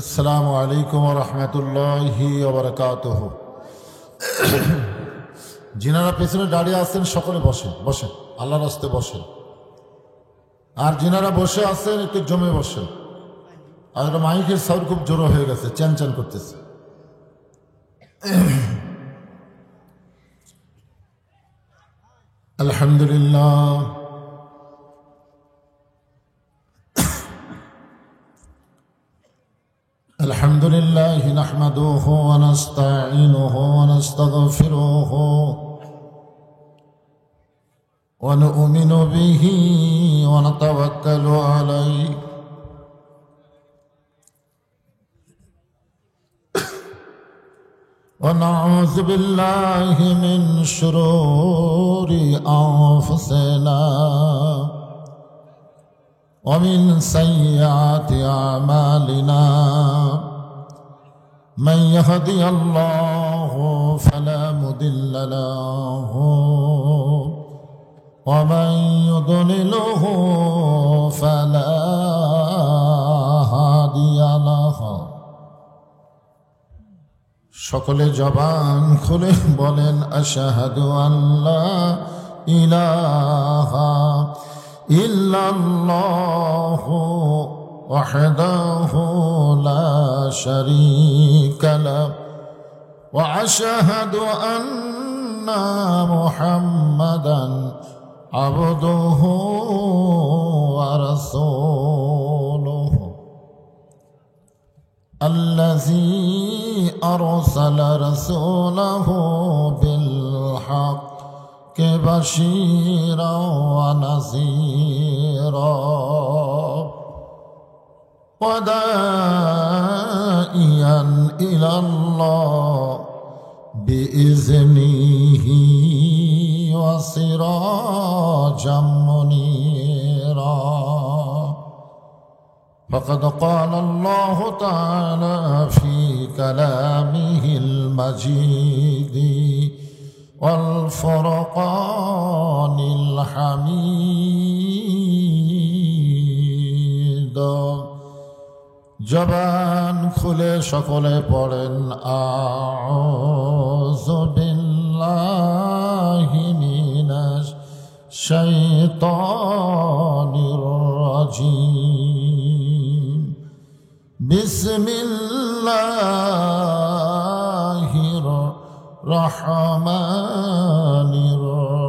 আসসালামু আলাইকুম ওয়া রাহমাতুল্লাহি ওয়া বারাকাতুহু। যিনারা পেছনে দাঁড়িয়ে আছেন সকলে বসেন, বসেন, আল্লাহর রাস্তে বসেন। আর যিনারা বসে আছেন একটু জমে বসেন। আর মাইকের সাউন্ড খুব জোর হয়ে গেছে, চ্যান করতেছে। আলহামদুলিল্লাহ الحمد لله نحمده ونستعينه ونستغفره ونؤمن به ونتوكل عليه ونعوذ بالله من شرور أنفسنا ومن سيئات أعمالنا من يهدي الله فلا مضل له ومن يضلله فلا هادي له। সকলে জবান খুলে বলেন আশহাদু আল্লা ইলাহা ইল্লাল্লাহু ওয়াহদাহু লা শারীকা লাহু ওয়া আশহাদু আন্না মুহাম্মাদান আবদুহু ওয়া রাসূলুহু আল্লাযী আরসালা রাসূলাহু বিল হক بشيرا ونذيرا وداعيا إلى الله بإذنه وسراجا منيرا فقد قال الله تعالى في كلامه المجيد والفرقان الحميد। জবান খুলে সকলে পড়েন আউযু বিল্লাহি মিনাশ শাইতানির রাজীম বিসমিল্লাহির রহমানির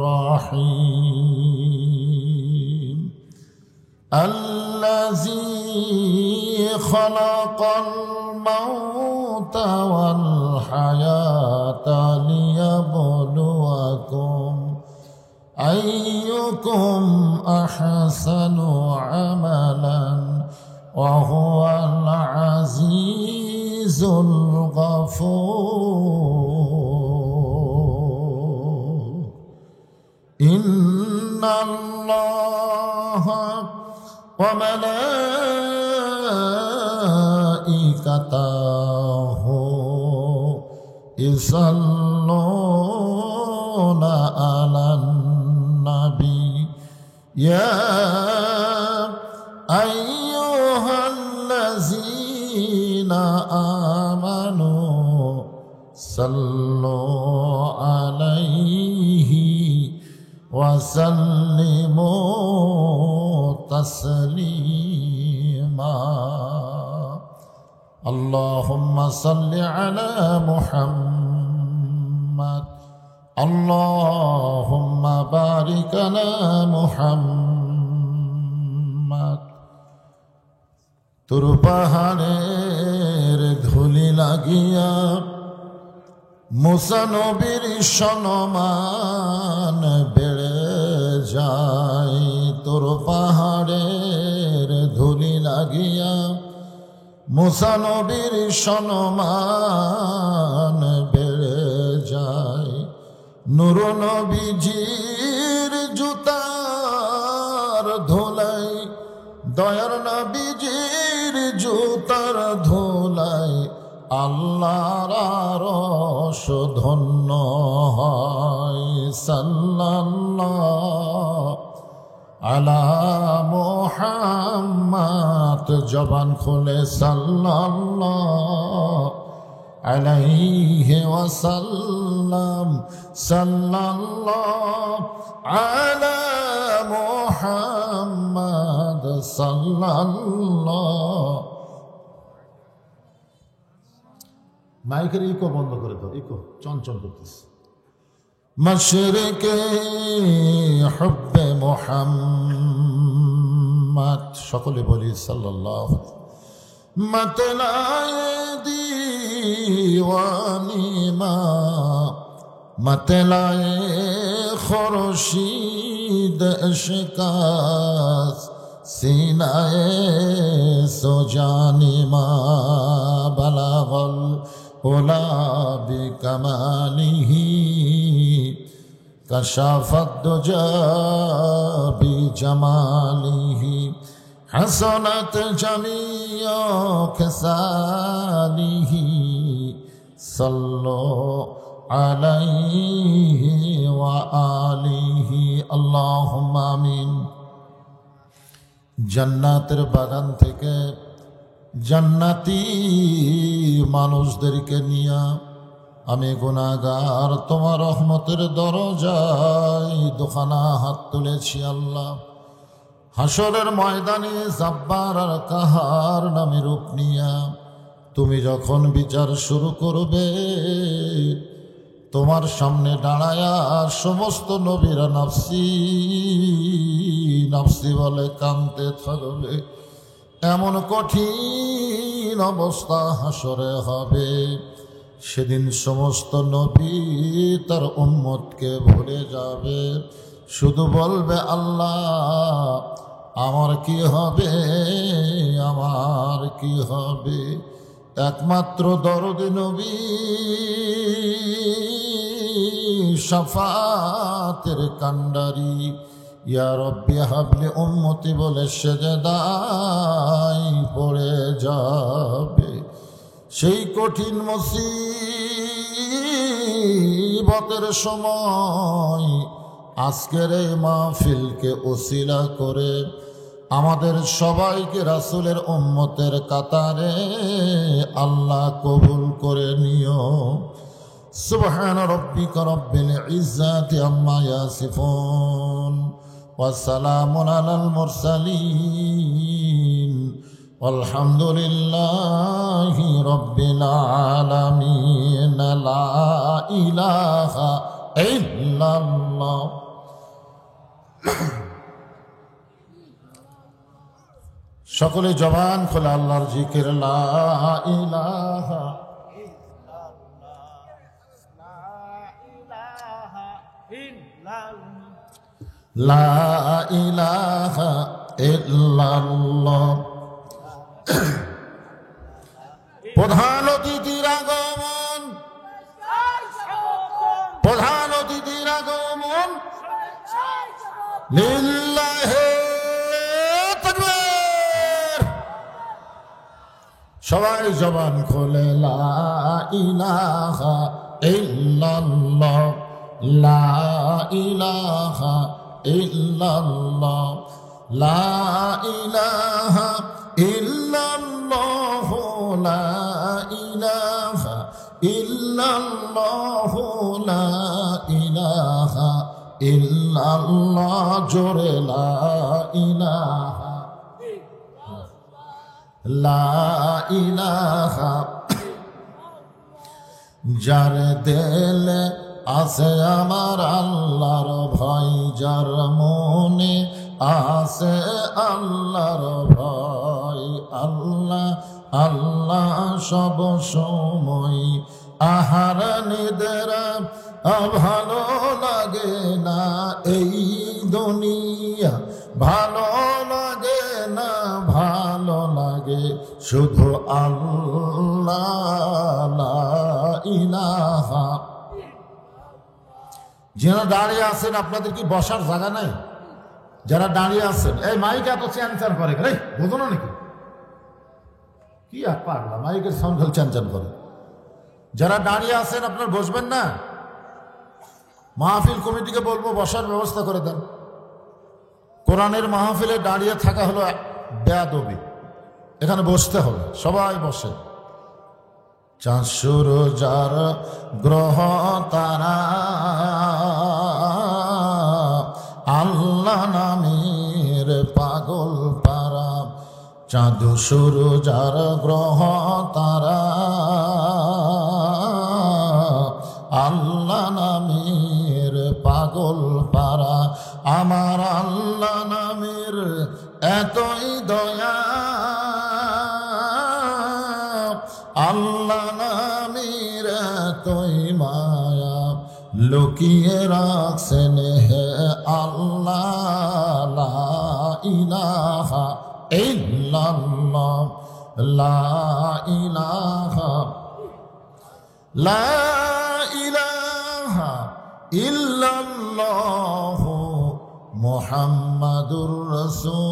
রহিম আল্লাযী খালাকাল মাউতা ওয়াল হায়াতা লিয়াবলুয়াকুম আইয়ুকুম আহসানু আমালান ওয়া হুয়াল আজিজুল গফুর। ইন্নাল্লাহা ওয়া মালাইকাতাহু ইউসাল্লুনা আলান নাবী ইয়া আইয়ুহাল্লাযীনা আমানু সাল্লু আলাইহি ওয়া সাল্লিমু তাসলিমা। আল্লাহুম্মা সাল্লি আলা মুহাম্মাদ আল্লাহুম্মা বারিক আলা মুহাম্মাদ। তোর পাহাড়ের ধুলি লাগিয়া মুসা নবীর সম্মান বেড়ে যায়। তোর পাহাড়ের ধুলি লাগিয়া মুসা নবীর সম্মান বেড়ে যায়। নূর নবীজির জুতার ধুলাই দয়ার নবীজির জুতার ধুলাই আল্লাহর আরশ ধন্য হয়। সাল্লাল্লাহু আলা মুহাম্মাদ, জবান খুলে সাল্লাল্লাহু আলাইহি ওয়াসাল্লাম, সাল্লাল্লাহু আলা মুহাম্মাদ, সাল্লাল্লাহু। মাইকের ইকো বন্ধ করে দাও, ইকো চঞ্চল করতেছে। মশরিকে হুব্বে মুহাম্মদ, সকলে বলি সাল্লাল্লাহু। मतलाए दीवानी माँ, मतलाए खुर्शीद इश्क़ास, सीनाए सुजानी माँ, बलागल उला बिकमालिही, कशाफत दुजा बिजमालिही, हसनत जमिया खसालिही, सल्लो अलैहि व आलिहि, अल्लाहुम्मा आमीन। জান্নাতের বাগান থেকে জান্নাতি মানুষদেরকে নিয়া আমি গুনাহগার তোমার রহমতের দরজায় দুখানা হাত তুলেছি আল্লাহ। হাসরের ময়দানে জাব্বার আর কাহার নামে রূপ নিয়া তুমি যখন বিচার শুরু করবে, তোমার সামনে দাঁড়ায়া সমস্ত নবীরা নাফসি নাফসি বলে কাঁদতে থাকবে। এমন কঠিন অবস্থা হাসরে হবে, সেদিন সমস্ত নবী তার উম্মতকে ভুলে যাবে, শুধু বলবে আল্লাহ আমার কি হবে, আমার কি হবে। একমাত্র দরদি নবী শাফাতের কান্ডারি ইয়া রব্বি হাবলি উম্মতি বলে সেজদায় পড়ে যাবে। সেই কঠিন মুসিবতের সময় আজকের এই মাহফিলকে ওসিলা করে আমাদের সবাইকে রাসূলের উম্মতের কাতারে আল্লাহ কবুল করে নিও। সুবহান রাব্বিকা রাব্বিল ইজ্জাতি আম্মা ইয়াসিফুন ওয়া সালামুন আলাল মুরসালিন আলহামদুলিল্লাহি রাব্বিল আলামিন। লা ইলাহা ইল্লাল্লাহ। সকলে জবান খোলা আল্লাহর জিকির, লা ইলাহা লা ইলাহা ইল্লাল্লাহ। প্রধান অতিথির আগমন, প্রধান অতিথির আগমন, লিল্লাহে তাকবীর। সবাই জবান খোলে লা ইলাহা ইল্লাল্লাহ, লা ইলাহা ইল্লাল্লাহ, লা ইলাহা ইল্লাল্লাহ, লা ইলাহা ইল্লাল্লাহ, লা ইলাহা ইল্লাল্লাহ। জোরে লা ইলাহা লা ইলাহা। যার দিলে আছে আমার আল্লাহর ভয়, যার মনে আছে আল্লাহর ভয়, আল্লাহ আল্লাহ সব সময়। আহার নিদেরা ভালো লাগে না এই দুনিয়া, ভালো লাগে না, ভালো লাগে শুধু আল্লাহ, লা ইলাহা। যারা দাঁড়িয়ে আছেন আপনাদের কি বসার জায়গা নাই? যারা দাঁড়িয়ে আছেন, এই মাইক এত চ্যানচান করে, বোঝো না নাকি? কি আর পারলাম, মাইকের সাউন্ড খালি চ্যানচান করে। যারা দাঁড়িয়ে আছেন আপনার বসবেন না? মাহফিল কমিটিকে বলবো বসার ব্যবস্থা করে দেন। কোরআনের মাহফিলে দাঁড়িয়ে থাকা হলো বেয়াদবি। এখানে বসতে হবে, সবাই বসে। চাঁদ সূর্য যার গ্রহ তারা, আল্লাহ নামের পাগল পারা। চাঁদ সূর্য যার গ্রহ তারা, আল্লাহ নামের পাগল পারা। আমার আল্লাহ নামের এতই দয়া, আল্লাহ নামের এতই মায়া, লুকিয়ে রাখছেন হে আল্লাহ। লা ইলাহা ইল্লাল্লাহ, লা ইলাহা, লা ইলাহা ইল্লাল্লাহ মুহাম্মাদুর রাসূলুল্লাহ।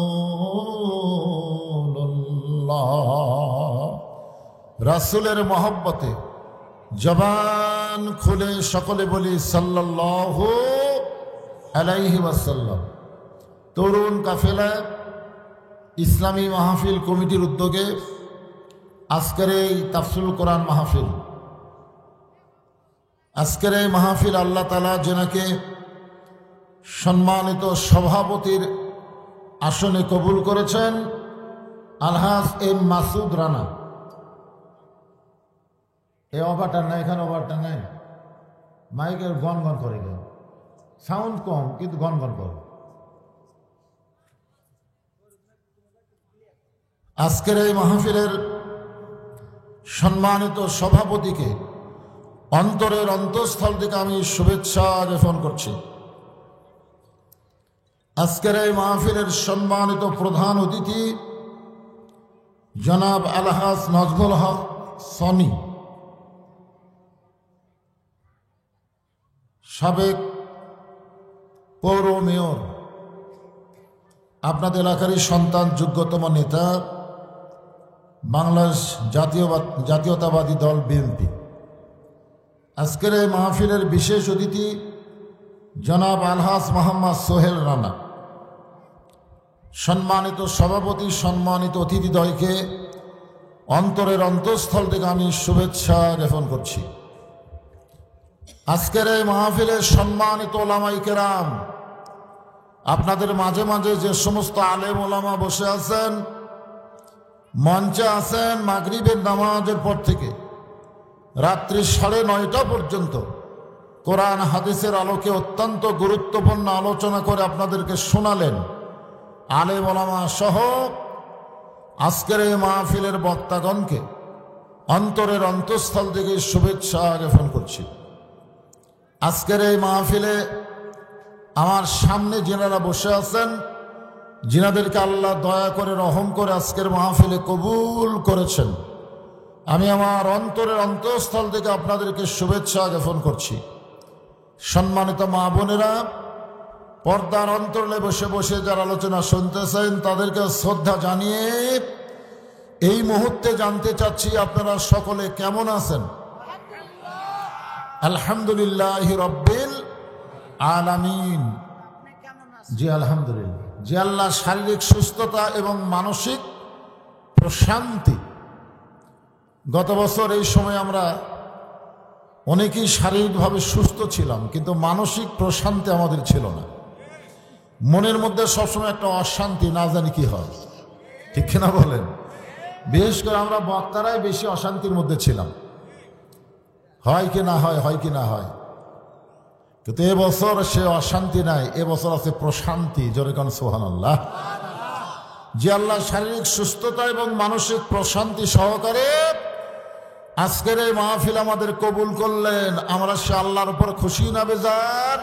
রাসূলের মহব্বতে জবান খুলে সকলে বলি সাল্লাল্লাহু আলাইহি ওয়াসাল্লাম। তরুণ কাফেলা ইসলামী মাহফিল কমিটির উদ্যোগে আজকের এই তাফসীরুল কোরআন মাহফিল, আজকের এই মাহফিল আল্লাহ তাআলা যেনাকে সম্মানিত সভাপতির আসনে কবুল করেছেন, আলহাজ এম মাসুদ রানা। এই অভারটা নাই, এখানে অভারটা নাই, মাইকের গন গন করে গেল, সাউন্ড কম কিন্তু গন গন করে। আজকের এই মাহফিলের সম্মানিত সভাপতিকে অন্তরের অন্তঃস্থল থেকে আমি শুভেচ্ছা জ্ঞাপন করছি। আজকের এই মাহফিলের সম্মানিত প্রধান অতিথি জনাব আলহাজ নজমুল হক সনি, সাবেক পৌর মেয়র, আপনাদের এলাকারই সন্তান, যোগ্যতম নেতা, বাংলাদেশ জাতীয়তাবাদী দল বিএনপি। আজকের এই মাহফিলের বিশেষ অতিথি জনাব আলহাজ মোহাম্মদ সোহেল রানা। সম্মানিত সভাপতি, সম্মানিত অতিথিদ্বয়কে অন্তরের অন্তঃস্থল থেকে আমি শুভেচ্ছা জ্ঞাপন করছি। আজকের এই মাহফিলের সম্মানিত ওলামায়ে কেরাম, আপনাদের মাঝে মাঝে যে সমস্ত আলেম ওলামা বসে আছেন, মঞ্চে আছেন, মাগরিবের নামাজের পর থেকে রাত্রি 9:30 পর্যন্ত কোরআন হাদিসের আলোকে অত্যন্ত গুরুত্বপূর্ণ আলোচনা করে আপনাদেরকে শোনালেন আলেম ওলামা সহ আজকের এই মাহফিলের বক্তাগণকে অন্তরের অন্তঃস্থল থেকে শুভেচ্ছা জ্ঞাপন করছি। আজকের এই মাহফিলে আমার সামনে যিনারা বসে আছেন, যিনাদেরকে আল্লাহ দয়া করে রহম করে আজকের মাহফিলে কবুল করেছেন, আমি আমার অন্তরের অন্তঃস্থল থেকে আপনাদেরকে শুভেচ্ছা জ্ঞাপন করছি। সম্মানিত মা বোনেরা, পর্দার অন্তরালে বসে বসে যারা আলোচনা শুনতেছেন তাদেরকে শ্রদ্ধা জানিয়ে এই মুহূর্তে জানতে চাচ্ছি আপনারা সকলে কেমন আছেন? আলহামদুলিল্লাহ রব্বিল আলামিন। জি আলহামদুলিল্লাহ। যে আল্লাহ শারীরিক সুস্থতা এবং মানসিক প্রশান্তি, গত বছর এই সময় আমরা অনেকেই শারীরিকভাবে সুস্থ ছিলাম, কিন্তু মানসিক প্রশান্তি আমাদের ছিল না। মনের মধ্যে সবসময় একটা অশান্তি, না জানি কি হয়, ঠিক কিনা বলেন? বিশেষ করে আমরা বক্তারাই বেশি অশান্তির মধ্যে ছিলাম, হয় কি না হয়, হয় কি না হয়। কিন্তু এবছর সে অশান্তি নাই, এবছর আছে প্রশান্তি। জোরে কান সুবহানাল্লাহ। যে আল্লাহ শারীরিক সুস্থতা এবং মানসিক প্রশান্তি সহকারে আজকের এই মাহফিল আমাদের কবুল করলেন, আমরা সে আল্লাহর উপর খুশি না বেজার?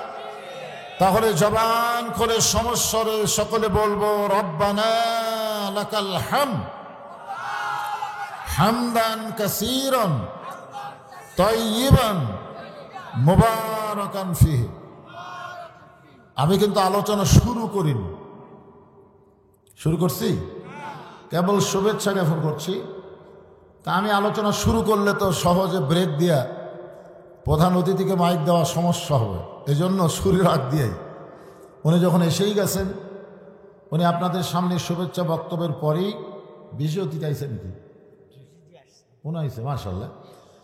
তাহলে জবান করে সমস্বরে সকলে বলবো রব্বানা লাকাল হামদ হামদান কাসীরান তাইয়িবান মুবারাকান ফিহি। আমি কিন্তু আলোচনা শুরু করিনি, শুরু করছি, কেবল শুভেচ্ছা জ্ঞাপন করছি। তা আমি আলোচনা শুরু করলে তো সহজে ব্রেক দিয়া প্রধান অতিথিকে মাইক দেওয়া সমস্যা হবে, এজন্য শুরুর আগ দিয়েই উনি যখন এসেই গেছেন উনি আপনাদের সামনে শুভেচ্ছা বক্তব্যের পরেই বেশি অতিথি আইসে নাকি উনি আইসে মাশাআল্লাহ।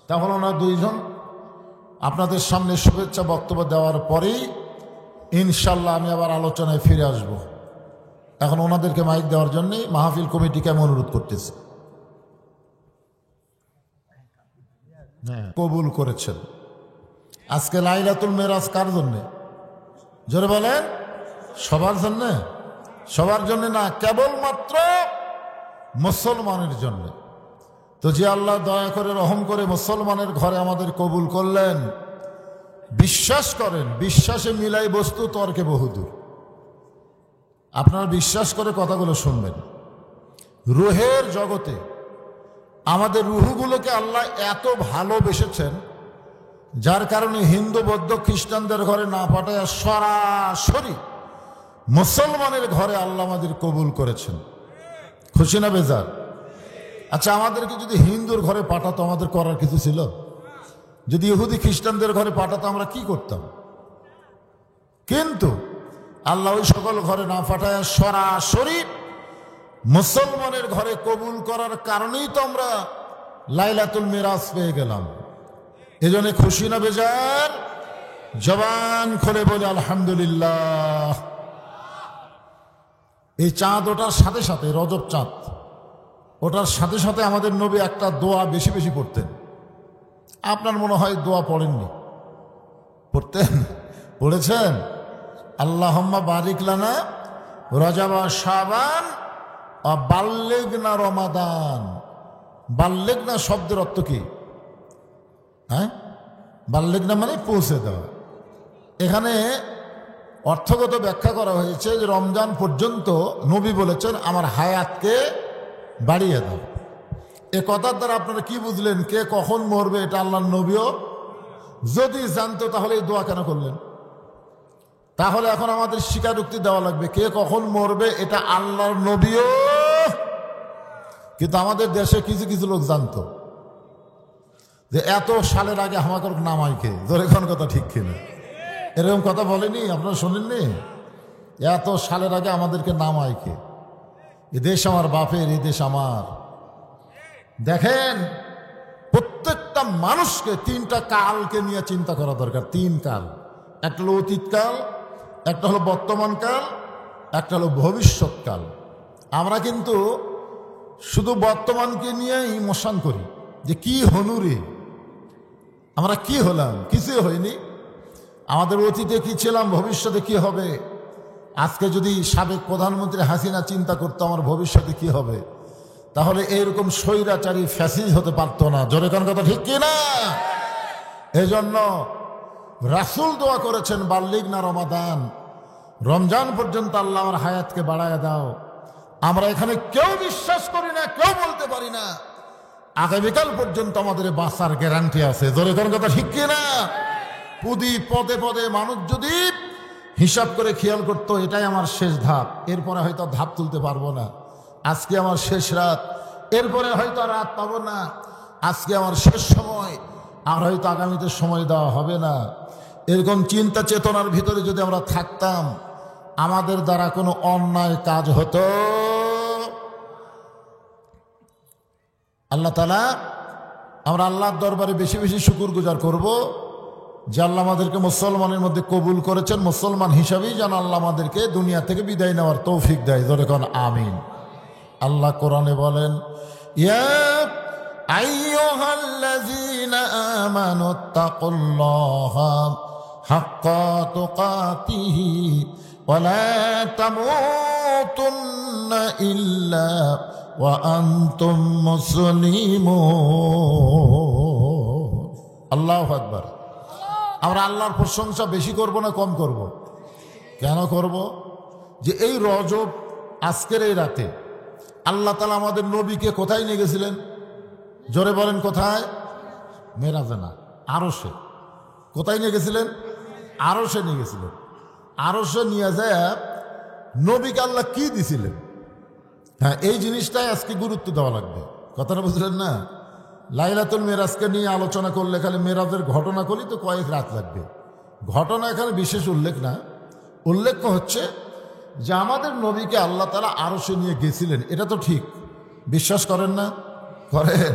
তাহলে ওনারা দুইজন আপনাদের সামনে শুভেচ্ছা বক্তব্য দেওয়ার পরেই ইনশাল্লাহ আমি আবার আলোচনায় ফিরে আসব। এখন ওনাদেরকে মাইক দেওয়ার জন্য মাহফিল কমিটিকে আমি অনুরোধ করতেছি। কবুল করেছেন। আজকে লাইলাতুল মেরাজ কার জন্যে? জোরে বলেন। সবার জন্যে? সবার জন্য না, কেবলমাত্র মুসলমানের জন্য। তো যে আল্লাহ দয়া করে রহম করে মুসলমানের ঘরে আমাদের কবুল করলেন, বিশ্বাস করেন, বিশ্বাসে মিলাই বস্তু তর্কে বহুদূর। আপনারা বিশ্বাস করে কথাগুলো শুনবেন। রুহের জগতে আমাদের রুহগুলোকে আল্লাহ এত ভালোবেসেছেন, যার কারণে হিন্দু বৌদ্ধ খ্রিস্টানদের ঘরে না পাঠায় সরাসরি মুসলমানের ঘরে আল্লাহ আমাদের কবুল করেছেন। খুশি না বেজার? আচ্ছা, আমাদেরকে যদি হিন্দুর ঘরে পাঠাতো আমাদের করার কিছু ছিল? যদি ইহুদি খ্রিস্টানদের ঘরে পাঠাতো আমরা কি করতাম? কিন্তু আল্লাহ ওই সকল ঘরে না পাঠায় সরাসরি মুসলমানের ঘরে কবুল করার কারণেই তো আমরা লাইলাতুল মিরাজ পেয়ে গেলাম। এজন্য খুশি না বেজার? জবান খুলে বলে আলহামদুলিল্লাহ। এই চাঁদ ওঠার সাথে সাথে, রজব চাঁদ ওটার সাথে সাথে আমাদের নবী একটা দোয়া বেশি বেশি পড়তেন। আপনার মনে হয় দোয়া পড়েননি? পড়তেন? পড়েছেন? আল্লাহুম্মা বারিক লানা রজব শাবান ও বাল্লিগনা রমাদান। বাল্লিগনা শব্দের অর্থ কি? হ্যাঁ, বাল্লিগনা মানে পৌঁছে দেওয়া। এখানে অর্থগত ব্যাখ্যা করা হয়েছে যে রমজান পর্যন্ত নবী বলেছেন আমার হায়াতকে বাড়িয়ে দাও। এ কথার দ্বারা আপনারা কি বুঝলেন? কে কখন মরবে এটা আল্লাহর নবীও যদি জানতো তাহলে এই দোয়া কেন করলেন? তাহলে এখন আমাদের স্বীকারোক্তি দেওয়া লাগবে কে কখন মরবে এটা আল্লাহর নবীও। কিন্তু আমাদের দেশে কিছু কিছু লোক জানতো যে এত সালের আগে আমাকে নামাইকে ধরে কোন কথা ঠিক কিনা? এরকম কথা বলেনি? আপনারা শোনেননি? এত সালের আগে আমাদেরকে নামাইকে। এ দেশ আমার বাপের, এই দেশ আমার। দেখেন, প্রত্যেকটা মানুষকে তিনটা কালকে নিয়ে চিন্তা করা দরকার। তিন কাল, একটা হলো অতীতকাল, একটা হলো বর্তমান কাল, একটা হলো ভবিষ্যৎকাল। আমরা কিন্তু শুধু বর্তমানকে নিয়েই ইমোশন করি যে কি হনুরে, আমরা কি হলাম? কিছুই হয়নি। আমাদের অতীতে কি ছিলাম, ভবিষ্যতে কি হবে। আজকে যদি সাবেক প্রধানমন্ত্রী হাসিনা চিন্তা করতো আমার ভবিষ্যতে কি হবে, তাহলে এইরকম স্বৈরাচারী ফ্যাসিস্ট হতে পারতো না। জোরে কোন কথা ঠিক কিনা? এই জন্য রাসূল দোয়া করেছেন বাল্লিগনা রমাদান, রমজান পর্যন্ত আল্লাহ আমার হায়াতকে বাড়ায় দাও। আমরা এখানে কেউ বিশ্বাস করি না, কেউ বলতে পারি না আগামীকাল পর্যন্ত আমাদের বাঁচার গ্যারান্টি আছে। জোরে কোন কথা ঠিক কিনা? পুদি পদে পদে মানুষ যদি হিসাব করে খেয়াল করতো এটাই আমার শেষ ধাপ, এরপরে হয়তো ধাপ তুলতে পারবো না, আজকে আমার শেষ রাত, এরপরে হয়তো রাত পাবো না, আজকে আমার শেষ সময়, আর হয়তো আগামীতে সময় দেওয়া হবে না, এরকম চিন্তা চেতনার ভিতরে যদি আমরা থাকতাম আমাদের দ্বারা কোনো অন্যায় কাজ হতো। আল্লাহ তাআলা, আমরা আল্লাহর দরবারে বেশি বেশি শুকরগুজার করব যে আল্লাহ আমাদেরকে মুসলমানের মধ্যে কবুল করেছেন। মুসলমান হিসাবেই যেন আল্লাহ আমাদেরকে দুনিয়া থেকে বিদায় নেওয়ার তৌফিক দেয়। ধরে কোন আমিন। আল্লাহ কোরআনে বলেন, ইয়া আইয়ুহাল্লাযীনা আমানুত্তাকুল্লাহা হাক্কা তুকাতিহি ওয়া লা তামুতুন্না ইল্লা ওয়া আনতুম মুসলিমুন। আল্লাহু আকবার। আমরা আল্লাহর প্রশংসা বেশি করব না কম করব? কেন করব? যে এই রজব আজকের এই রাতে আল্লাহ তাআলা আমাদের নবীকে কোথায় নিয়ে গেছিলেন? জোরে বলেন কোথায়? মেরাজে না, আরশে। কোথায় নিয়ে গেছিলেন? আরশে নিয়ে গেছিলেন। আরশে নিয়ে যায় নবীকে আল্লাহ কি দিছিলেন? হ্যাঁ, এই জিনিসটাই আজকে গুরুত্ব দেওয়া লাগবে। কথাটা বুঝলেন না? লাইলাতুল মেরাজকে নিয়ে আলোচনা করলে খালি মেরাজের ঘটনা করলে তো কয়েক রাত লাগবে। ঘটনা এখানে বিশেষ উল্লেখ না, উল্লেখ হচ্ছে যে আমাদের নবীকে আল্লাহ তাআলা আরশে নিয়ে গেছিলেন, এটা তো ঠিক। বিশ্বাস করেন না? করেন?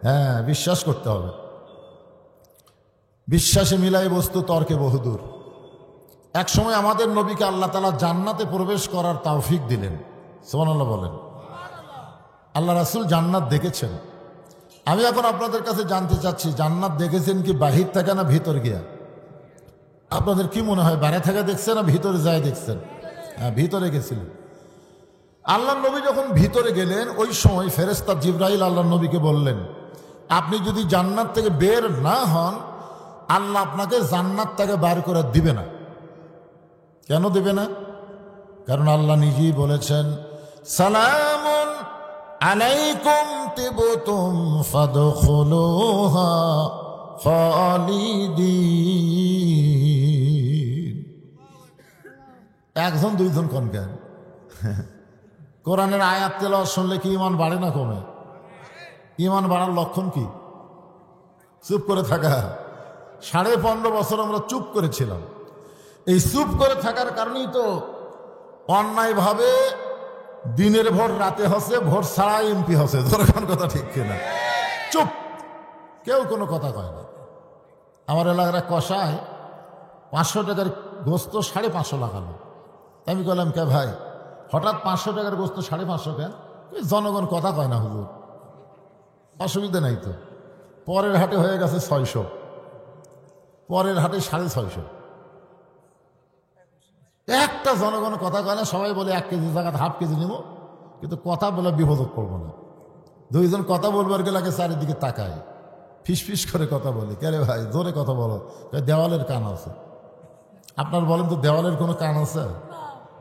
হ্যাঁ, বিশ্বাস করতে হবে। বিশ্বাসে মিলাই বস্তু তর্কে বহুদূর। এক সময় আমাদের নবীকে আল্লাহ তাআলা জান্নাতে প্রবেশ করার তৌফিক দিলেন। সুবহানাল্লাহ বলেন। আল্লাহ রাসূল জান্নাত দেখেছেন। আমি এখন আপনাদের কাছে জানতে চাচ্ছি, জান্নাত দেখেছেন কি বাহির থেকে না ভিতর গিয়া? আপনাদের কি মনে হয়, বাইরে থেকে দেখছেন না ভিতরে যায় দেখছেন? হ্যাঁ, ভিতরে গেছিলেন। আল্লাহ নবী যখন ভিতরে গেলেন, ওই সময় ফেরেশতা জিবরাইল আল্লাহ নবীকে বললেন, আপনি যদি জান্নাত থেকে বের না হন, আল্লাহ আপনাকে জান্নাত থেকে বার করে দিবে না। কেন দিবে না? কারণ আল্লাহ নিজেই বলেছেন, সালামুন আলাইকুম তিবতুম ফাদখুলুহা খালিদিন। একজন দুইজন কোন কেন? কোরআনের আয়াত তেলাওয়াত শুনলে কি ঈমান বাড়ে না কমে? ঈমান বাড়ার লক্ষণ কি? চুপ করে থাকা। 15.5 বছর আমরা চুপ করেছিলাম। এই চুপ করে থাকার কারণেই তো অন্যায়ভাবে দিনের ভোট রাতে হচ্ছে, ভোট ছাড়া এমপি হচ্ছে। দরকার কথা ঠিক কিনা? চুপ, কেউ কোনো কথা কয় না। আমার এলাকার কষায় 500 টাকার গোস্ত 550 লাগালো। আমি বললাম, কে ভাই, হঠাৎ 500 টাকার গোস্ত 550 কেন? জনগণ কথা কয় না হুজুর। অসুবিধা নাই তো। পরের হাটে হয়ে গেছে 600, পরের হাটে 650। একটা জনগণ কথা কয় না। সবাই বলে 1 কেজি জায়গায় হাফ কেজি নিব, কিন্তু কথা বলে বিপদ করবো না। দুইজন কথা বলবার গেলে আগে চারিদিকে তাকায়, ফিস ফিস করে কথা বলে। কে রে ভাই, জোরে কথা বলো। দেওয়ালের কান আছে। আপনার বলেন তো, দেওয়ালের কোনো কান আছে?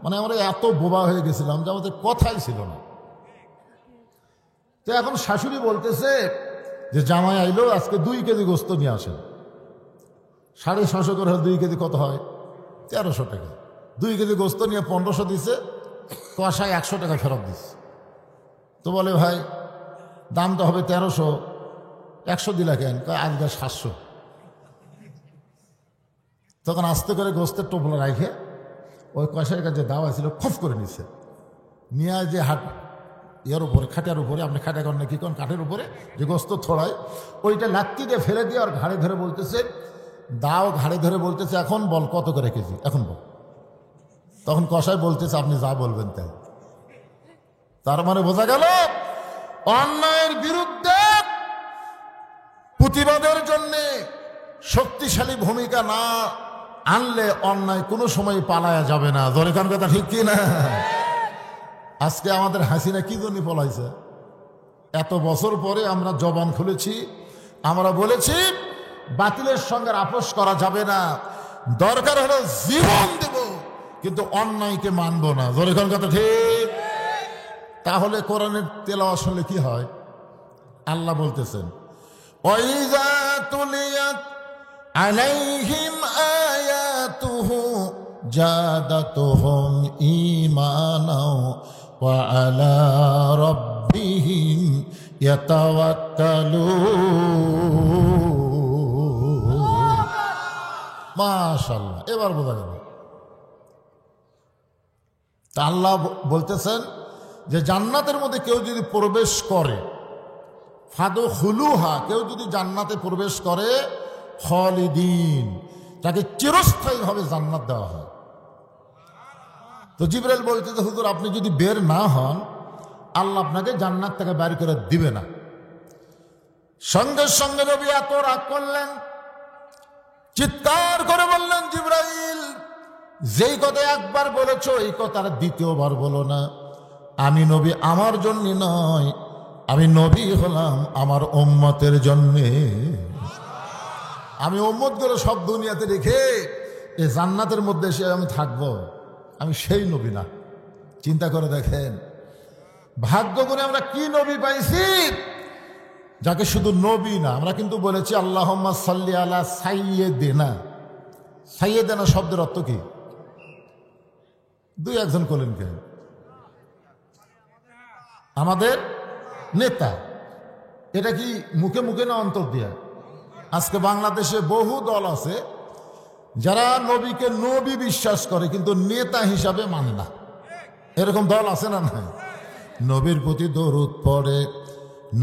মানে আমরা এত বোবা হয়ে গেছিলাম যে আমাদের কথাই ছিল না। তো এখন শাশুড়ি বলতেছে যে জামাই আইলো, আজকে 2 কেজি গোস্ত নিয়ে আসেন। 650 করে 2 কেজি কত হয়? 1300 টাকা। 2 কেজি গোস্ত নিয়ে 1500 দিছে, কষায় 100 টাকা ফেরত দিচ্ছে। তো বলে, ভাই দাম তো হবে 1300, 100 দিলা কেন? আজকে 700। তখন আস্তে করে গোস্তের টোপলা রাখে ওই কষাইয়ের কাছে দাওয়া ছিল, খফ করে নিছে। নিয়ে যে হাট এর উপরে, খাটের উপরে, আপনি খাটে করেন না কি করেন, কাঠের উপরে যে গোস্ত থোড়ায়, ওইটা লাত্তি দিয়ে ফেলে দিয়ে আর ঘাড়ে ধরে বলতেছে, দাও ঘাড়ে ধরে বলতেছে, এখন বল কত করে কেজি, এখন বল। তখন কষাই বলতেছে, আপনি যা বলবেন তাই। তার মানে বোঝা গেল, অন্যায়ের বিরুদ্ধে প্রতিবাদের জন্য শক্তিশালী ভূমিকা না আনলে অন্যায় কোনো সময় পালায়া যাবে না। জোরে কথা ঠিক কি না? আজকে আমাদের হাসিনা কি জন্য পলাইছে? এত বছর পরে আমরা জবান খুলেছি, আমরা বলেছি বাতিলের সঙ্গে আপোষ করা যাবে না, দরকার হলো জীবন দেব, কিন্তু অন্যায়কে মানব না। জোরে কথা ঠিক? তাহলে কোরআনের তেলাওয়াত শুনলে কি হয়? আল্লাহ বলতেছেন, ওয়াইযা তুলিয়াত আলাইহিম আয়াতুহু জাদাতুহুম ঈমানাও ওয়া আলা রাব্বিহিম ইয়াতাওয়াক্কালুন। মাশাআল্লাহ, এবার বোঝা গেল। তা আল্লাহ বলতেছেন যে জান্নাতের মধ্যে কেউ যদি প্রবেশ করে, ফাদখুলুহা, কেউ যদি জান্নাতে প্রবেশ করে, খালিদিন, তাকে চিরস্থায়ীভাবে জান্নাত দেওয়া হয়। তো জিবরাইল বলতে, হুজুর আপনি যদি বের না হন, আল্লাহ আপনাকে জান্নাত থেকে বের করে দিবে না। সঙ্গে সঙ্গে নবী এত রাগ করলেন, চিৎকার করে বললেন, জিবরাইল যেই কথা একবার বলেছো এই কথা দ্বিতীয়বার বলো না। আমি নবী আমার জন্য নয়, আমি নবী হলাম আমার উম্মতের জন্যে। আমি উম্মতগুলো সব দুনিয়াতে রেখে এ জান্নাতের মধ্যে এসে আমি থাকবো, আমি সেই নবী না। চিন্তা করে দেখেন, ভাগ্য করে আমরা কি নবী পাইছি, যাকে শুধু নবী না, আমরা কিন্তু বলেছি আল্লাহুম্মা সাল্লি আলা সাইয়্যিদিনা। সাইয়্যিদিনা শব্দের অর্থ কি? 2-1 করলেন কেন? আমাদের নেতা। এটা কি মুখে মুখে না অন্তর দিয়া? আজকে বাংলাদেশে বহু দল আছে, যারা নবীকে নবী বিশ্বাস করে কিন্তু নেতা হিসাবে মানে না, এরকম দল আছে না? নাই? নবীর প্রতি দরুদ পড়ে,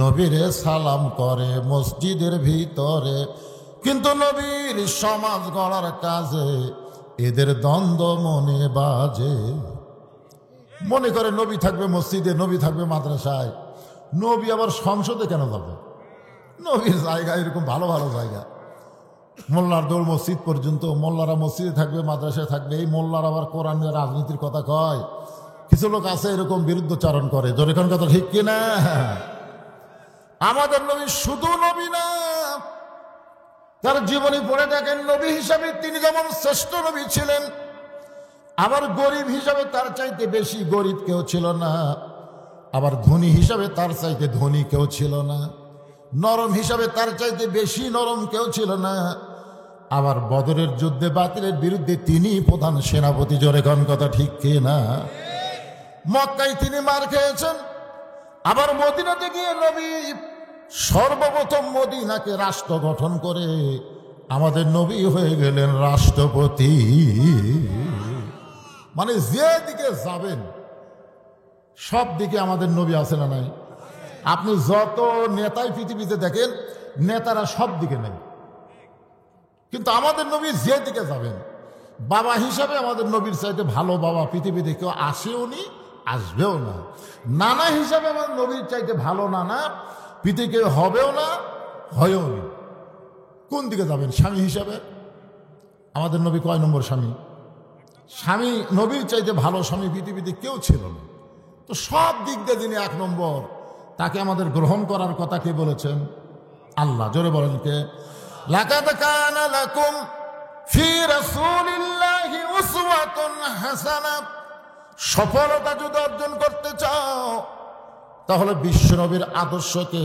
নবীরে সালাম করে মসজিদের ভিতরে, কিন্তু নবীর সমাজ গড়ার কাজে এদের দ্বন্দ্ব মনে বাজে। মনে করে নবী থাকবে মসজিদে, নবী থাকবে মাদ্রাসায়, নবী আবার সংসদে কেন যাবে? নবীর জায়গা এরকম ভালো ভালো জায়গা, মোল্লার দৌড় মসজিদ পর্যন্ত, মোল্লারা মসজিদে থাকবে মাদ্রাসায় থাকবে। এই মোল্লার আবার কোরআন নিয়ে রাজনীতির কথা কয়, কিছু লোক আছে এরকম বিরুদ্ধচারণ করে। যেরকম কথা ঠিক কিনা? আমাদের নবী শুধু নবী না, তার জীবনী পড়ে দেখেন, নবী হিসাবে তিনি যেমন শ্রেষ্ঠ নবী ছিলেন, আবার গরিব হিসাবে তার চাইতে বেশি গরিব কেউ ছিল না, আবার ধনী হিসাবে তার চাইতে ধনী কেউ ছিল না, নরম হিসাবে তার চাইতে বেশি নরম কেউ ছিল না। আবার বদরের যুদ্ধে বাতিলের বিরুদ্ধে তিনি প্রধান সেনাপতি। জোরে কোন কথা ঠিক কিনা? মক্কায় তিনি মার খেয়েছেন, আবার মদিনাতে গিয়ে নবী সর্বপ্রথম মদিনাকে রাষ্ট্র গঠন করে আমাদের নবী হয়ে গেলেন রাষ্ট্রপতি। মানে যে দিকে যাবেন সব দিকে আমাদের নবী আছে না নাই? আপনি যত নেতাই পৃথিবীতে দেখেন, নেতারা সব দিকে নেই, কিন্তু আমাদের নবী যে দিকে যাবেন, বাবা হিসাবে আমাদের নবীর চাইতে ভালো বাবা পৃথিবীতে কেউ আসেও নি, আসবেও না। নানা হিসাবে আমার নবীর চাইতে ভালো নানা পৃথিবীতে হবেও না, হয়েও নি। কোন দিকে যাবেন? স্বামী হিসাবে আমাদের নবী কয় নম্বর স্বামী? স্বামী, নবীর চাইতে ভালো স্বামী পৃথিবীতে কেউ ছিল না। তো সব দিক দিয়ে যিনি এক নম্বর, তাকে আমাদের গ্রহণ করার কথা কে বলেছেন? আল্লাহ। জোরে বলেন কে? লাকাদ কানা লাকুম ফি রাসূলিল্লাহি উসওয়াতুন হাসানাহ। সফলতা যদি অর্জন করতে চাও তাহলে বিশ্বনবীর আদর্শকে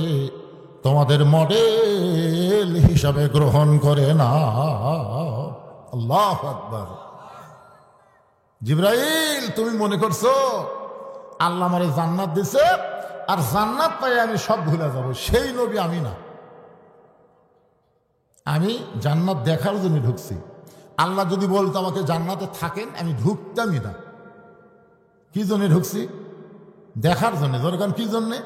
তোমাদের মডেল হিসাবে গ্রহণ করে না। আল্লাহু আকবার। জিবরাইল, তুমি মনে করছো আল্লাহ আমারে জান্নাত দিছে আর জান্নাত পাই আমি সব ভুলে যাব? সেই নবী আমি না। আমি জান্নাত দেখার জন্য ঢুকছি। আল্লাহ যদি বলতো আমাকে জান্নাতে থাকেন, আমি ঢুকতামই না। কি জন্য ঢুকছি? দেখার জন্য। দরকার কি জন্যে?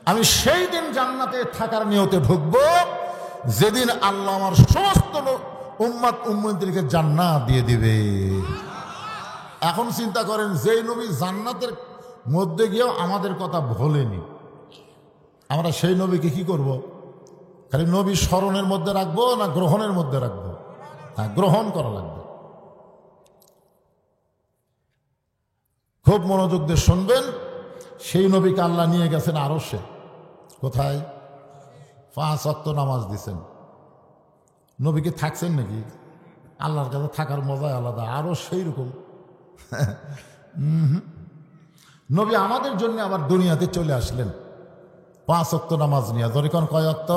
আমি সেই দিন জান্নাতে থাকার নিয়তে ঢুকবো যেদিন আল্লাহ আমার সমস্ত উম্মত উম্মতিকে জান্নাত দিয়ে দিবে। এখন চিন্তা করেন, যেই নবী জান্নাতের মধ্যে গিয়েও আমাদের কথা ভোলেনি, আমরা সেই নবীকে কি করব? খালি নবী স্মরণের মধ্যে রাখবো না গ্রহণের মধ্যে রাখবো? হ্যাঁ, গ্রহণ করা লাগবে। খুব মনোযোগ দিয়ে শুনবেন। সেই নবীকে আল্লাহ নিয়ে গেছেন আরশে। কোথায়? 5 ওয়াক্ত নামাজ দিছেন। নবীকে থাকছেন নাকি? আল্লাহর কাছে থাকার মজাই আলাদা। আরো সেই রকম নবী আমাদের জন্য আবার দুনিয়াতে চলে আসলেন 5 ওয়াক্ত নামাজ নিয়ে। যখন কয় ওয়াক্ত?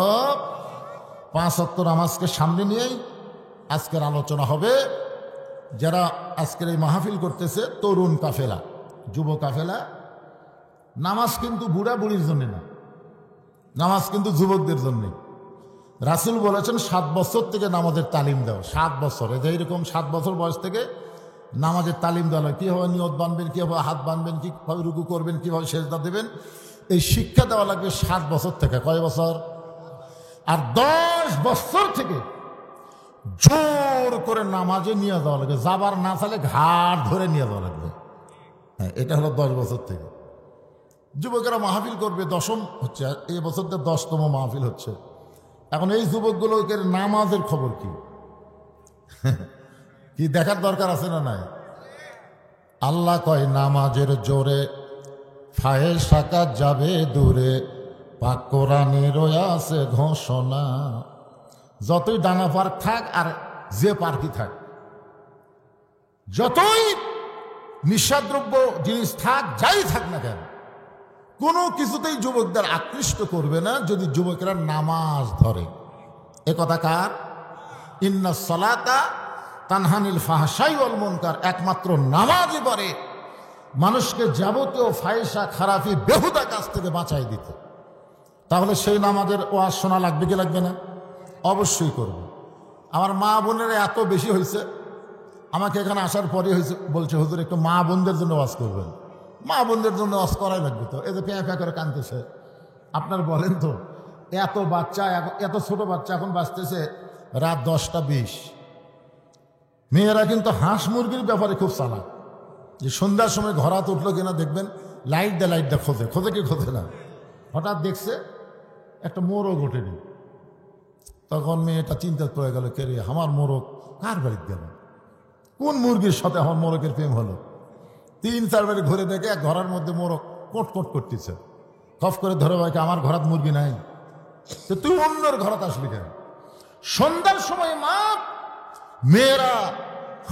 5 ওয়াক্ত নামাজকে সামনে নিয়েই আজকের আলোচনা হবে। যারা আজকের এই মাহফিল করতেছে, তরুণ কাফেলা, যুব কাফেলা, নামাজ কিন্তু বুড়া বুড়ির জন্য না, নামাজ কিন্তু যুবকদের জন্য। রাসূল বলেছেন 7 বছর থেকে নামাজের তালিম দাও। 7 বছর, এইরকম 7 বছর বয়স থেকে নামাজের তালিম দেওয়া হয়। কীভাবে নিয়ত বানবেন, কীভাবে হাত বানবেন, কীভাবে রুকু করবেন, কীভাবে সেজদা দেবেন, এই শিক্ষা দেওয়া লাগবে 7 বছর থেকে। কয় বছর? আর 10 বছর থেকে জোর করে নামাজে নিয়ে যাওয়া লাগবে। যাবার না চালে ঘাট ধরে নিয়ে যাওয়া লাগবে। হ্যাঁ, এটা হলো 10 বছর থেকে। যুবকেরা মাহফিল করবে, 10ম হচ্ছে, এই বছর 10তম মাহফিল হচ্ছে। এখন এই যুবকগুলোকে নামাজের খবর কি কি দেখার দরকার আছে না নাই? আল্লাহ কয়, নামাজের জোরে ফায়েশা কাজ যাবে দূরে, পাক কোরআনে রয়েছে ঘোষণা। যতই ডানা পার্ক থাক আর যে পার্কই থাক, যতই নিঃসাদ্রব্য জিনিস থাক, যাই থাক না কেন, কোনো কিছুতেই যুবকদের আকৃষ্ট করবে না যদি যুবকেরা নামাজ ধরে। এ কথা কার? ইন্নাস সালাতা তানহানিল ফাহশাই ওয়াল মুনকার। একমাত্র নামাজই পারে মানুষকে যাবতীয় ফাহিশা, খারাপি, বেহুদা কাজ থেকে বাঁচাই দিতে। তাহলে সেই নামাজের ওয়াজ শোনা লাগবে কি লাগবে না? অবশ্যই করবে। আমার মা বোনের এত বেশি হয়েছে, আমাকে এখানে আসার পরে হয়েছে, বলছে হুজুর একটু মা বোনদের জন্য ওয়াজ করবেন। মা বোনদের জন্য ওয়াজ করাই লাগবে তো, এই যে প্যাঁ প্যাঁ করে কাঁদতেছে। আপনার বলেন তো, এত বাচ্চা, এত ছোট বাচ্চা এখন বাঁচতেছে রাত 10টা 20। মেয়েরা কিন্তু হাঁস মুরগির ব্যাপারে খুব চালাক, যে সন্ধ্যার সময় ঘর হাত উঠলো কিনা দেখবেন লাইট দেয় খোঁজে কি খোঁজে না। হঠাৎ দেখছে একটা মোরগ ওঠেনি, তখন মেয়েটা চিন্তা পড়ে গেল, কে রে আমার মোরগ কার বাড়িতে গেল, কোন মুরগির সাথে আমার মোরগের প্রেম হলো। 3-4 বাড়ি ঘুরে দেখে এক ঘরের মধ্যে মোরগ কোট করতেছে। কফ করে ধরে ভাইকে, আমার ঘরাত মুরগি নাই, তো তুই অন্যের ঘরাত আসলি কেন? সন্ধ্যার সময় মা মেয়েরা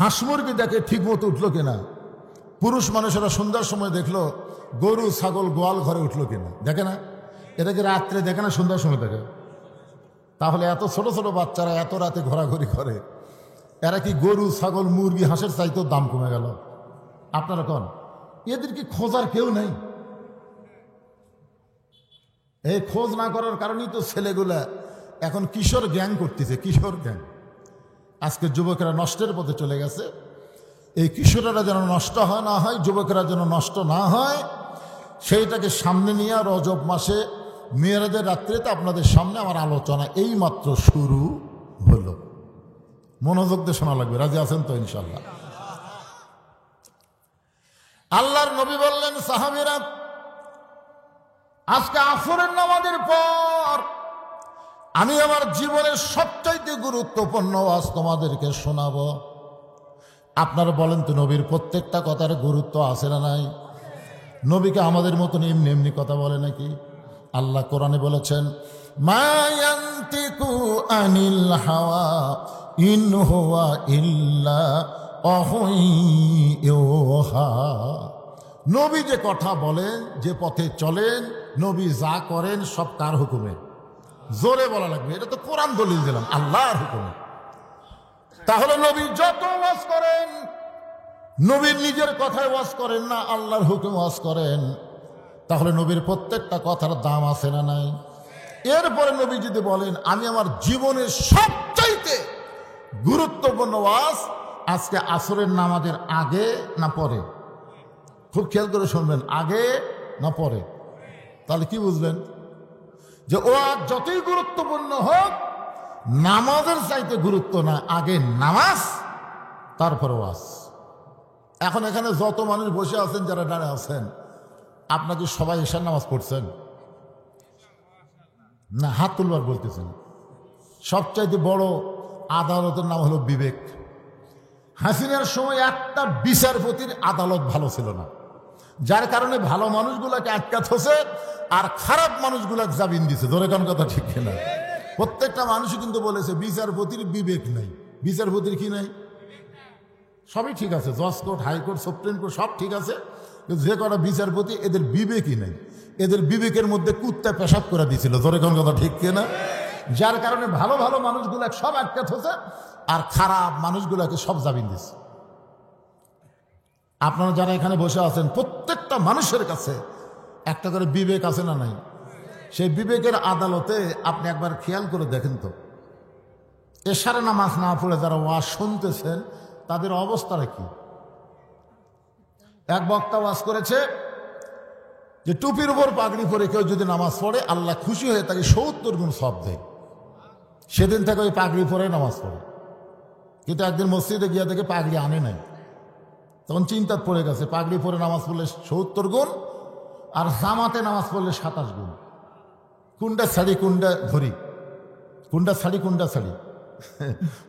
হাঁস মুরগি দেখে ঠিক মতো উঠলো কিনা, পুরুষ মানুষেরা সন্ধ্যার সময় দেখলো গরু ছাগল গোয়াল ঘরে উঠলো কিনা, দেখে না? এটাকে রাত্রে দেখে না, সন্ধ্যার সময় দেখে। তাহলে এত ছোট ছোট বাচ্চারা এত রাতে ঘোরাঘুরি করে, এরা কি গরু ছাগল মুরগি হাঁসের চাইতেও দাম কমে গেল? আপনারা কোন এদের কি খোঁজার কেউ নেই? এই খোঁজ না করার কারণেই তো ছেলেগুলা এখন কিশোর গ্যাং করতেছে, কিশোর গ্যাং। আজকে যুবকেরা নষ্টের পথে চলে গেছে। এই কিশোরেরা যেন নষ্ট না হয়, যুবকেরা যেন নষ্ট না হয়, সেইটাকে সামনে নিয়ে রজব মাসে মেয়েরাদের রাত্রিতে আপনাদের সামনে আমার আলোচনা এই মাত্র শুরু হলো। মনোযোগ দিয়ে শোনা লাগবে, রাজি আছেন তো ইনশাল্লাহ? আল্লাহর নবী বললেন, সাহাবীরা আজকে আসরের নামাজের পর আমি আমার জীবনের সবচাইতে গুরুত্বপূর্ণ ওয়াজ তোমাদেরকে শোনাবো। আপনারা বলেন তো, নবীর প্রত্যেকটা কথার গুরুত্ব আছে না নাই? নবীকে আমাদের মতন এমনি এমনি কথা বলে নাকি? আল্লাহ কোরআনে বলেছেন, মা ইয়ান্তিকু আনিল হাওয়া ইন হুয়া ইল্লা ওয়াহয়ুহা। নবী যে কথা বলেন, যে পথে চলেন, নবী যা করেন সব কার হুকুমে? জোরে বলা লাগবে, এটা তো কোরআন দলিল দিলাম, আল্লাহর হুকুমে। তাহলে নবী যত ওয়াজ করেন, নবীর নিজের কথায় ওয়াজ করেন না, আল্লাহর হুকুম ওয়াজ করেন। তাহলে নবীর প্রত্যেকটা কথার দাম আছে না নাই? এরপরে নবী যদি বলেন, আমি আমার জীবনের সবচাইতে গুরুত্বপূর্ণ ওয়াজ আজকে আসরের নামাজের আগে না পরে, খুব খেয়াল করে শুনবেন, আগে না পরে, তাহলে কি বুঝলেন? যে ওয়াজ যতই গুরুত্বপূর্ণ হোক, নামাজের চাইতে গুরুত্ব না, আগে নামাজ তারপরে ওয়াজ। এখন এখানে যত মানুষ বসে আছেন, যারা দাঁড়িয়ে আছেন, আপনাকে সবাই এশার নামাজ পড়ছেন না? হাত তুলবার বলতেছেন। সবচাইতে বড় আদালতের নাম হলো বিবেক। হাসিনার সময় একটা বিচারপতির আদালত ভালো ছিল না, যার কারণে ভালো মানুষগুলাকে আটকাত হচ্ছে আর খারাপ মানুষগুলাকে জামিন দিছে। ধরে কোন কথা ঠিক কিনা? প্রত্যেকটা মানুষই কিন্তু বলেছে বিচারপতির বিবেক নাই। বিচারপতির কি নাই? সবই ঠিক আছে, জজ কোর্ট, হাইকোর্ট, সুপ্রিম কোর্ট সব ঠিক আছে, কিন্তু যে কটা বিচারপতি এদের বিবেকই নাই। এদের বিবেকের মধ্যে কুত্তা পেশাব করে দিয়েছিল। ধরে কোন কথা ঠিক কিনা? যার কারণে ভালো ভালো মানুষগুলা সব আটকাত হচ্ছে আর খারাপ মানুষগুলাকে সব জামিন দিচ্ছে। আপনারা যারা এখানে বসে আছেন, প্রত্যেকটা মানুষের কাছে একটা করে বিবেক আছে না নাই? সেই বিবেকের আদালতে আপনি একবার খেয়াল করে দেখেন তো, এশারে নামাজ না পড়ে যারা ওয়াজ শুনতেছেন, তাদের অবস্থাটা কি? এক বক্তা ওয়াজ করেছে যে টুপির উপর পাগড়ি পরে কেউ যদি নামাজ পড়ে, আল্লাহ খুশি হয়ে তাকে 70 গুণ সওয়াব দেয়। সেদিন থেকে ওই পাগড়ি পরে নামাজ পড়ে। কিন্তু একদিন মসজিদে গিয়ে দেখে পাগড়ি আনে নাই, তখন চিন্তায় পড়ে গেছে, পাগড়ি পরে নামাজ পড়লে 70 গুণ আর জামাতে নামাজ পড়লে 27 গুণ। কোনটা ছাড়ি কোনটা ধরি, কোনটা ছাড়ি কোনটা ছাড়ি?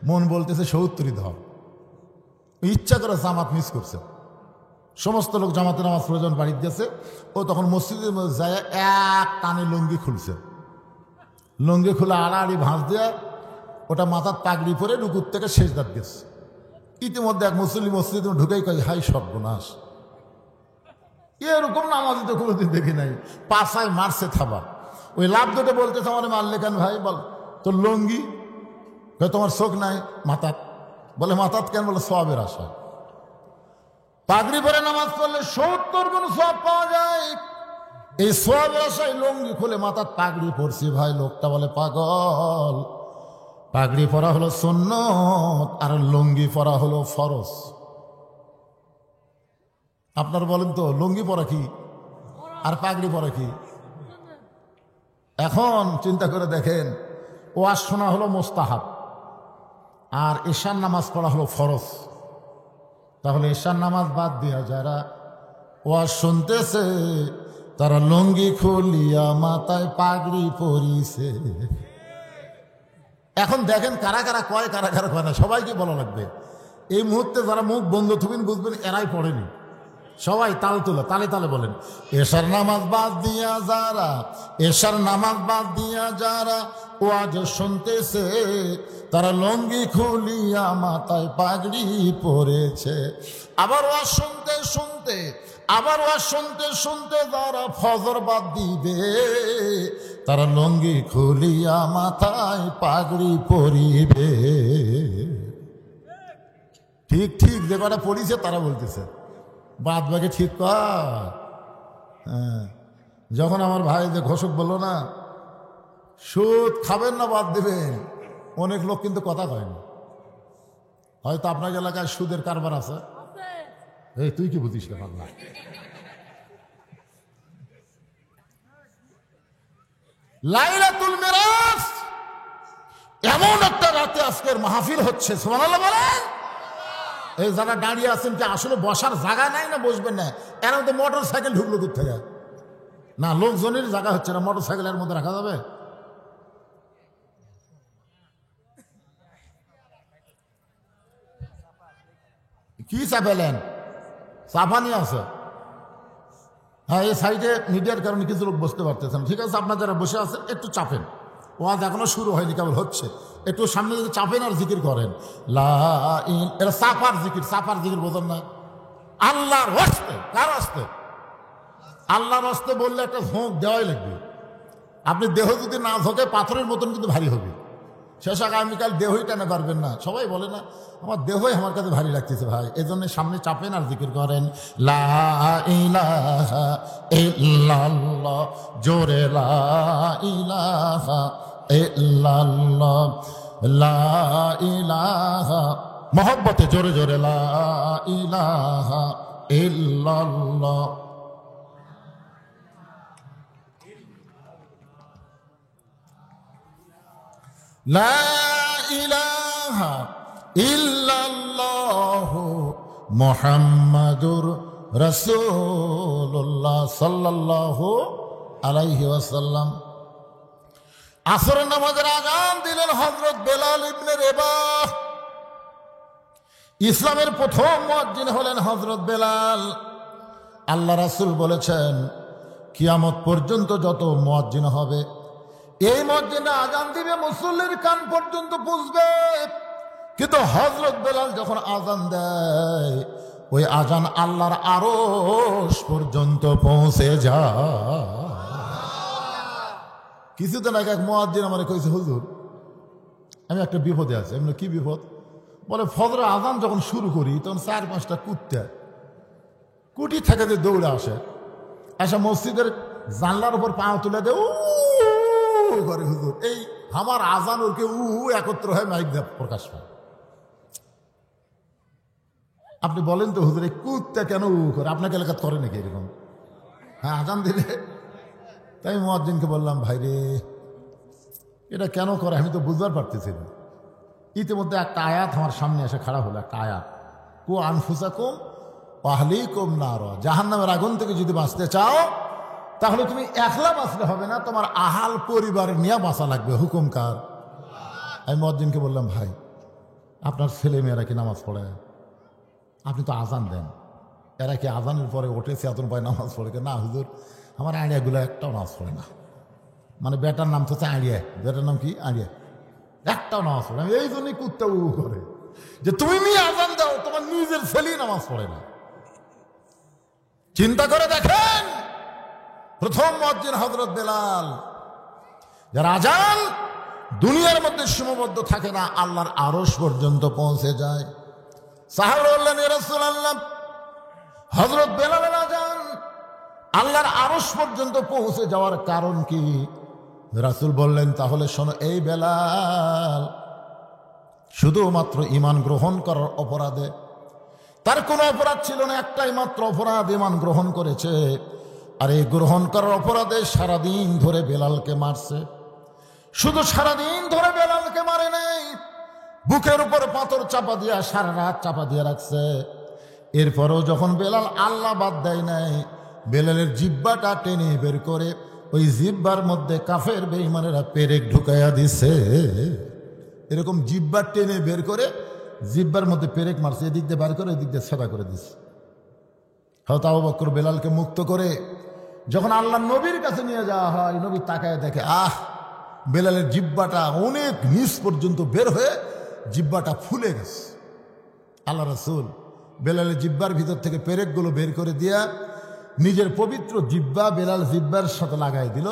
মন বলতেছে 70ই ধর। ইচ্ছা করে জামাত মিস করছে। সমস্ত লোক জামাতে নামাজ পড়ে যখন বাড়িতে গেছে, ও তখন মসজিদের মধ্যে যায় এক টানে লুঙ্গি খুলছে। লুঙ্গি খুলে আড়াআড়ি ভাঁজ দেয়া ওটা মাথার পাগড়ি পরে রুকুর থেকে সেজদাত গেছে। ইতিমধ্যে এক মুসলিম মসজিদে ঢুকেই কয়, হাই সর্বনাশ, এরকম নামাজি তো কোনোদিন দেখি নাই। পাশায় মারছে থাবা। ওই লাভ দুটো বলতেছে, আমার মারলে কেন ভাই? বল তোর লুঙ্গি। তোমার চোখ নাই মাথাত? বলে মাথাত কেন? বলে সওয়াবের আশা। পাগড়ি পরে নামাজ পড়লে 70 গুণ সওয়াব পাওয়া যায়। এই সওয়াবের আশায় লুঙ্গি খুলে মাথার পাগড়ি পরছি। ভাই লোকটা বলে, পাগল, পাগড়ি পরা হলো সুন্নত আর লুঙ্গি পরা হলো ফরজ। আপনার বলেন তো লুঙ্গি পরা কি আর পাগড়ি পরা কি? এখন চিন্তা করে দেখেন, ওয়াজ শোনা হলো মোস্তাহাব আর ঈশার নামাজ পড়া হলো ফরজ। তাহলে ঈশার নামাজ বাদ দিয়া যারা ওয়াজ শুনতেছে তারা লুঙ্গি খুলিয়া মাথায় পাগড়ি পরিছে। এখন দেখেন কারা কারা কয় কারা কারা কয় না, সবাইকে বলা লাগবে। এই মুহূর্তে যারা মুখ বন্ধ থুবেন বুঝবেন এরাই পড়েনি। সবাই তাল তোলা, তালে তালে বলেন, এশার নামাজ বাদ দিয়া যারা, এশার নামাজ বাদ দিয়া যারা ওয়াজ শুনতেছে তারা লুঙ্গি খুলিয়া মাথায় পাগড়ি পরেছে। আবার ওয়াজ শুনতে শুনতে, আবার ওয়াজ শুনতে শুনতে যারা ফজর বাদ দিবে তারা লুঙ্গি খুলিয়া মাথায় পাগড়ি পরিবে। ঠিক ঠিক যে কটা পড়িছে তারা বলতেছে, বাদ বাকি ঠিক কর। হ্যাঁ, যখন আমার ভাই যে ঘোষক বললো না সুদ খাবেন না বাদ দেবেন, অনেক লোক কিন্তু কথা কয়নি। হয়তো আপনার এলাকায় সুদের কারবার আছে। এই তুই কি বুঝিস না বাংলা? লাইলাতুল মিরাজ এমন একটা রাতে আজকের মাহফিল হচ্ছে, সুবহানাল্লাহ বলেন। এই যারা দাঁড়িয়ে আছেন কি আসলে বসার জায়গা নাই না বসবেন না? এর মধ্যে মোটর সাইকেল ঢুকলো দূর থেকে না, লোকজনের জায়গা হচ্ছে না, মোটর সাইকেলের মধ্যে রাখা যাবে? কি চাপেলেন? চাপানি আছে। হ্যাঁ, এই সাইডে মিডিয়ার কারণে কিছু লোক বসতে পারতেছেন। ঠিক আছে, আপনার যারা বসে আছেন একটু চাপেন, ওয়াজ এখনো শুরু হয়নি, কেবল হচ্ছে। একটু সামনে যদি চাপেন আর জিকির করেন, এটা সাফার জিকির। সাফার জিকির বোঝেন না? আল্লাহর হস্তে, কার হস্তে? আল্লাহর হস্তে বললে একটা ঝোঁক দেওয়াই লাগবে। আপনি দেহ যদি না ঝোঁকে পাথরের মতন কিন্তু ভারী হবে। শেষ আগামীকাল দেহই টানে পারবেন না। সবাই বলে না আমার দেহই আমার কাছে ভারী লাগতেছে ভাই, এই জন্য সামনে চাপেন আর জিকির করেন, লা ইলাহা ইল্লাল্লাহ, জোরে লা ইলাহা ইল্লাল্লাহ, লা ইলাহা, মহব্বতে জোরে জোরে লা ইলাহা ইল্লাল্লাহ। লা ইলাহা ইল্লাল্লাহু মুহাম্মাদুর রাসূলুল্লাহ সাল্লাল্লাহু আলাইহি ওয়াসাল্লাম। আসরের নামাজের আযান দিলেন হযরত বেলাল ইবনে রেবাহ। ইসলামের প্রথম মুয়াজ্জিন হলেন হযরত বেলাল। আল্লাহ রাসূল বলেছেন কিয়ামত পর্যন্ত যত মুয়াজ্জিন হবে এই মুয়াজ্জিনরা আযান দিবে মুসল্লির কান পর্যন্ত পৌঁছবে, কিন্তু হযরত বেলাল যখন আযান দেয় ওই আযান আল্লাহর আরশ পর্যন্ত পৌঁছে যায়। কিছুদিন আগে এক মুয়াজ্জিন আমারে কইছে, হুজুর আমি একটা বিপদে আছি। আমি কি বিপদ? বলে ফজরের আযান যখন শুরু করি তখন 4-5টা কুত্তা কুটি থেকে যে দৌড়ে আসে, এসে মসজিদের জানলার উপর পা তুলে দেয় করে। হুজুর এই আমার আজান ওরকে একত্র হয়ে মাইক দিয়ে প্রকাশ পায়। আপনি বলেন তো হুজুর এই কুত্তা কেন করে? আপনাকে এলাকা করে নাকি এরকম? হ্যাঁ, আজান দিলে। তাই মুয়াজ্জিনকে বললাম, ভাই রে এটা কেন করে আমি তো বুঝবার পারতেছি না। ইতিমধ্যে একটা আয়াত আমার সামনে এসে খাড়া হলো, একটা আয়াত, কু আনফুসাকুম ওয়া আহলিকুম নার, জাহান্নামের আগুন থেকে যদি বাঁচতে চাও তাহলে তুমি একলা বাঁচলে হবে না, তোমার আহাল পরিবার নিয়ে বাঁচা লাগবে। হুকুম কার? আমি মুয়াজ্জিনকে বললাম, ভাই আপনার ছেলে মেয়েরা কি নামাজ পড়ে? আপনি তো আজান দেন, এরা কি আজানের পরে ওঠে চেতন পায় নামাজ পড়ে? না হুজুর আমার আড়িয়াগুলো একটাও নামাজ পড়ে না। মানে বেটার নাম তো আড়িয়া, বেটার নাম কি আড়িয়া, একটাও নামাজ পড়ে না। এই জন্যই কুত্তা করে যে তুমি আজান দাও, তোমার নিজের ছেলেই নামাজ পড়ে না। চিন্তা করে দেখেন, প্রথম মুয়াজ্জিন হযরত বেলাল। যার আজান দুনিয়ার মধ্যে সীমাবদ্ধ থাকে না, আল্লাহর আরশ পর্যন্ত পৌঁছে যায়। সাহাবা বললেন, ইয়া রাসূলুল্লাহ হযরত বেলালের আজান আল্লাহর আরশ পর্যন্ত পৌঁছে যাওয়ার কারণ কি? রাসূল বললেন, তাহলে শোনো, এই বেলাল শুধুমাত্র ঈমান গ্রহণ করার অপরাধে। তার কোনো অপরাধ ছিল না, একটাই মাত্র অপরাধ, ঈমান গ্রহণ করেছে। আর এই গ্রহণ করার অপরাধে সারাদিন ধরে বেলালকে মারছে। শুধু সারাদিন ধরে বেলালকে মারে নাই, বুকের উপর পাথর চাপা দিয়া সারা রাত চাপা দিয়ে রাখছে। এরপরেও যখন বেলাল আল্লাহ বাদ দেয় নাই, বেলালের জিব্বাটা টেনে বের করে ওই জিব্বার মধ্যে কাফের বেঈমানেরা পেরেক ঢুকাইয়া দিছে। এরকম জিব্বা টেনে বের করে জিব্বার মধ্যে পেরেক মারছে, এদিক দিয়ে বার করে এদিক দিয়ে সেবা করে দিছে। হযরত আবু বকর বেলালকে মুক্ত করে যখন আল্লাহ নবীর কাছে নিয়ে যাওয়া হয়, নবী তাকায় দেখে বেলালের জিব্বাটা অনেক নিচ পর্যন্ত বের হয়ে জিব্বাটা ফুলে গেছে। আল্লাহ রাসূল বেলালের জিব্বার ভিতর থেকে পেরেকগুলো বের করে দিয়া নিজের পবিত্র জিব্বা বেলাল জিব্বার সাথে লাগাই দিল।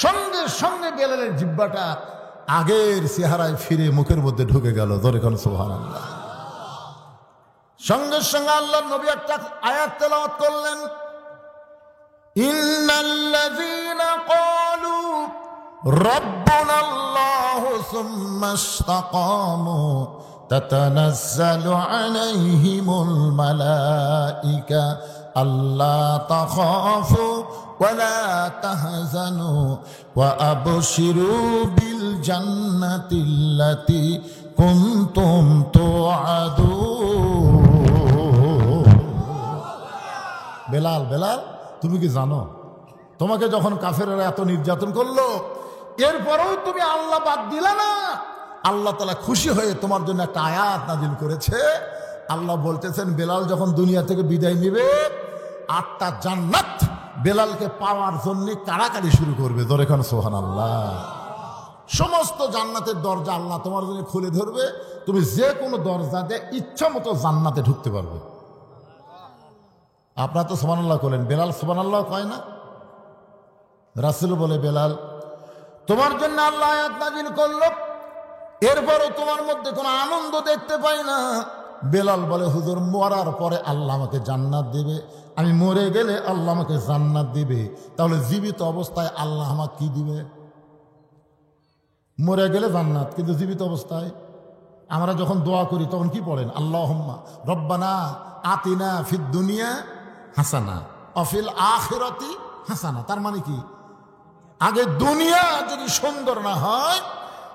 সঙ্গে সঙ্গে বেলালের জিব্বাটা আগের চেহারায় ফিরে মুখের মধ্যে ঢুকে গেল। ধরে কোন সুবহানাল্লাহ। সঙ্গে সঙ্গে আল্লাহ নবী একটা আয়াত তেলাওয়াত করলেন, ইন্নাল্লাযীনা ক্বালু রাব্বুনাল্লাহু সুম্মা ইসতাকামু তাতানাজ্জালু আলাইহিমুল মালাইকা আল্লা তাখাফু ওয়া লা তাহজানু ওয়া আবশিরু বিল জান্নাতিল্লাতী কুনতুম তুআদুন। বেলাল, বেলাল, তুমি কি জানো তোমাকে যখন কাফেররা এত নির্যাতন করলো, এরপরেও তুমি আল্লাহ বাদ দিলা না? আল্লাহ তাআলা খুশি হয়ে তোমার জন্য একটা আয়াত নাজিল করেছে। আল্লাহ বলতেছেন, বেলাল যখন দুনিয়া থেকে বিদায় নেবে, 8টা জান্নাত বেলালকে পাওয়ার জন্য কাড়াকাড়ি শুরু করবে। ধরে খান সুবহানাল্লাহ। সমস্ত জান্নাতের দরজা আল্লাহ তোমার জন্য খুলে ধরবে, তুমি যে কোনো দরজা দিয়ে ইচ্ছা মতো জান্নাতে ঢুকতে পারবে। আপনারা তো সুবহানাল্লাহ বলেন, বেলাল সুবহানাল্লাহ কয় না? রাসূল বলে, বেলাল তোমার জন্য আল্লাহ আয়াত নাজিল করলো, এরপরও তোমার মধ্যে কোনো আনন্দ দেখতে পাই না। বেলাল বলে, হুজুর মরার পরে আল্লাহ আমাকে জান্নাত দিবে, আমি মরে গেলে আল্লাহ আমাকে জান্নাত দিবে, তাহলে জীবিত অবস্থায় আল্লাহ আমাকে কি দিবে? মরে গেলে জান্নাত, কিন্তু জীবিত অবস্থায় আমরা যখন দোয়া করি তখন কি পড়েন? আল্লাহুম্মা রব্বানা আতিনা ফিদ দুনিয়া হাসানা ওয়া ফিল আখিরাতি হাসানা। তার মানে কি? আগে দুনিয়া যদি সুন্দর না হয়,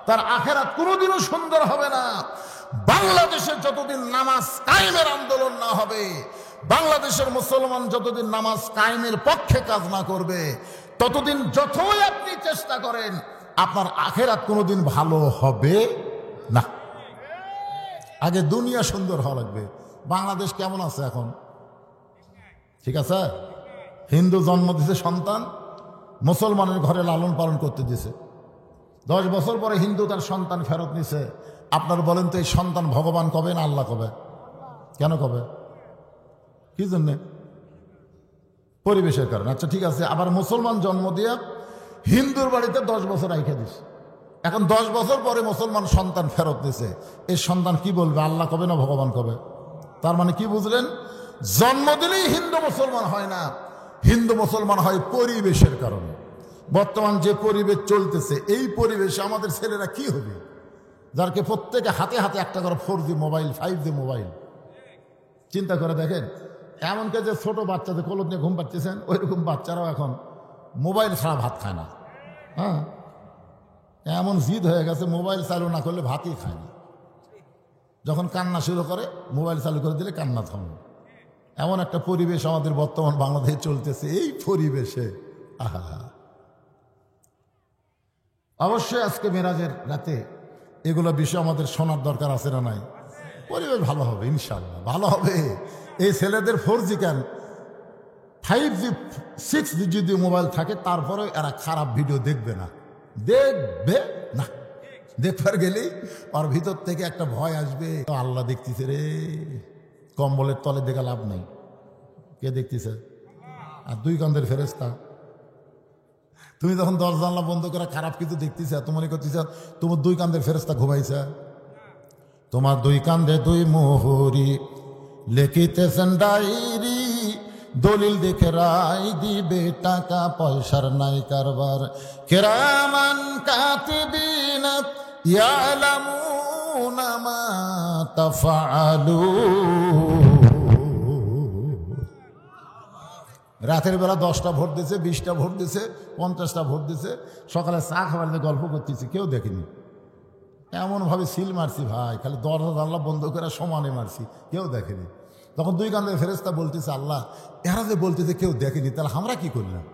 তার আখিরাত কোনোদিনও সুন্দর হবে না। বাংলাদেশে যতদিন নামাজ কায়েমের আন্দোলন না হবে, বাংলাদেশের মুসলমান যতদিন নামাজ কায়েমের পক্ষে কাজ না করবে, ততদিন যতই আপনি চেষ্টা করেন আপনার আখিরাত কোনোদিন ভালো হবে না। আগে দুনিয়া সুন্দর হওয়া লাগবে। বাংলাদেশ কেমন আছে এখন? ঠিক আছে, হিন্দু জন্ম দিছে সন্তান, মুসলমানের ঘরে লালন পালন করতে দিছে, 10 বছর পরে হিন্দু তার সন্তান ফেরত নিছে। আপনার বলেন তো, এই সন্তান ভগবান কবে না আল্লাহ কবে? কেন কবে? কি জন্যে? পরিবেশের কারণে। আচ্ছা ঠিক আছে, আবার মুসলমান জন্ম দিয়ে হিন্দুর বাড়িতে 10 বছর রাইখা দিছে, এখন 10 বছর পরে মুসলমান সন্তান ফেরত দিছে, এই সন্তান কি বলবে? আল্লাহ কবে না ভগবান কবে? তার মানে কি বুঝলেন? জন্ম দিলেই হিন্দু মুসলমান হয় না, হিন্দু মুসলমান হয় পরিবেশের কারণে। বর্তমান যে পরিবেশ চলতেছে, এই পরিবেশে আমাদের ছেলেরা কি হবে? যারকে প্রত্যেকে হাতে হাতে একটা করে 4G মোবাইল, 5G মোবাইল। চিন্তা করে দেখেন, এমনকি যে ছোট বাচ্চাদের কোলর নিয়ে ঘুম পাচ্ছেন, ওইরকম বাচ্চারাও এখন মোবাইল ছাড়া ভাত খায় না। হ্যাঁ, এমন জিদ হয়ে গেছে, মোবাইল চালু না করলে ভাতই খায় না। যখন কান্না শুরু করে, মোবাইল চালু করে দিলে কান্না থামে। এমন একটা পরিবেশ আমাদের বর্তমান বাংলাদেশে চলতেছে। এই পরিবেশে অবশ্যই আজকে মেরাজের রাতে এগুলো বিষয় আমাদের শোনার দরকার আছে না নাই? পরিবেশ ভালো হবে ইনশাআল্লাহ, ভালো হবে। এই ছেলেদের 4G কেন, 5G 6G যদি মোবাইল থাকে, তারপরে এরা খারাপ ভিডিও দেখবে না, দেখবে না। দেখবার গেলেই ওর ভিতর থেকে একটা ভয় আসবে, আল্লাহ দেখতেছে রে। কম্বলের তলে দেখা লাভ নেই, কে দেখতেছে? আর 2 কাঁধের ফেরেশতা। তুমি যখন দরজা জানলা বন্ধ করে খারাপ কিছু দেখতেছ, তোমার করতেছ, তোমার 2 কাঁধের ফেরেশতা ঘুমাইছে। তোমার 2 কাঁধে 2 মোহরি, লিখিতেছেন ডায়েরি, দলিল দেখে রায় দিবে, টাকা পয়সার নাই কারবার। কিরামান কাতিবিন ইয়ালামুন তা'লামুনা মা তাফআলুন। রাতের বেলা 10টা ভোট দিছে, 20টা ভোট দিছে, 50টা ভোট দিছে, সকালে চা খাবার দিয়ে গল্প করতেছি, কেউ দেখেনি। এমনভাবে সিল মারছি ভাই, খালি দরজা জানলা বন্ধ করে সমানে মারছি, কেউ দেখেনি। তখন দুই কান্দে ফেরেশতা বলতেছে, আল্লাহ এরা যে বলতেছে কেউ দেখেনি, তাহলে আমরা কি করলাম?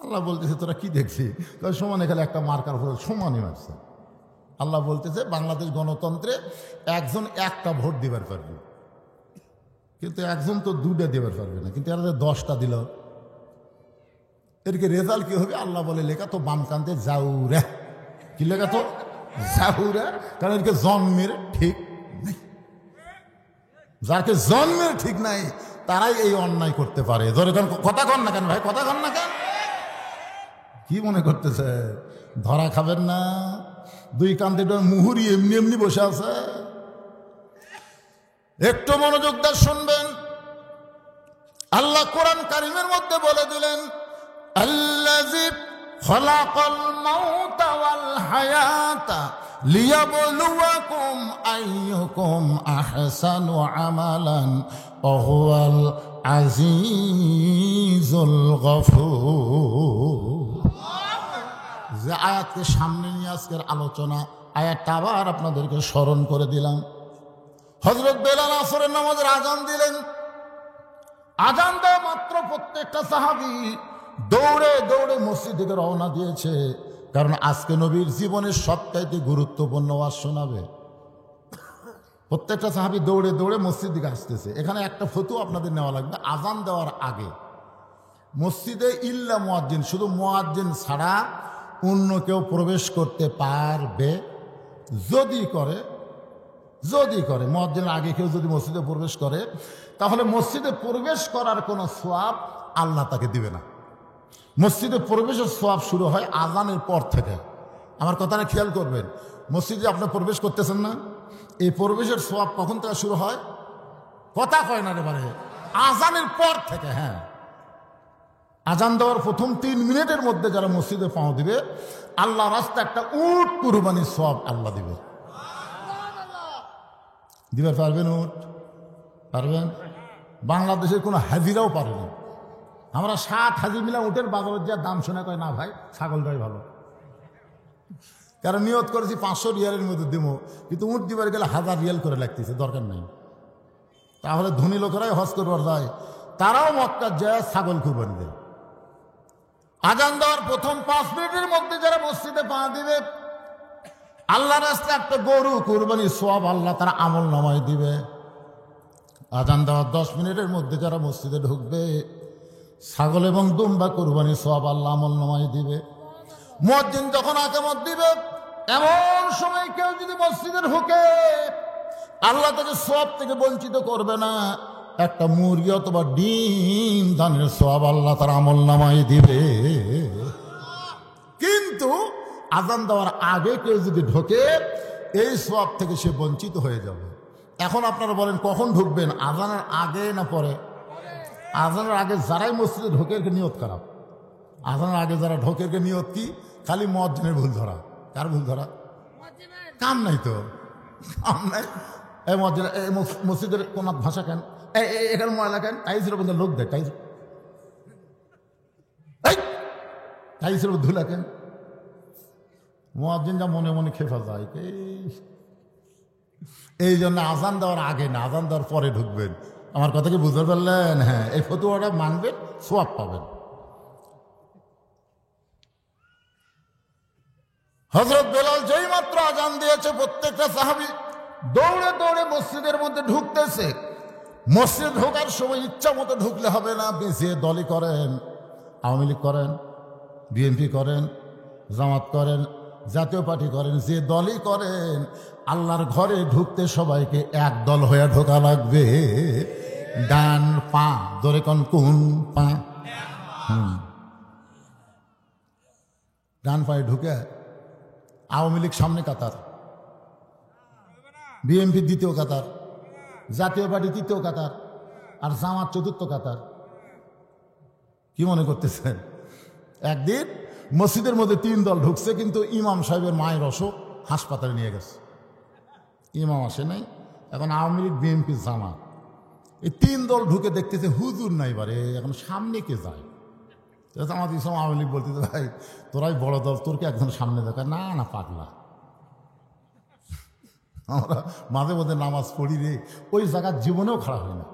আল্লাহ বলতেছে তোরা কি দেখছি? সমানে খালি একটা মার্কার ভোট সমানে মারছে। আল্লাহ বলতেছে বাংলাদেশ গণতন্ত্রে একজন একটা ভোট দিবার পারবে, কিন্তু একজন তো 2টা দেবার পারবে না, কিন্তু এরা 10টা দিল, এরকে রেজাল্ট কি হবে? আল্লাহ বলে লেখা তো বাম কান্তে জাউরা। কি লেখা তো? জাউরা। কারণ এরকে জন্মের ঠিক নাই, যাকে জন্মের ঠিক নাই তারাই এই অন্যায় করতে পারে। ধরে কথা কন না কেন ভাই, কথা কন না কেন? কি মনে করতেছে ধরা খাবেন না? দুই কান্তে মুহুরি এমনি এমনি বসে আছে। একটু মনোযোগ দিয়ে শুনবেন। আল্লাহ কোরআন কারীমের মধ্যে বলে দিলেন, আল্লাযী খালাকাল মাউতা ওয়াল হায়াতা লিয়াবলুয়াকুম আইয়ুকুম আহসানু আমালান ওয়া হুয়াল আজিজুল গফুর। যে আয়াতকে সামনে নিয়ে আজকের আলোচনা, আয়াতটা আবার আপনাদেরকে স্মরণ করে দিলাম। হযরত বেলাল আসরের নামাজের আজান দিলেন। আজান দেওয়া মাত্র প্রত্যেকটা সাহাবী দৌড়ে দৌড়ে মসজিদ থেকে রওনা দিয়েছে, কারণ আজকে নবীর জীবনের সবচাইতে গুরুত্বপূর্ণ ওয়াজ শোনাবে। প্রত্যেকটা সাহাবী দৌড়ে দৌড়ে মসজিদ দিকে আসতেছে। এখানে একটা ফতোয়া আপনাদের নেওয়া লাগবে। আজান দেওয়ার আগে মসজিদে ইল্লা মুয়াজ্জিন, শুধু মুয়াজ্জিন ছাড়া অন্য কেউ প্রবেশ করতে পারবে। যদি করে মুয়াজ্জিনের আগে কেউ যদি মসজিদে প্রবেশ করে, তাহলে মসজিদে প্রবেশ করার কোনো সওয়াব আল্লাহ তাকে দিবে না। মসজিদে প্রবেশের সওয়াব শুরু হয় আজানের পর থেকে। আমার কথাটা খেয়াল করবেন। মসজিদে আপনি প্রবেশ করতেছেন না, এই প্রবেশের সওয়াব কখন থেকে শুরু হয়? কথা কয় না এবারে, আজানের পর থেকে। হ্যাঁ, আজান দেওয়ার প্রথম 3 মিনিটের মধ্যে যারা মসজিদে পাও দিবে, আল্লাহ রাস্তা একটা উট কুরবানির সওয়াব আল্লাহ দিবে। দিবে পারবেন? উট পারবেন? বাংলাদেশের কোনো হাজিরাও পারেনি। আমরা 7 হাজি মিলা উটের বাজারের যা দাম শুনে কয় না ভাই ছাগলটাই ভালো। কারণ নিয়ত করেছি 500 রিয়ালের মধ্যে দিব, কিন্তু উট দিবার গেলে 1000 রিয়াল করে লাগতেছে, দরকার নেই। তাহলে ধনী লোকেরাই হজ করবার যায়, তারাও মক্কা যায় ছাগল কুরবানি দেয়। আজান দেওয়ার প্রথম 5 মিনিটের মধ্যে যারা মসজিদে পা দিবে, আল্লাহ রাস্তায় একটা গরু কুরবানির সওয়াব আল্লাহ তারা আমল নামায় দিবে। আজান দেওয়ার 10 মিনিটের মধ্যে যারা মসজিদে ঢুকবে, ছাগল এবং দুম্বা কুরবানির সওয়াব আল্লাহ আমল নামায় দিবে। মুয়াজ্জিন যখন আকামত দিবে, এমন সময় কেউ যদি মসজিদে ঢুকে, আল্লাহ তাকে সওয়াব থেকে বঞ্চিত করবে না। একটা মুরগি অথবা ডিম দানের সওয়াব আল্লাহ তার আমল নামায় দিবে। কিন্তু আজান দেওয়ার আগে কেউ যদি ঢোকে, এই সওয়াব থেকে সে বঞ্চিত হয়ে যাবে। এখন আপনারা বলেন কখন ঢুকবেন, আজানের আগে না পরে? আজানের আগে যারাই মসজিদে ঢোকে এর নিয়ত খারাপ। আজানের আগে যারা ঢোকে এর নিয়ত কি? খালি মুয়াজ্জিনের ভুল ধরা। কার ভুল ধরা? কাম নাই তো, কাম নাই। এই মুয়াজ্জিন এই মসজিদের কোন ভাষা কেন, এখানে ময়লা কেন, টাইসের মধ্যে লোক দেয়, টাইসের মধ্যে ধুলা কেন? মুয়াজ্জিন যা মনে মনে খেপা যায়। এই জন্য আজান দেওয়ার আগে না, আজান দেওয়ার পরে ঢুকবেন। আমার কথা কি বুঝতে পারলেন? হ্যাঁ, এই ফতোয়াটা মানবেন, সওয়াব পাবেন। হযরত বেলাল যেই মাত্র আজান দিয়েছে, প্রত্যেকটা সাহাবী দৌড়ে দৌড়ে মসজিদের মধ্যে ঢুকতেছে। মসজিদ ঢোকার সময় ইচ্ছা মতো ঢুকলে হবে না। আপনি যে দলই করেন, আওয়ামী লীগ করেন, বিএনপি করেন, জামাত করেন, জাতীয় পার্টি করেন, যে দলই করেন, আল্লাহর ঘরে ঢুকতে সবাইকে এক দল হয়ে ঢোকা লাগবে। ডান পা ধরে কোন পা, ডান পায়ে ঢুকে আওয়ামী লীগ সামনে কাতার, বিএনপি দ্বিতীয় কাতার, জাতীয় পার্টি তৃতীয় কাতার, আর জামাত চতুর্থ কাতার। কি মনে করতেছেন? একদিন মসজিদের মধ্যে 3 দল ঢুকছে, কিন্তু ইমাম সাহেবের মায়ের অসুখ, হাসপাতালে নিয়ে গেছে, ইমাম আসে নাই। এখন আওয়ামী লীগ, বিএনপি, জামাত এই তিন দল ঢুকে দেখতেছে হুজুর নাই, বারে এখন সামনে কে যায়? জামাত ইসলাম আওয়ামী লীগ বলতেছে ভাই তোরাই বড় দল, তোরকে একজন সামনে দেখায়। না না পাগলা, আমরা মাঝে মধ্যে নামাজ পড়ি রে, ওই জায়গার জীবনেও খারাপ হয় না।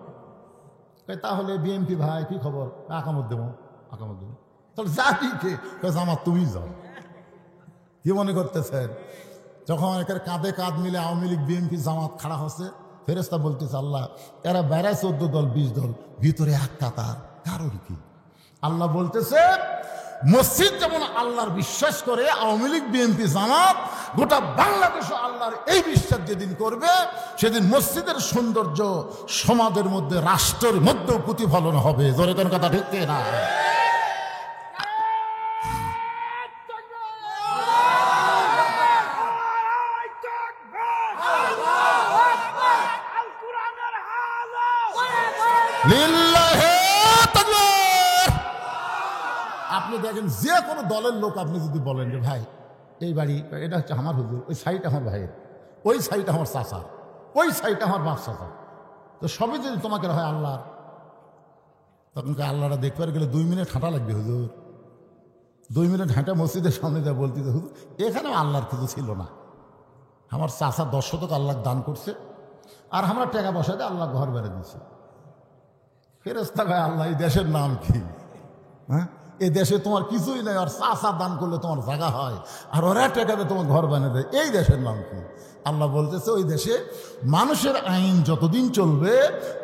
তাহলে বিএনপি ভাই কি খবর? আকামত দেবো, আকামত দেবো। তাহলে যাবি কে? জামাত তুমি যাও। কি মনে করতেছেন? যখন একের কাঁধে কাঁধ মিলে আওয়ামী লীগ, বিএনপি, জামাত খাড়া হচ্ছে, ফেরেশতা বলতেছে আল্লাহ এরা বাইরে 14 দল 20 দল, ভিতরে এক কাতার, কারণ কি? আল্লাহ বলতেছে মসজিদ যেমন আল্লাহর বিশ্বাস করে, আওয়ামী লীগ, বিএনপি, জামাত গোটা বাংলাদেশও আল্লাহর এই বিশ্বাস যেদিন করবে, সেদিন মসজিদের সৌন্দর্য সমাজের মধ্যে, রাষ্ট্রের মধ্যেও প্রতিফলন হবে। জোরে কোন কথা ঠিক না? আপনি দেখেন যে কোনো দলের লোক আপনি যদি বলেন যে ভাই এই বাড়ি এটা হচ্ছে আমার হুজুর, ওই সাইড আমার ভাইয়ের, ওই সাইড আমার চাচা, ওই সাইড আমার বাপ চাচা, তো সবই যদি তোমাকে হয় আল্লাহর, তখন আল্লাহরা দেখবার গেলে 2 মিনিট হাঁটা লাগবে হুজুর। 2 মিনিট হাঁটা মসজিদের সামনে যা বলতে হুজুর এখানেও আল্লাহর কিছু ছিল না, আমার চাচা 10 শতক আল্লাহ দান করছে, আর আমরা টাকা পয়সা দিয়ে আল্লাহ ঘর বেড়ে দিচ্ছে। ফেরেশতা ভাই আল্লাহ এই দেশের নাম কি? হ্যাঁ, এই দেশে তোমার কিছুই নাই, আর চাচা দান করলে তোমার জায়গা হয়, আর ওরা টাকাতে তোমার ঘর বানিয়ে দেয়, এই দেশের নাম কি? আল্লাহ বলতেছে ওই দেশে মানুষের আইন যতদিন চলবে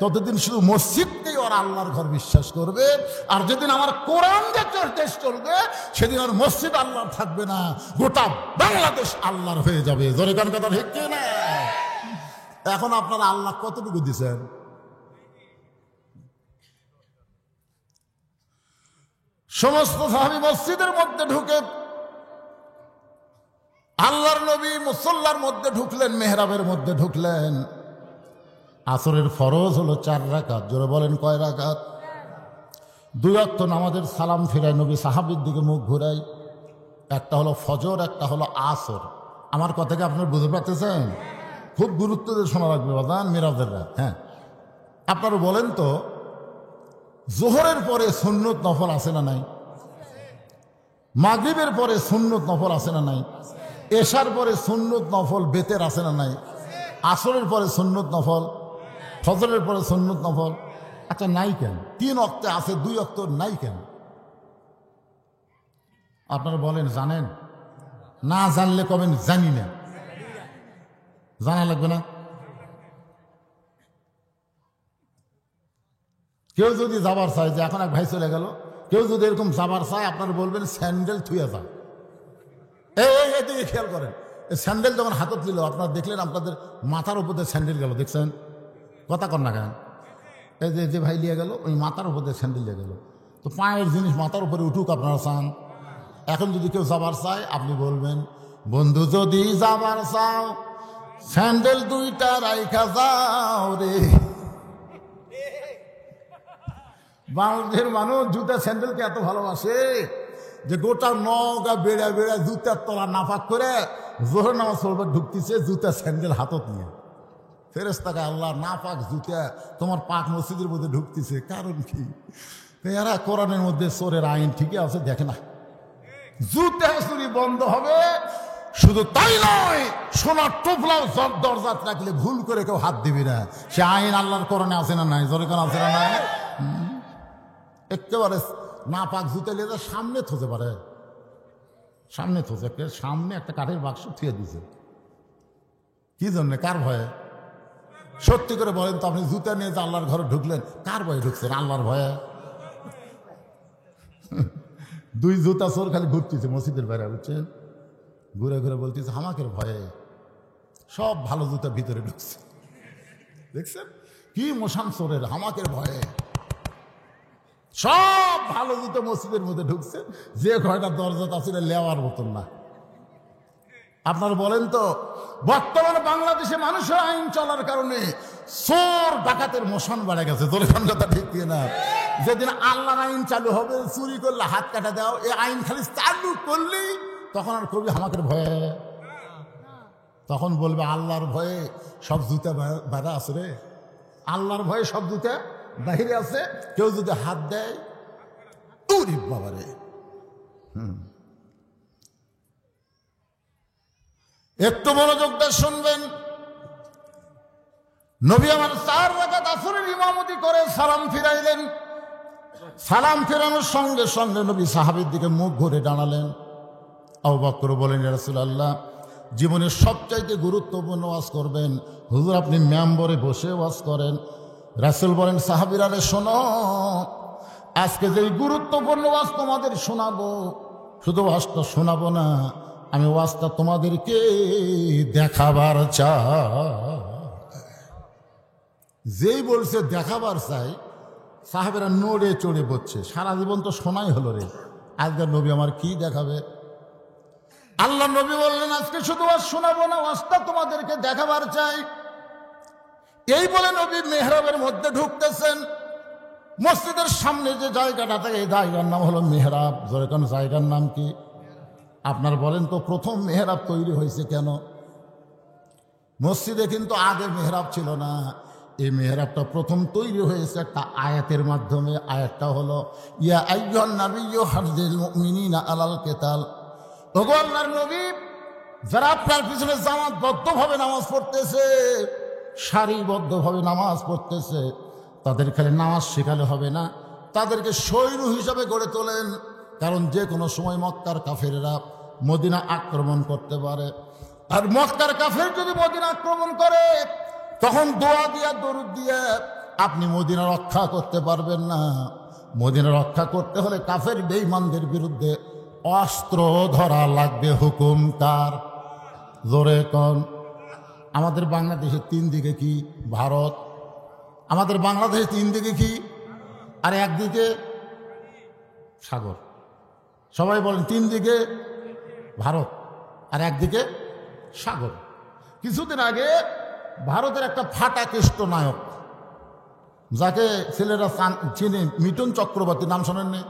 ততদিন শুধু মসজিদকেই ওরা আল্লাহর ঘর বিশ্বাস করবে, আর যেদিন আমার কোরআন দেশ চলবে সেদিন আর মসজিদ আল্লাহর থাকবে না, গোটা বাংলাদেশ আল্লাহর হয়ে যাবে। জোরে কোন কথা ঠিক না? এখন আপনারা আল্লাহ কতটুকু দিচ্ছেন? সমস্ত সাহাবী মসজিদের মধ্যে ঢুকে আল্লাহর নবী মুসল্লার মধ্যে ঢুকলেন, মেহরাবের মধ্যে ঢুকলেন। আসরের ফরজ হলো 4 রাকাত। জোরে বলেন কয় রাকাত? 2 ওয়াক্ত নামাজের সালাম ফিরাই নবী সাহাবীর দিকে মুখ ঘুরাই। একটা হলো ফজর, একটা হলো আসর। আমার কথাকে আপনারা বুঝতে পারতেছেন? খুব গুরুত্ব দিয়ে শোনা রাখবে বাদান, মিরাজের রাত। হ্যাঁ, আপনারা বলেন তো জোহরের পরে সুন্নত নফল আছে না নাই? মাগরিবের পরে সুন্নত নফল আছে না নাই? এশার পরে সুন্নত নফল বেতের আছে না নাই? আসরের পরে সুন্নত নফল, ফজরের পরে সুন্নত নফল। আচ্ছা নাই কেন? 3 ওয়াক্তে আছে, 2 ওয়াক্ত নাই কেন? আপনারা বলেন জানেন? না জানলে কবেন জানি না, জানা লাগবে না। কেউ যদি যাবার চায়, যে এখন এক ভাই চলে গেল, কেউ যদি এরকম যাবার চায় আপনারা বলবেন স্যান্ডেল থুয়ে যা। এদিকে খেয়াল করেন, স্যান্ডেল যখন হাতত নিল আপনারা দেখলেন আপনাদের মাথার উপর দিয়ে স্যান্ডেল গেল, দেখছেন? কথা কর না কেন? এই যে ভাই নিয়ে গেল ওই মাথার উপর দিয়ে স্যান্ডেল নিয়ে গেল, তো পায়ের জিনিস মাথার উপরে উঠুক আপনারা চান। এখন যদি কেউ যাবার চায় আপনি বলবেন বন্ধু যদি যাবার চাও স্যান্ডেল 2টা রাইখা যাও রে। বাংলাদেশের মানুষ জুতা স্যান্ডেলকে এত ভালোবাসে যে গোটা নগা বেড়া বেড়া জুতার তলা নাপাক করে জোহর নামাজ পড়বার ঢুকতেছে জুতা স্যান্ডেল হাতত নিয়ে। ফেরেশতাকে আল্লাহ নাপাক জুতা তোমার পাক মসজিদের মধ্যে ঢুকতেছে, কারণ কি? এরা কোরআনের মধ্যে চোরের আইন ঠিকই আছে, দেখে না। জুতা চুরি বন্ধ হবে, শুধু তাই নয় সোনার টোপলাও দরজাত রাখলে ভুল করে কেউ হাত দিবি না, সে আইন আল্লাহর কোরআনে আছে না নাই? জোরে কোন আছে না নাই? একেবারে না পাক জুতে নিয়ে সামনে থতে পারে, সামনে থতে, সামনে একটা কাঠের বাক্স থুয়ে দিছে। কি জন্য? কার ভয়ে? সত্যি করে বলেন তো, আপনি জুতা নিয়ে যে আল্লাহর ঘরে ঢুকলেন কার ভয়ে ঢুকছেন? আল্লাহর ভয়ে। 2 জুতা চোর খালি ঘুরতেছে মসজিদের বাইরে, বুঝছেন? ঘুরে ঘুরে বলতেছে হামাকের ভয়ে সব ভালো জুতা ভিতরে ঢুকছে। দেখছেন কি মশান চোরের? হামাকের ভয়ে সব ভালো জুতো মসজিদের মধ্যে ঢুকছে, যে কয়টা দরজা তা ছিল লেওয়ার মতন না। আপনারা বলেন তো, বর্তমানে বাংলাদেশে মানুষের আইন চলার কারণে চোর ডাকাতের মোশন বেড়ে গেছে। তোর কথা ঠিক না? যেদিন আল্লাহর আইন চালু হবে, চুরি করলে হাত কাটা দাও, এই আইন খালি চালু করলেই তখন আর কবি হামাকের ভয়ে। তখন বলবে আল্লাহর ভয়ে সব জুতা বাঁধা আছে রে, আল্লাহর ভয়ে সব জুতা বাহিরে আছে। কেউ যদি হাত দেয় উরি বাবারে। একটু মনোযোগ দিয়ে শুনবেন। নবী আমার 4 রাকাত আসরের ইমামতি করে সালাম ফিরাইলেন। সালাম ফেরানোর সঙ্গে সঙ্গে নবী সাহাবীর দিকে মুখ ঘুরে দাঁড়ালেন। আবু বকর বলেন, ইয়া রাসূলুল্লাহ, জীবনের সবচাইতে গুরুত্বপূর্ণ ওয়াজ করবেন, হুজুর আপনি মেম্বরে বসে ওয়াজ করেন। রাসূল বলেন, সাহাবীরা রে শোনো, আজকে যে গুরুত্বপূর্ণ ওয়াজ তোমাদের শোনাবো, শুধু ওয়াজটা শোনাবো না, আমি ওয়াজটা তোমাদেরকে দেখাবার চাই। যেই বলছে দেখাবার চাই, সাহাবেরা নড়ে চড়ে বসছে। সারা জীবন তো শোনাই হলো রে, আজকের নবী আমার কি দেখাবে? আল্লাহ নবী বললেন, আজকে শুধু ওয়াজ শোনাবো না, ওয়াজটা তোমাদেরকে দেখাবার চাই। এই বলে নবী মেহরাবের মধ্যে ঢুকতেছেন। মসজিদের সামনে যে জায়গাটা থাকে, এই জায়গার নাম হলো মেহরাব। জোরে কোন জায়গার নাম কি? আপনার বলেন তো, প্রথম মেহরাব তৈরি হয়েছে কেন? মসজিদে কিন্তু আগে মেহরাব ছিল না। এই মেহরাবটা প্রথম তৈরি হয়েছে একটা আয়াতের মাধ্যমে। আয়াতটা হলো, ইয়া আইয়ুহান নাবিয়্যু হারজিল মুমিনিনা আলাল কিতাল। ওগো আল্লাহর নবী, যারা আপনার পিছনে জামাতবদ্ধভাবে নামাজ পড়তেছে, সারিবদ্ধভাবে নামাজ পড়তেছে, তাদের খালি নামাজ শেখালে হবে না, তাদেরকে সৈন্য হিসাবে গড়ে তোলেন। কারণ যে কোনো সময় মক্কার কাফেরেরা মদিনা আক্রমণ করতে পারে। আর মক্কার কাফের যদি মদিনা আক্রমণ করে, তখন দোয়া দিয়া দরুদ দিয়ে আপনি মদিনা রক্ষা করতে পারবেন না। মদিনা রক্ষা করতে হলে কাফের বেঈমানদের বিরুদ্ধে অস্ত্র ধরা লাগবে। হুকুম কার? জোরে কোন? আমাদের বাংলাদেশের 3 দিকে কি? ভারত। আমাদের বাংলাদেশের 3 দিকে কি? আর একদিকে সাগর। সবাই বলেন 3 দিকে ভারত আর একদিকে সাগর। কিছুদিন আগে ভারতের একটা ফাটা কেষ্ট নায়ক, যাকে ছেলেরা চিনে, মিঠুন চক্রবর্তী, নাম শোনেননি?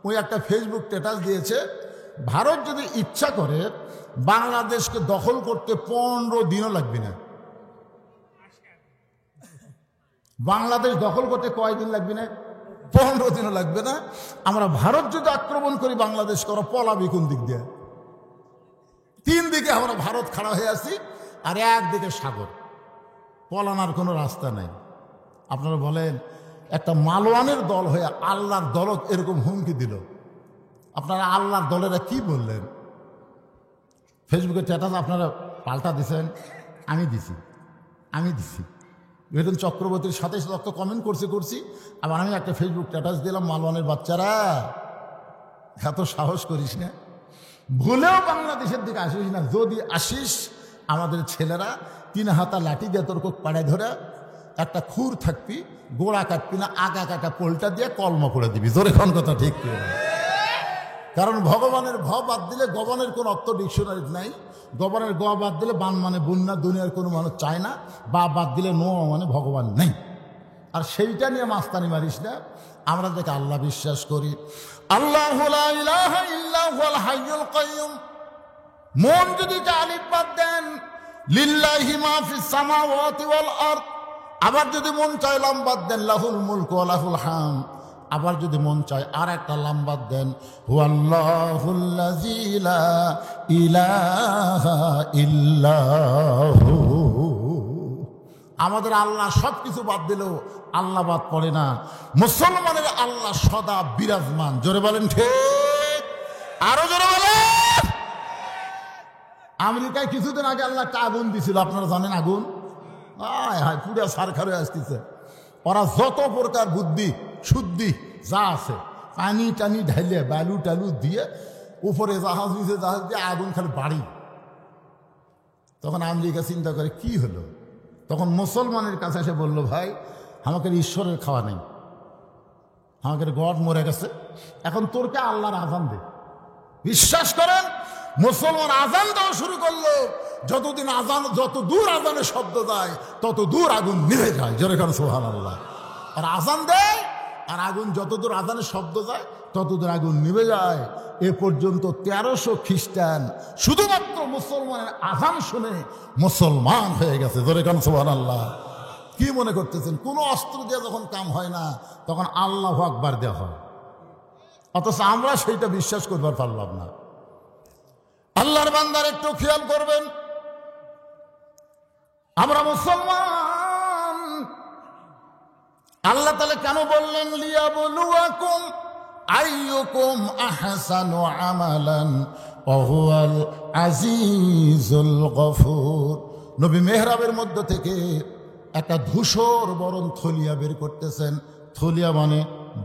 ওই একটা ফেসবুক স্ট্যাটাস দিয়েছে, ভারত যদি ইচ্ছা করে বাংলাদেশকে দখল করতে 15 দিনও লাগবে না। বাংলাদেশ দখল করতে কয়দিন লাগবে না? 15 দিনও লাগবে না। আমরা ভারত যদি আক্রমণ করি, বাংলাদেশ করা পলাবি কোন দিক দিয়ে? 3 দিকে আমরা ভারত খাড়া হয়ে আছি, আর একদিকে সাগর। পলানোর কোনো রাস্তা নাই। আপনারা বলেন, একটা মালওয়ানের দল হয়ে আল্লাহর দলক এরকম হুমকি দিল, আপনারা আল্লাহর দলেরা কি বললেন? ফেসবুকে স্ট্যাটাস আপনারা পাল্টা দিছেন, আমি দিছি। মিঠুন চক্রবর্তীর সাথে সাথে কমেন্ট করছি। আবার আমি একটা ফেসবুক স্ট্যাটাস দিলাম, মালওয়ানের বাচ্চারা এত সাহস করিস না, ভুলেও বাংলাদেশের দিকে আসিস না। যদি আসিস, আমাদের ছেলেরা 3 হাতা লাঠি দিয়ে তোর কোক পাড়ায় ধরে একটা খুর থাকবি, গোড়া কাটবি না, আগা কাটা পোলটা দিয়ে কলম করে দিবি। জোরে কোন কথা ঠিক কি? কারণ ভগবানের ভ বাদ দিলে গবনের কোন অর্থ ডিকশনারি নাই। গবনের গ বাদ দিলে বান মানে বন্যা, দুনিয়ার কোনো মানুষ চায় না। বা বাদ দিলে নো মানে ভগবান নেই। আর সেইটা নিয়ে মাস্তানি মারিস না। আমরা যাকে আল্লাহ বিশ্বাস করি, আল্লাহু লা ইলাহা ইল্লা হুয়াল হাইয়ুল কাইয়ুম। মন যদি আলিফ বাদ দেন, লিল্লাহি মা ফিস সামাওয়াতি ওয়াল আরদ। আবার যদি মন চায় লাম বাদ দেন, লাহুল মুলকু ওয়া লাহুল হাম। আবার যদি মন চায় আর একটা লাম বাদ দেন, হুয়াল্লাহুল্লাযী লা ইলাহা ইল্লাহু। আমাদের আল্লাহ সব কিছু বাদ দিলেও আল্লাহ বাদ পড়ে না। মুসলমানের আল্লাহ সদা বিরাজমান। জোরে বলেন ঠিক? আরো জোরে বলেন। আমেরিকায় কিছুদিন আগে আল্লাহ একটা আগুন দিছিল, আপনারা জানেন আগুন? হায় পুরা সারখার হয়ে আসতেছে। ওরা যত প্রকার বুদ্ধি শুদ্ধি যা আছে, পানি টানি ঢাইলে, বালু টালু দিয়ে উপরে জাহাজ নিচে জাহাজ দিয়ে আগুন খালি বাড়ি। তখন আমেরিকা চিন্তা করে কি হলো? তখন মুসলমানের কাছে এসে বলল, ভাই আমাকে ঈশ্বরের খাওয়া নেই, আমাকে গড মরে গেছে, এখন তোরকে আল্লাহর আজান দে। বিশ্বাস করেন, মুসলমান আজান দেওয়া শুরু করলো। যতদিন আজান, যত দূর আজানের শব্দ যায়, তত দূর আগুন নিভে যায়। জোরে কারণ সুবহানাল্লাহ। আর আজান দেয়, আর আগুন যত দূর আজানের শব্দ যায়, ততদিন আগুন নিভে যায়। এ পর্যন্ত 1300 খ্রিস্টান শুধুমাত্র মুসলমানের আযান শুনে মুসলমান হয়ে গেছে। জোরে কান সুবহানাল্লাহ। কি মনে করতেছেন কোনো অস্ত্র দিয়ে যখন কাম হয় না তখন আল্লাহু আকবার দেওয়া হয়, অথচ আমরা সেইটা বিশ্বাস করবার পারলাম না। আল্লাহর বান্দার একটু খেয়াল করবেন, আমরা মুসলমান। আল্লাহ তাআলা কেন বললেন লিয়াবলুয়াকুম আইয়ুকুম আহসানু আমালান ওয়া হুয়াল আজিজুল গফুর। নবী মেহরাবের মধ্য থেকে একটা ধূসর বরণ থলিয়া বের করতেছেন। থলিয়া মানে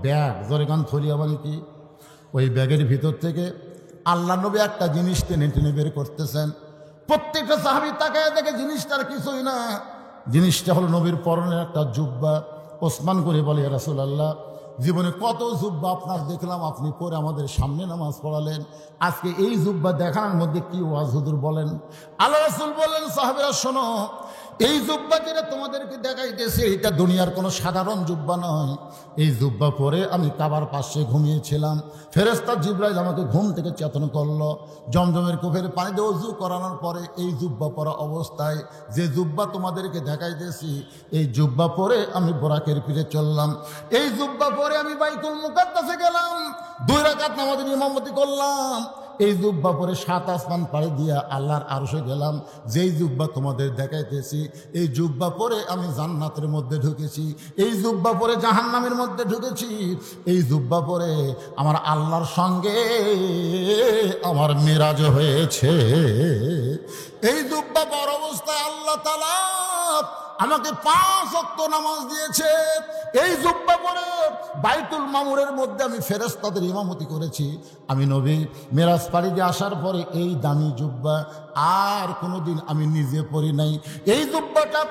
ব্যাগ। জোরে কান, থলিয়া মানে কি? ওই ব্যাগের ভিতর থেকে আল্লাহ নবী একটা জিনিস টেনে টেনে বের করতেছেন। প্রত্যেকটা সাহাবী তাকায় দেখে জিনিসটার কিছুই না, জিনিসটা হলো নবীর পরনের একটা জুব্বা। ওসমান করে বলে, ইয়া রাসূলুল্লাহ, জীবনে কত জুব্বা আপনার দেখলাম, আপনি পরে আমাদের সামনে নামাজ পড়ালেন, আজকে এই জুব্বা দেখানোর মধ্যে কি ওয়াজ হুজুর বলেন? আল্লাহ রাসূল বললেন, সাহাবীরা শোনো, এই জুব্বা যেটা তোমাদেরকে দেখাইতেছে এটা দুনিয়ার কোনো সাধারণ জুব্বা নয়। এই জুব্বা পরে আমি কাবার পাশে ঘুমিয়েছিলাম, ফেরেশতা জিবরাইল আমাকে ঘুম থেকে চেতন করলো। জমজমের কূপের পানি দিয়ে ওযু করানোর পরে এই জুব্বা পরা অবস্থায় যে জুব্বা তোমাদেরকে দেখাইতেছি এই জুব্বা পরে আমি বোরাকের পিঠে চললাম। এই জুব্বা পরে আমি বাইতুল মুকাদ্দাসে গেলাম, 2 রাকাত নামাজের ইমামতি করলাম। এই জুব্বা পরে 7 আসমান পাড়ি দিয়া আল্লাহর আরশে গেলাম। যেই জুব্বা তোমাদের দেখাইতেছি এই জুব্বা পরে আমি জান্নাতের মধ্যে ঢুকেছি, এই জুব্বা পরে জাহান্নামের মধ্যে ঢুকেছি, এই জুব্বা পরে আমার আল্লাহর সঙ্গে আমার মিরাজ হয়েছে। এই জুব্বা পর অবস্থায় আল্লাহ তাআলা আমাকে 5 ওয়াক্ত নামাজ দিয়েছে। এই জুব্বা পরে বাইতুল মামুরের মধ্যে আমি ফেরেশতাদের ইমামতি করেছি। আমি নবী মেরাজ পাড়ি দিয়ে আসার পরে এই দামি জুব্বা আর কোনোদিন আমি নিজে পরি নাই। এই জুব্বাটা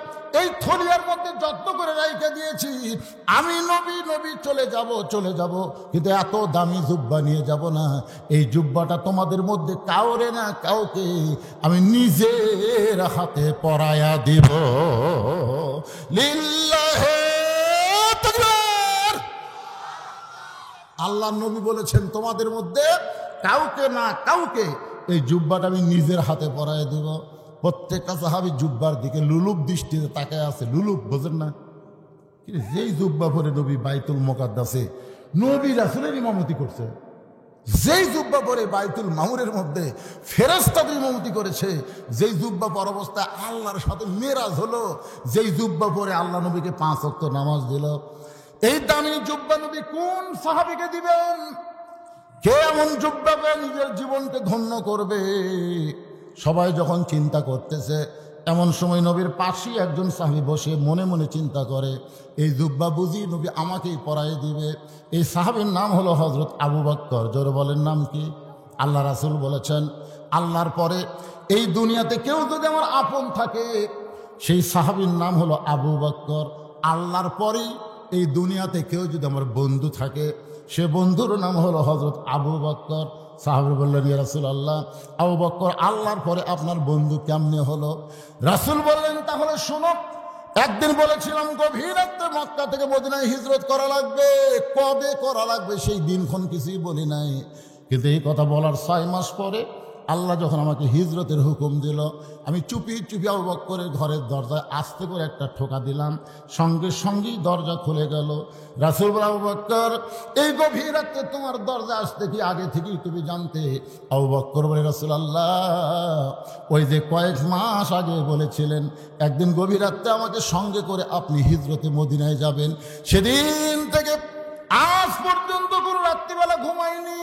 এই থলিয়ার মধ্যে যত্ন করে রাইখে দিয়েছি। আমি নবী চলে যাব, কিন্তু এত দামি জুব্বা নিয়ে যাব না। এই জুব্বাটা তোমাদের মধ্যে কাউরে না কাউকে আমি নিজের হাতে পরায়া দিব। লিল্লাহি তাকবীর। আল্লাহ নবী বলেছেন তোমাদের মধ্যে কাউকে না কাউকে এই জুব্বাটা আমি নিজের হাতে পরায়া দিব। প্রত্যেকটা সাহাবী জুব্বার দিকে লুলুপ দৃষ্টিতে তাকায় আছে। লুলুপ বোঝেন না? যেই জুব্বা পরে নবী বাইতুল মুকাদ্দাসে নবী রাসূলের ইমামতি করছে, যেই জুব্বা পরে বাইতুল মামুরের মধ্যে ফেরেশতাদের ইমামতি করেছে, যেই জুব্বা পর অবস্থায় আল্লাহর সাথে মেরাজ হলো, যেই জুব্বা পরে আল্লাহ নবীকে 5 ওয়াক্ত নামাজ দিল, এই দামি জুব্বা নবী কোন সাহাবীকে দিবেন? কে এমন জুব্বা পেয়ে নিজের জীবনকে ধন্য করবে? সবাই যখন চিন্তা করতেছে, এমন সময় নবীর পাশেই একজন সাহাবী বসে মনে মনে চিন্তা করে, এই জুব্বা বুঝি নবী আমাকেই পরাই দিবে। এই সাহাবীর নাম হলো হযরত আবু বকর। জোরে বলেন, নাম কি? আল্লাহ রাসূল বলেছেন, আল্লাহর পরে এই দুনিয়াতে কেউ যদি আমার আপন থাকে সেই সাহাবীর নাম হলো আবু বকর। আল্লাহর পরেই এই দুনিয়াতে কেউ যদি আমার বন্ধু থাকে সে বন্ধুর নাম হলো হযরত আবু বকর। সাহাবী বললেন, ইয়া রাসূলুল্লাহ, আবু বকর আল্লাহর পরে আপনার বন্ধু কেমনে হলো? রাসূল বললেন, তাহলে শোনো, একদিন বলেছিলাম গভীর রাতে মক্কা থেকে মদিনায় হিজরত করা লাগবে, কবে করা লাগবে সেই দিনক্ষণ কিছুই বলি নাই। কিন্তু এই কথা বলার 6 মাস পরে আল্লাহ যখন আমাকে হিজরতের হুকুম দিল, আমি চুপি চুপি আবু বকরের ঘরের দরজায় আস্তে করে একটা ঠোকা দিলাম, সঙ্গে সঙ্গেই দরজা খুলে গেল। রাসূল বললেন, আবু বকর, এই গভীর রাতে তোমার দরজা আসতে কি আগে থেকেই তুমি জানতে? আবু বকর বলে, রাসূলুল্লাহ, ওই যে কয়েক মাস আগে বলেছিলেন একদিন গভীর রাতে আমাকে সঙ্গে করে আপনি হিজরতে মদিনায় যাবেন, সেদিন থেকে আজ পর্যন্ত কোনো রাত্রিবেলা ঘুমাইনি,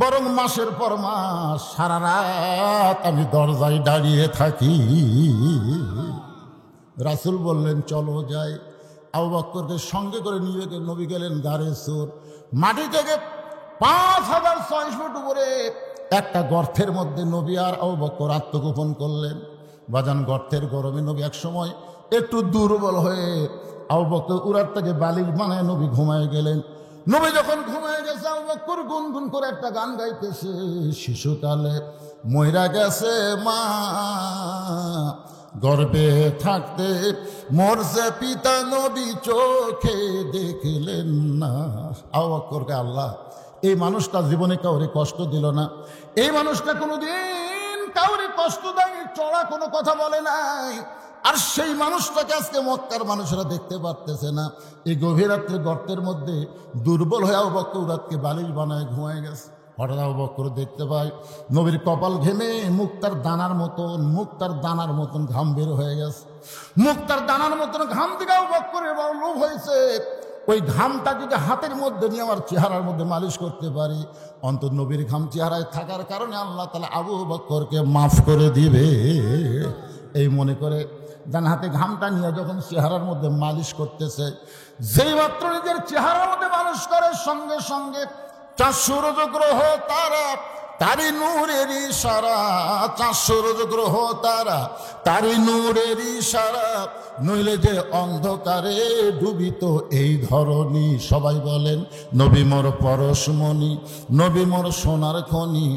বরং মাসের পর মাস সারা রাত আমি দরজায় দাঁড়িয়ে থাকি। রাসূল বললেন, চলো যাই। আবু বকরকে সঙ্গে করে নিয়ে নবী গেলেন গারে সুর। মাটি থেকে 5600 ফুট উপরে একটা গর্তের মধ্যে নবী আর আবু বকর আত্মগোপন করলেন। বাজান, গর্তের গরমে নবী এক সময় একটু দুর্বল হয়ে আবু বকর উড়ার থেকে বালিশ বানায় নবী ঘুমায় গেলেন। নবী যখন ঘুমায় গেছে, আবু বকর গুনগুন করে একটা গান গাইতেছে, শিশুকালে মইরা গেছে মা, গর্ভে থাকতে মরছে পিতা, নবী চোখে দেখলেন না। আবু বকরকে আল্লাহ এই মানুষটা জীবনে কাউরে কষ্ট দিল না, এই মানুষটা কোনোদিন কাউরে কষ্ট দেয়নি, চড়া কোনো কথা বলে নাই। আর সেই মানুষটাকে আজকে মক্কার মানুষেরা দেখতে পারতেছে না। এই গভীর রাত্রে গর্তের মধ্যে দুর্বল হয়ে আবু বকর রাতকে বালিশ বানায় ঘুমায় গেছে। হঠাৎ আবু বকর দেখতে পায় নবীর কপাল ঘেমে মুক্তার দানার মতন ঘাম বের হয়ে গেছে। মুক্তার দানার মতন ঘাম থেকে আবু বকরের বড় লোভ হয়েছে। ওই ঘামটা যদি হাতের মধ্যে নিয়ে আমার চেহারার মধ্যে মালিশ করতে পারি, অন্তত নবীর ঘাম চেহারায় থাকার কারণে আল্লাহ তাআলা আবু বকরকে মাফ করে দিবে এই মনে করে ডান হাতে ঘামটা নিয়ে যখন চেহারার মধ্যে মালিশ করতেছে, যেই মাত্র নিজের চেহারার মধ্যে মালিশ করে সঙ্গে সঙ্গে 4 সূরজ গ্রহ তারা তারি নূরের ইশারা, 4 সূরজ গ্রহ তারা তারি নূরের ইশারা, নইলে যে অন্ধকারে ডুবিত এই ধরনী। সবাই বলেন নবী মোর পরশমণি, নবী মোর সোনার খনি,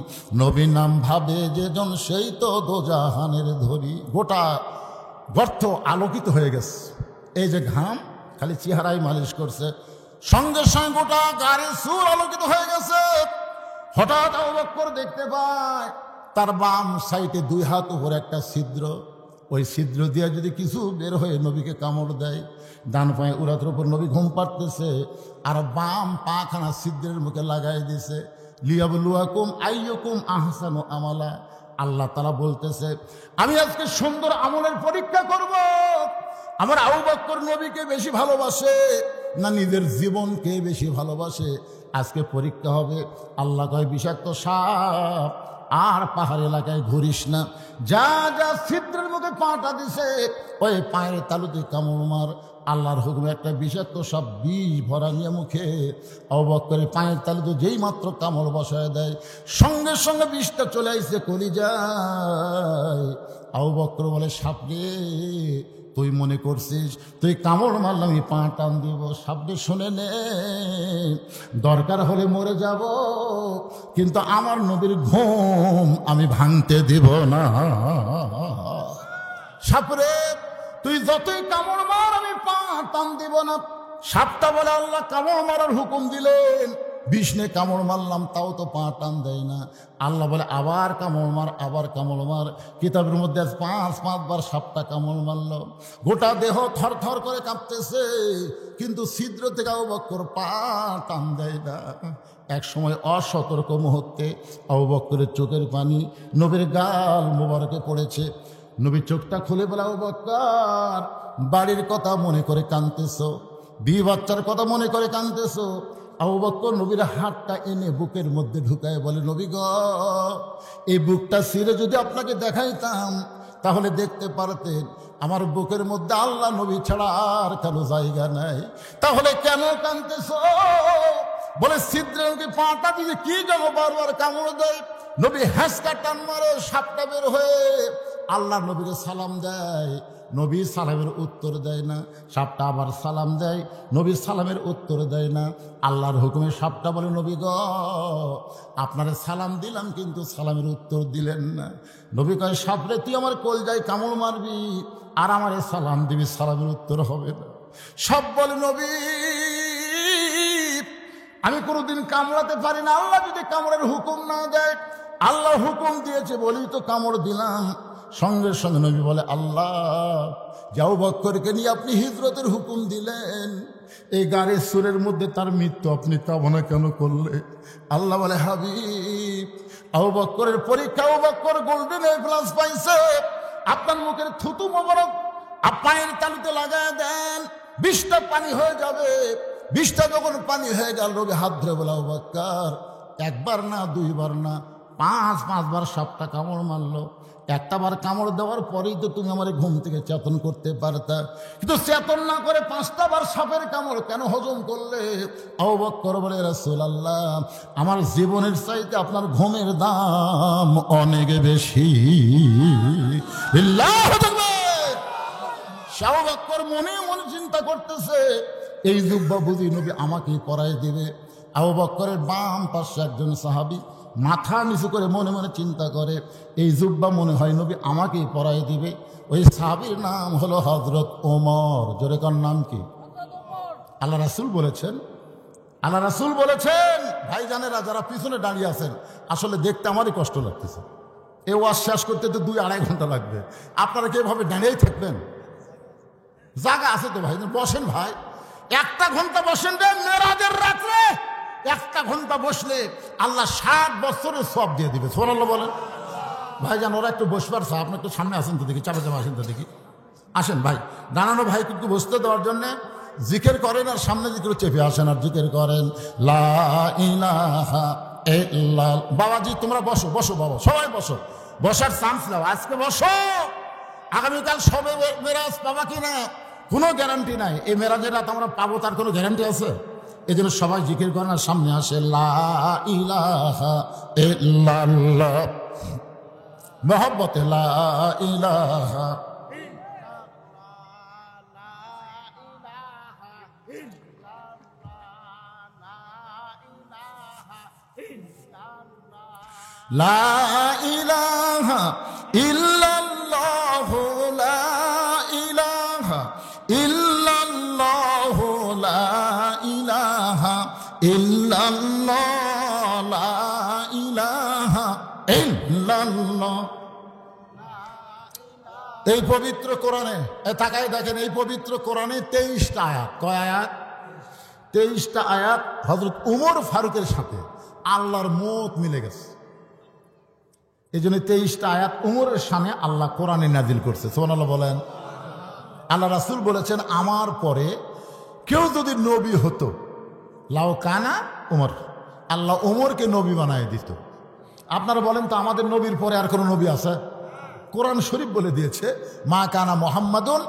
নবী নাম ভাবে যেজন সেই তো দোজাহানের ধরি। গোটা গর্ত আলোকিত হয়ে গেছে। এই যে ঘাম খালি চেহারায় মালিশ করছে, সঙ্গে সঙ্গে গোটা গাড়ির সুর আলোকিত হয়ে গেছে। হঠাৎ আবু বকর দেখতে পায় তার বাম সাইডে 2 হাত উপরে একটা ছিদ্র, ওই ছিদ্র দিয়ে যদি কিছু বের হয়ে নবীকে কামড় দেয়। ডান পায়ে উরাতের উপর নবী ঘুম পাড়তেছে, আর বাম পাখানা ছিদ্রের মুখে লাগাই দিছে। লিয়াবলুয়াকুম আইয়ুকুম আহসানু আমালা। আল্লাহ তাআলা বলতেছে আমি আজকে সুন্দর আমলের পরীক্ষা করব। আমার আবু বকর নবীকে বেশি ভালোবাসে না নিজের জীবনকে বেশি ভালোবাসে, আজকে পরীক্ষা হবে। আল্লাহ কয় বিষাক্ত সাপ আর পাহাড় এলাকায় ঘুরিস না, যা যা ছিদ্রের মুখে পাটা দিছে ওই পায়ের তালুতে কামড় মার। আল্লাহর হুকুমে একটা বিষাক্ত সাপ বিষ ভরা নিয়ে মুখে আবু বকরের পায়ের তালুতে যেই মাত্র কামড় বসায় দেয়, সঙ্গে সঙ্গে বিষটা চলে আসছে কলিজায়। আবু বকর বলে সাপরে তুই মনে করছিস তুই কামড় মারলাম আমি পা টান দিব? সাপরে শুনে নে, দরকার হলে মরে যাব, কিন্তু আমার নবীর ঘুম আমি ভাঙতে দিব না। সাপরে তুই যতই কামড় মার আমি পা টান দিব না। সাপটা বলে আল্লাহ কামড় মারার হুকুম দিলেন, বিষ্ণে কামড় মারলাম তাও তো পা টান দেয় না। আল্লাহ বলে আবার কামড় মার, আবার কামড় মার। কিতাবের মধ্যে 5 বার সাপটা কামড় মারল, গোটা দেহ থর থর করে কাঁপতেছে, কিন্তু ছিদ্র থেকে আবু বকর পা টান দেয় না। এক সময় অসতর্ক মুহূর্তে আবু বকরের চোখের পানি নবীর গাল মোবারকে পড়েছে। নবী চোখটা খুলে বলে আবু বকর বাড়ির কথা মনে করে কাঁদতেছো, বিবি বাচ্চার কথা মনে করে কাঁদতেছো। আবু বকর নবীর হাতটা এনে বুকের মধ্যে ঢুকায় বলে নবী গো, এই বুকটা ছিঁড়ে যদি আপনাকে দেখাইতাম তাহলে দেখতে পারতেন আমার বুকের মধ্যে আল্লাহ নবী ছাড়া আর কারো জায়গা নাই। তাহলে কেন কাঁদতেছো? বলে ছিদ্রের মুখে পাটা দিয়ে কি যেন বারবার কামড় দেয়। নবী হ্যাঁচকা টান মারে, সাপটা বের হয়ে আল্লাহ নবীকে সালাম দেয়। নবী সালামের উত্তর দেয় না। সাপটা আবার সালাম দেয়, নবী সালামের উত্তর দেয় না। আল্লাহর হুকুমে সাপটা বলে নবী গ আপনারে সালাম দিলাম কিন্তু সালামের উত্তর দিলেন না। নবী কয় সাপরে তুই আমার কলজায় কামড় মারবি আর আমারে সালাম দিবি, সালামের উত্তর হবে না। সাপ বলে নবী আমি কোনোদিন কামড়াতে পারি না, আল্লাহ যদি কামড়ের হুকুম না দেয়। আল্লাহ হুকুম দিয়েছে বলি তো কামড় দিলাম। সঙ্গে সঙ্গে নবী বলে আল্লাহ আবু বকরকে নিয়ে আপনি হিজরতের হুকুম দিলেন, এই গাড়ির সুরের মধ্যে তার মৃত্যু আপনি কামনা কেন করলে? আল্লাহ বলে হাবিব আবু বকরের পরীক্ষা, Abu Bakar golden A plus পাইছে, আপনার মুখের থুতু মোবারক পায়ের তালুতে লাগায় দেন, 20টা পানি হয়ে যাবে। 20টা যখন পানি হয়ে গেল নবী হাত ধরে বলে আবু বকর একবার না 2 বার না 5 বার সাপটা কামড় মারলো। একটা বার কামড় দেওয়ার পরেই তো তুমি আমার ঘুম থেকে চেতন করতে পারতা, কিন্তু চেতন না করে 5টা বার সাপের কামড় কেন হজম করলে? আবু বকর বলে রাসূলুল্লাহ আমার জীবনের চাইতে আপনার ঘুমের দাম অনেক বেশি। আল্লাহু আকবার। আবু বকর মনে মনে চিন্তা করতেছে এই জুব্বা বুঝি নবী আমাকেই পরায় দিবে। আবু বকরের বাম পাশে একজন সাহাবী মাথা নিচু করে মনে মনে চিন্তা করে এই জুব্বা মনে হয় নবী আমাকেই পরায় দিবে। ওই সাহাবীর নাম হলো হযরত ওমর। জোরে কার নাম কি? আল্লাহ রাসূল বলেছেন ভাইজানেরা যারা পিছনে দাঁড়িয়ে আছেন, আসলে দেখতে আমারই কষ্ট লাগতেছে। এ ওয়াজ শেষ করতে তো 2-2.5 ঘন্টা লাগবে। আপনারা কি এভাবে দাঁড়িয়েই থাকবেন? জায়গা আছে তো ভাই, বসেন ভাই, 1 ঘন্টা বসেন রে। মেরাজের রাত্রে 1 ঘন্টা বসলে আল্লাহ 60 বছরের সওয়াব দিয়ে দিবে। সুবহানাল্লাহ বলেন। ভাইজান ওরা একটু বসবার চা, আপনি একটু সামনে আসেন তো দেখি, চাপে চাপে আসেন তো দেখি, আসেন ভাই। দাঁড়ানো ভাই একটু বসতে দেওয়ার জন্যে জিকির করেন, আর সামনে দিকে চেপে আসেন আর জিকির করেন লা ইলাহা ইল্লাল্লাহ। বাবাজি তোমরা বসো, বসো বাবা, সবাই বসো, বসার চান্স নাও, আজকে বসো। আগামীকাল সবে মেরাজ পাবা কি না কোনো গ্যারান্টি নাই। এই মেরাজের রাত আমরা পাবো তার কোনো গ্যারান্টি আছে? এই জন্য সবাই জিকির করেন আর সামনে আসে লা ইলাহা ইল্লাল্লাহ, মহব্বতে লা ইলাহা। লা ইলাহা ইল্লাল্লাহু লা ইলাহা ইল্লাল্লাহু লা ইলাহা ইল্লাল্লাহ লা ইলাহা ইল্লাল্লাহ। এই পবিত্র কোরআনে তাকায় দেখেন, এই পবিত্র কোরআনে 23টা আয়াত। কয় আয়াত? 23টা আয়াত হযরত উমর ফারুকের সাথে আল্লাহর মত মিলে গেছে। এই জন্য 23টা আয়াত উমরের সামনে আল্লাহ কোরআনে নাজিল করছে। সুবহানাল্লাহ বলেন। আল্লাহ রাসূল বলেছেন, আমার পরে কেউ যদি নবী হতো, লাউ কানা উমর, আল্লাহ উমরকে নবী বানায় দিত। আপনারা বলেন তো, আমাদের নবীর পরে আর কোনো নবী আছে? কোরআন শরীফ বলে দিয়েছে, মা কানা মুহাম্মাদুন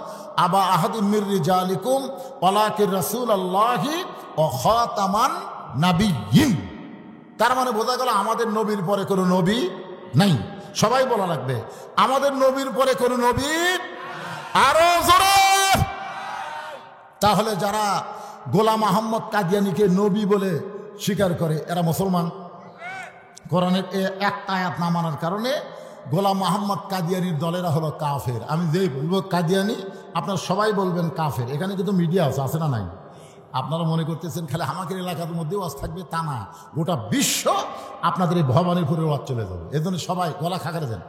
আবা আহাদিম মির রিজালিকুম ওয়ালাকিন রাসূলুল্লাহি ওয়া খাতামান নাবিয়্যিন। তার মানে বোঝা গেল আমাদের নবীর পরে কোনো নবী নাই। সবাই বলা লাগবে, আমাদের নবীর পরে কোনো নবী, আরো জোরে। তাহলে যারা গোলাম আহমদ কাদিয়ানীকে নবী বলে স্বীকার করে এরা মুসলমান? কোরআনের একটা আয়াত না মানার কারণে গোলাম মোহাম্মদ কাদিয়ানির দলেরা হলো কাফের। আমি যেই বলবো কাদিয়ানি, আপনারা সবাই বলবেন কাফের। এখানে কিন্তু মিডিয়া আছে না নাই? আপনারা মনে করতেছেন খালি আমাদের এলাকার মধ্যেও ওয়াজ থাকবে, তা না, গোটা বিশ্ব আপনাদের এই ভবানীপুরের ওয়াজ চলে যাবে। এই জন্য সবাই গলা খাকারে দেন,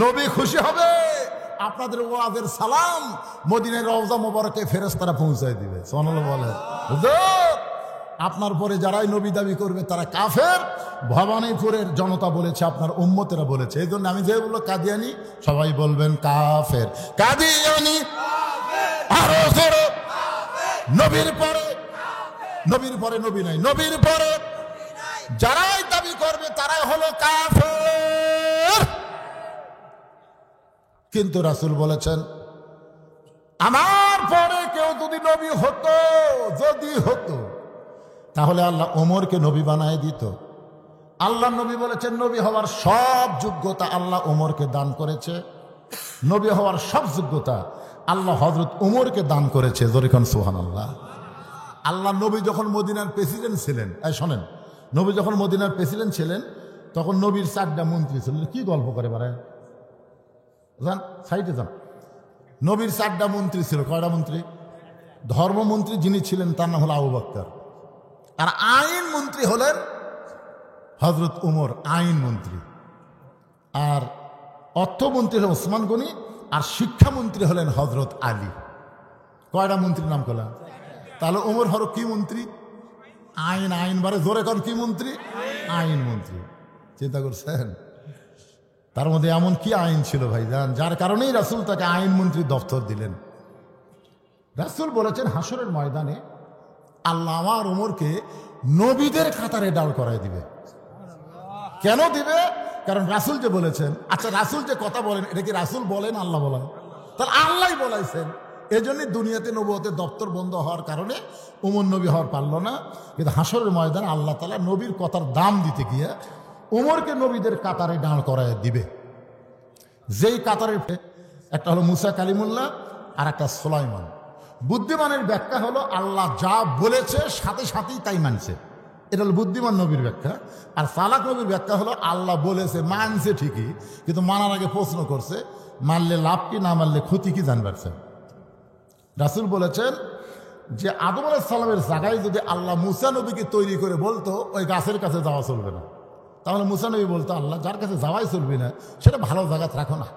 নবী খুশি হবে। আপনাদের ওয়াজের সালাম মদিনার রওজা মোবারকে ফেরেশতারা পৌঁছায় দিবে। সুবহানাল্লাহ বলেন। আপনার পরে যারাই নবী দাবি করবে তারা কাফের। ভবানীপুরের জনতা বলেছে, আপনার উম্মতেরা বলেছে। এই জন্য আমি যে বললো কাদিয়ানি, সবাই বলবেন কাফের। কাদিয়ানি আরো জোরে। নবীর পরে, নবীর পরে নবী নাই, নবীর পরে যারাই দাবি করবে তারাই হলো কাফের। কিন্তু রাসূল বলেছেন, আমার পরে কেউ যদি নবী হতো, যদি হতো, তাহলে আল্লাহ ওমরকে নবী বানায় দিত। আল্লাহ নবী বলেছেন, নবী হওয়ার সব যোগ্যতা আল্লাহ ওমরকে দান করেছে। নবী হওয়ার সব যোগ্যতা আল্লাহ হযরত উমরকে দান করেছে। জোরে কোন সুবহানাল্লাহ। আল্লাহ নবী যখন মদিনার প্রেসিডেন্ট ছিলেন, শোনেন, নবী যখন মদিনার প্রেসিডেন্ট ছিলেন তখন নবীর 4টা মন্ত্রী ছিলেন। কি গল্প করে বেড়ায়, যান সাইডে যান। নবীর 4টা মন্ত্রী ছিল। কয়টা মন্ত্রী? ধর্মমন্ত্রী যিনি ছিলেন তার নাম হলো আবু বকর, আর আইন মন্ত্রী হলেন হযরত উমর, আইন মন্ত্রী। আর অর্থমন্ত্রী হলেন ওসমান গনি, আর শিক্ষামন্ত্রী হলেন হযরত আলী। কয়টা মন্ত্রীর নাম করলাম? তাহলে উমর হল কি মন্ত্রী? আইন। আইন বারে জোরে কর, কি মন্ত্রী? আইন মন্ত্রী। চিন্তা করছেন তার মধ্যে এমন কি আইন ছিল ভাইজান, যার কারণেই রাসূল তাকে আইন মন্ত্রী দপ্তর দিলেন। রাসূল বলেছেন, হাসরের ময়দানে আল্লাহ আমার উমরকে নবীদের কাতারে দাঁড় করায় দিবে। কেন দিবে? কারণ রাসূল যে বলেছেন। আচ্ছা, রাসূল যে কথা বলেন, এটা কি রাসূল বলেন আল্লাহ বলেন? তাহলে আল্লাহই বলাইছেন। এই জন্যই দুনিয়াতে নবুয়তের দপ্তর বন্ধ হওয়ার কারণে উমর নবী হওয়ার পারল না। কিন্তু হাসরের ময়দানে আল্লাহ তাআলা নবীর কথার দাম দিতে গিয়ে উমরকে নবীদের কাতারে দাঁড় করায় দিবে। যেই কাতারের একটা হলো মুসা কালিমুল্লাহ, আর একটা সুলাইমান। বুদ্ধিমানের ব্যাখ্যা হলো আল্লাহ যা বলেছে সাথে সাথেই তাই মানছে, এটা হলো বুদ্ধিমান নবীর ব্যাখ্যা। আর চালাক নবীর ব্যাখ্যা হলো আল্লাহ বলেছে, মানছে ঠিকই, কিন্তু মানার আগে প্রশ্ন করছে, মানলে লাভ কি, না মানলে ক্ষতি কি জানবার চান। রাসূল বলেছেন, যে আদম আলাইহিস সালামের জায়গায় যদি আল্লাহ মুসা নবীকে তৈরি করে বলতো ওই গাছের কাছে যাওয়া চলবে না, তাহলে মুসা নবী বলতো আল্লাহ যার কাছে যাওয়াই চলবে না সেটা ভালো জায়গা রাখো না,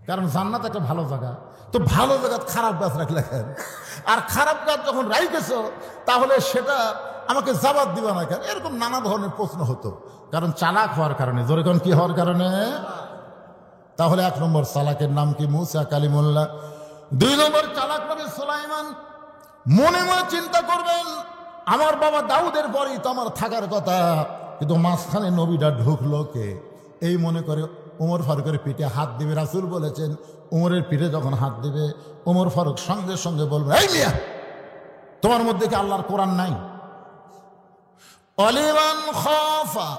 কারণ জান্নাত একটা ভালো জায়গা। তো ভালো জায়গা খারাপ গাছ রাখলে কেন? আর খারাপ গাছ যখন রাইতেছো তাহলে সেটা আমাকে জবাব দিবা না কেন? এরকম নানা ধরনের প্রশ্ন হতো, কারণ চালাক হওয়ার কারণে। জোরে কোন কি হওয়ার কারণে? তাহলে 1 নম্বর চালাকের নাম কি? মুসা কালিমুল্লাহ। 2 নম্বর চালাক নবী সুলাইমান। মনে মনে চিন্তা করবেন আমার বাবা দাউদের পরেই তো আমার থাকার কথা, কিন্তু মাঝখানে নবীটা ঢুকলো কে? এই মনে করে ওমর ফারুকের পিঠে হাত দিবে। রাসূল বলেছেন ওমরের পিঠে যখন হাত দিবে ওমর ফারুক সঙ্গে সঙ্গে বলবে, এই মিয়া তোমার মধ্যে কি আল্লাহর কোরআন নাই? অলিমান খাফা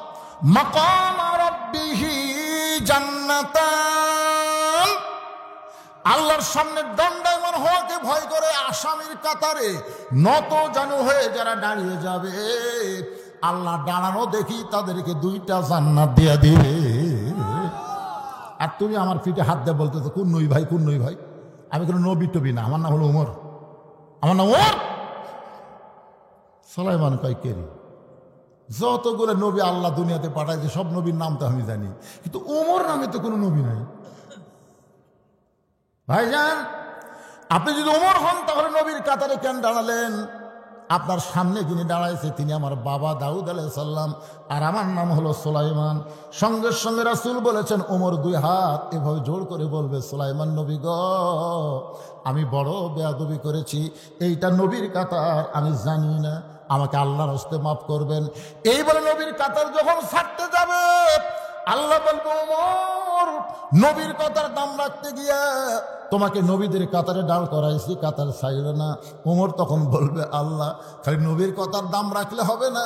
মাকাম রাব্বিহি জান্নাতান। আল্লাহর সামনে দণ্ডায়মান হওয়াকে ভয় করে আসামির কাতারে নত জানু হয়ে যারা দাঁড়িয়ে যাবে, আল্লাহ দাঁড়ানো দেখি তাদেরকে 2টা জান্নাত দিয়ে দিবে। আর তুমি আমার পিঠে হাত দিয়ে বলতেছো কোন নবী ভাই, কোন নবী ভাই? আমি কোনো নবী টবি না, আমার নাম হলো উমর, আমার নাম উমর। সুলাইমান কয় কে রে? যতগুলো নবী আল্লাহ দুনিয়াতে পাঠাইছে সব নবীর নাম তো আমি জানি, কিন্তু উমর নামে তো কোনো নবী নাই। ভাইজান আপনি যদি উমর হন তাহলে নবীর কাতারে কেন দাঁড়ালেন? আপনার সামনে যিনি দাঁড়াইছে তিনি আমার বাবা দাউদ আলাইহিস সালাম, আর আমার নাম হলো সুলাইমান। সঙ্গে সঙ্গে রাসূল বলেছেন ওমর 2 হাত এভাবে জোর করে বলবে, সুলাইমান নবী গো আমি বড় বেয়াদবি করেছি, এইটা নবীর কাতার আমি জানি না, আমাকে আল্লাহর হস্তে মাফ করবেন। এই বলে নবীর কাতার যখন ছাড়তে যাবে আল্লাহ বলবো ওমর নবীর কাতার দাম রাখতে গিয়া তোমাকে নবীদের কাতারে দাঁড় করাইছি, কাতার ছাইড়ো না। ওমর তখন বলবে আল্লাহ খালি নবীর কথার দাম রাখলে হবে না,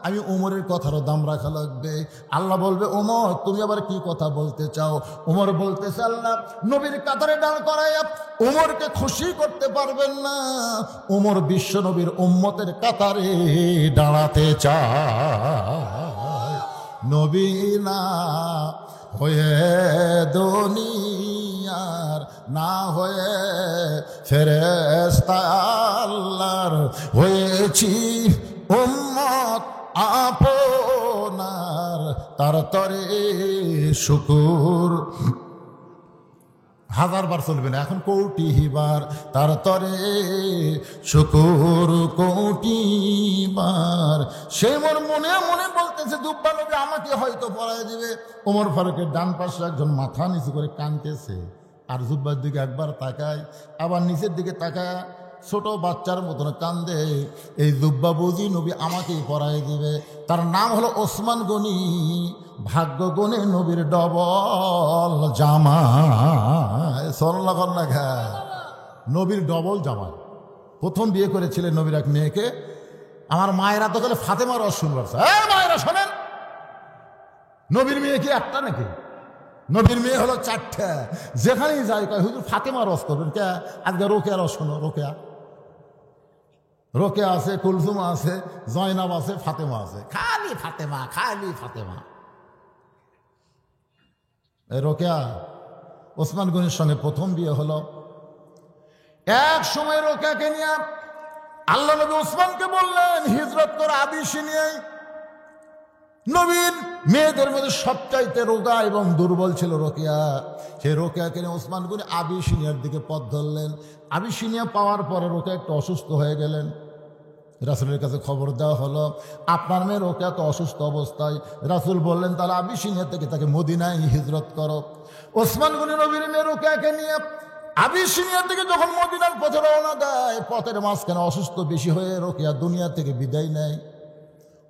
আমি ওমরের কথারও দাম রাখা লাগবে। আল্লাহ বলবে ওমর তুমি আবার কি কথা বলতে চাও? ওমর বলতেছে আল্লাহ নবীর কাতারে দাঁড় করাইয়া ওমরকে খুশি করতে পারবেন না, ওমর বিশ্ব নবীর উম্মতের কাতারে দাঁড়াতে চায়। নবী না হয়ে দুনিয়ার না হয়ে ফেরেশতা আল্লাহর হয়েছি উম্মত আপনার, তার তরে শুকুর। 1000 বার চলবে না, এখন কোটি বার, তার তরে শুকুর কোটি বার। সে মোর মনে মনে বলতেছে দুব্বা নবী আমাকে হয়তো পড়ায় দিবে। ওমর ফারুকের ডান পাশে একজন মাথা নিচু করে কাঁদতেছে, আর জুব্বার দিকে একবার তাকায়, আবার নিচের দিকে তাকায়, ছোট বাচ্চার মতন কান্দে। এই জুব্বা বুঝি নবী আমাকেই পড়ায় দিবে। তার নাম হলো ওসমান গনি। ভাগ্য গনে নবীর ডবল জামাই। সরলা লেখা নবীর ডবল জামাই। প্রথম বিয়ে করেছিলেন নবীর এক মেয়েকে। আমার মায়েরা তো গেলে ফাতেমার রস শুনবার, মায়েরা শোনেন নবীর মেয়ে কি একটা নাকি? নবীর মেয়ে হলো 4টা। যেখানেই যাই কয় হুজুর ফাতেমা রস করবেন কে? আজকে রোকেয়া রস শোনো। রোকেয়া রোকেয়া আছে, কুলসুম আছে, জয়নাব আছে, ফাতেমা আছে, খালি ফাতেমা, খালি ফাতেমা। এই রোকেয়া ওসমান গনির সঙ্গে প্রথম বিয়ে হলো। এক সময় রোকেয়াকে নিয়ে আল্লাহ নবী ওসমানকে বললেন হিজরত করে আবিসিনিয়ায়। নবীর মেয়েদের মধ্যে সবচাইতে রোগা এবং দুর্বল ছিল রোকেয়া। সেই রোকেয়াকে নিয়ে ওসমান গনি আবিসিনিয়ার দিকে পথ ধরলেন। আবিসিনিয়া পাওয়ার পরে রোকেয়া একটু অসুস্থ হয়ে গেলেন। রাসূলের কাছে খবর দেওয়া হলো আপনার মেয়ে রোকেয়া তো অসুস্থ অবস্থায়। রাসূল বললেন তাহলে আবিসিনিয়া থেকে তাকে মদিনায় হিজরত করো। ওসমান গনি নবীর মেয়ে রোকেয়াকে নিয়ে আবিসিনিয়া থেকে যখন মদিনার পথে রওনা দেয়, পথের মাঝখানে অসুস্থ বেশি হয়ে রোকেয়া দুনিয়া থেকে বিদায় নেয়।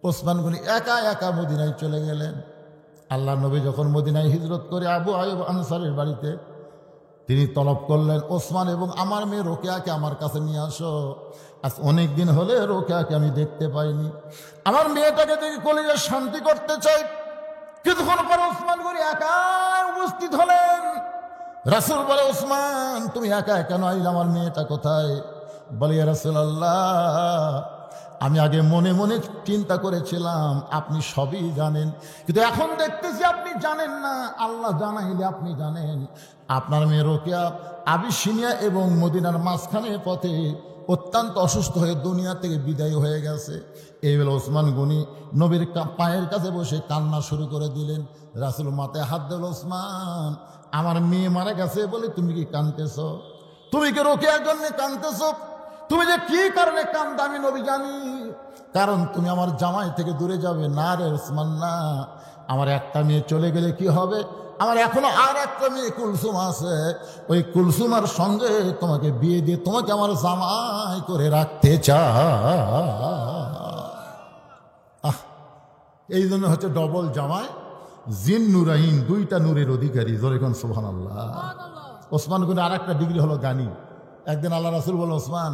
ওসমান গনি একা একা মদিনায় চলে গেলেন। আল্লাহ নবী যখন মদিনায় হিজরত করে আবু আইয়ুব আনসারীর বাড়িতে, তিনি তলব করলেন ওসমান এবং আমার মেয়ে রোকেয়াকে আমার কাছে নিয়ে আসো। আজ অনেক দিন হলে রোকেয়াকে আমি দেখতে পাইনি, আমার মেয়েটাকে দেখে কলিজা শান্তি করতে চাই। কিছুক্ষণ পরে ওসমান গনি একা উপস্থিত হলেন। রাসূল বলে ওসমান তুমি একা কেন আইলে, আমার মেয়েটা কোথায়? বলে ইয়া রাসূলুল্লাহ আমি আগে মনে মনে চিন্তা করেছিলাম আপনি সবই জানেন, কিন্তু এখন দেখতেছি আপনি জানেন না। আল্লাহ জানাইলে আপনি জানেন। আপনার মেয়ে রোকেয়া আবিসিনিয়া এবং মদিনার মাঝখানে পথে অত্যন্ত অসুস্থ হয়ে দুনিয়া থেকে বিদায় হয়ে গেছে। এই বেলা ওসমান গনি নবীর পায়ের কাছে বসে কান্না শুরু করে দিলেন। রাসূল মাথায় হাত দিল, ওসমান আমার মেয়ে মারা গেছে বলে তুমি কি কাঁদতেছ? তুমি কি রোকেয়ার জন্য কাঁদতেছ? তুমি যে কি কারণে কান্দা আমি নবী জানি, কারণ তুমি আমার জামাই থেকে দূরে যাবে। না রে ওসমান না, আমার একটা মেয়ে চলে গেলে কি হবে? আমার এখনো আর একটা মেয়ে কুলসুম আছে, ওই কুলসুমার সঙ্গে তোমাকে বিয়ে দিয়ে তোমাকে আমার জামাই করে রাখতে চাই। এই জন্য হচ্ছে ডবল জামাই, জিন নুরাইন, দুইটা নূরের অধিকারী। জোরে কোন সুবহানাল্লাহ। ওসমান গনি আর একটা ডিগ্রি হলো জ্ঞানী। একদিন আল্লাহ রাসূল বলল, ওসমান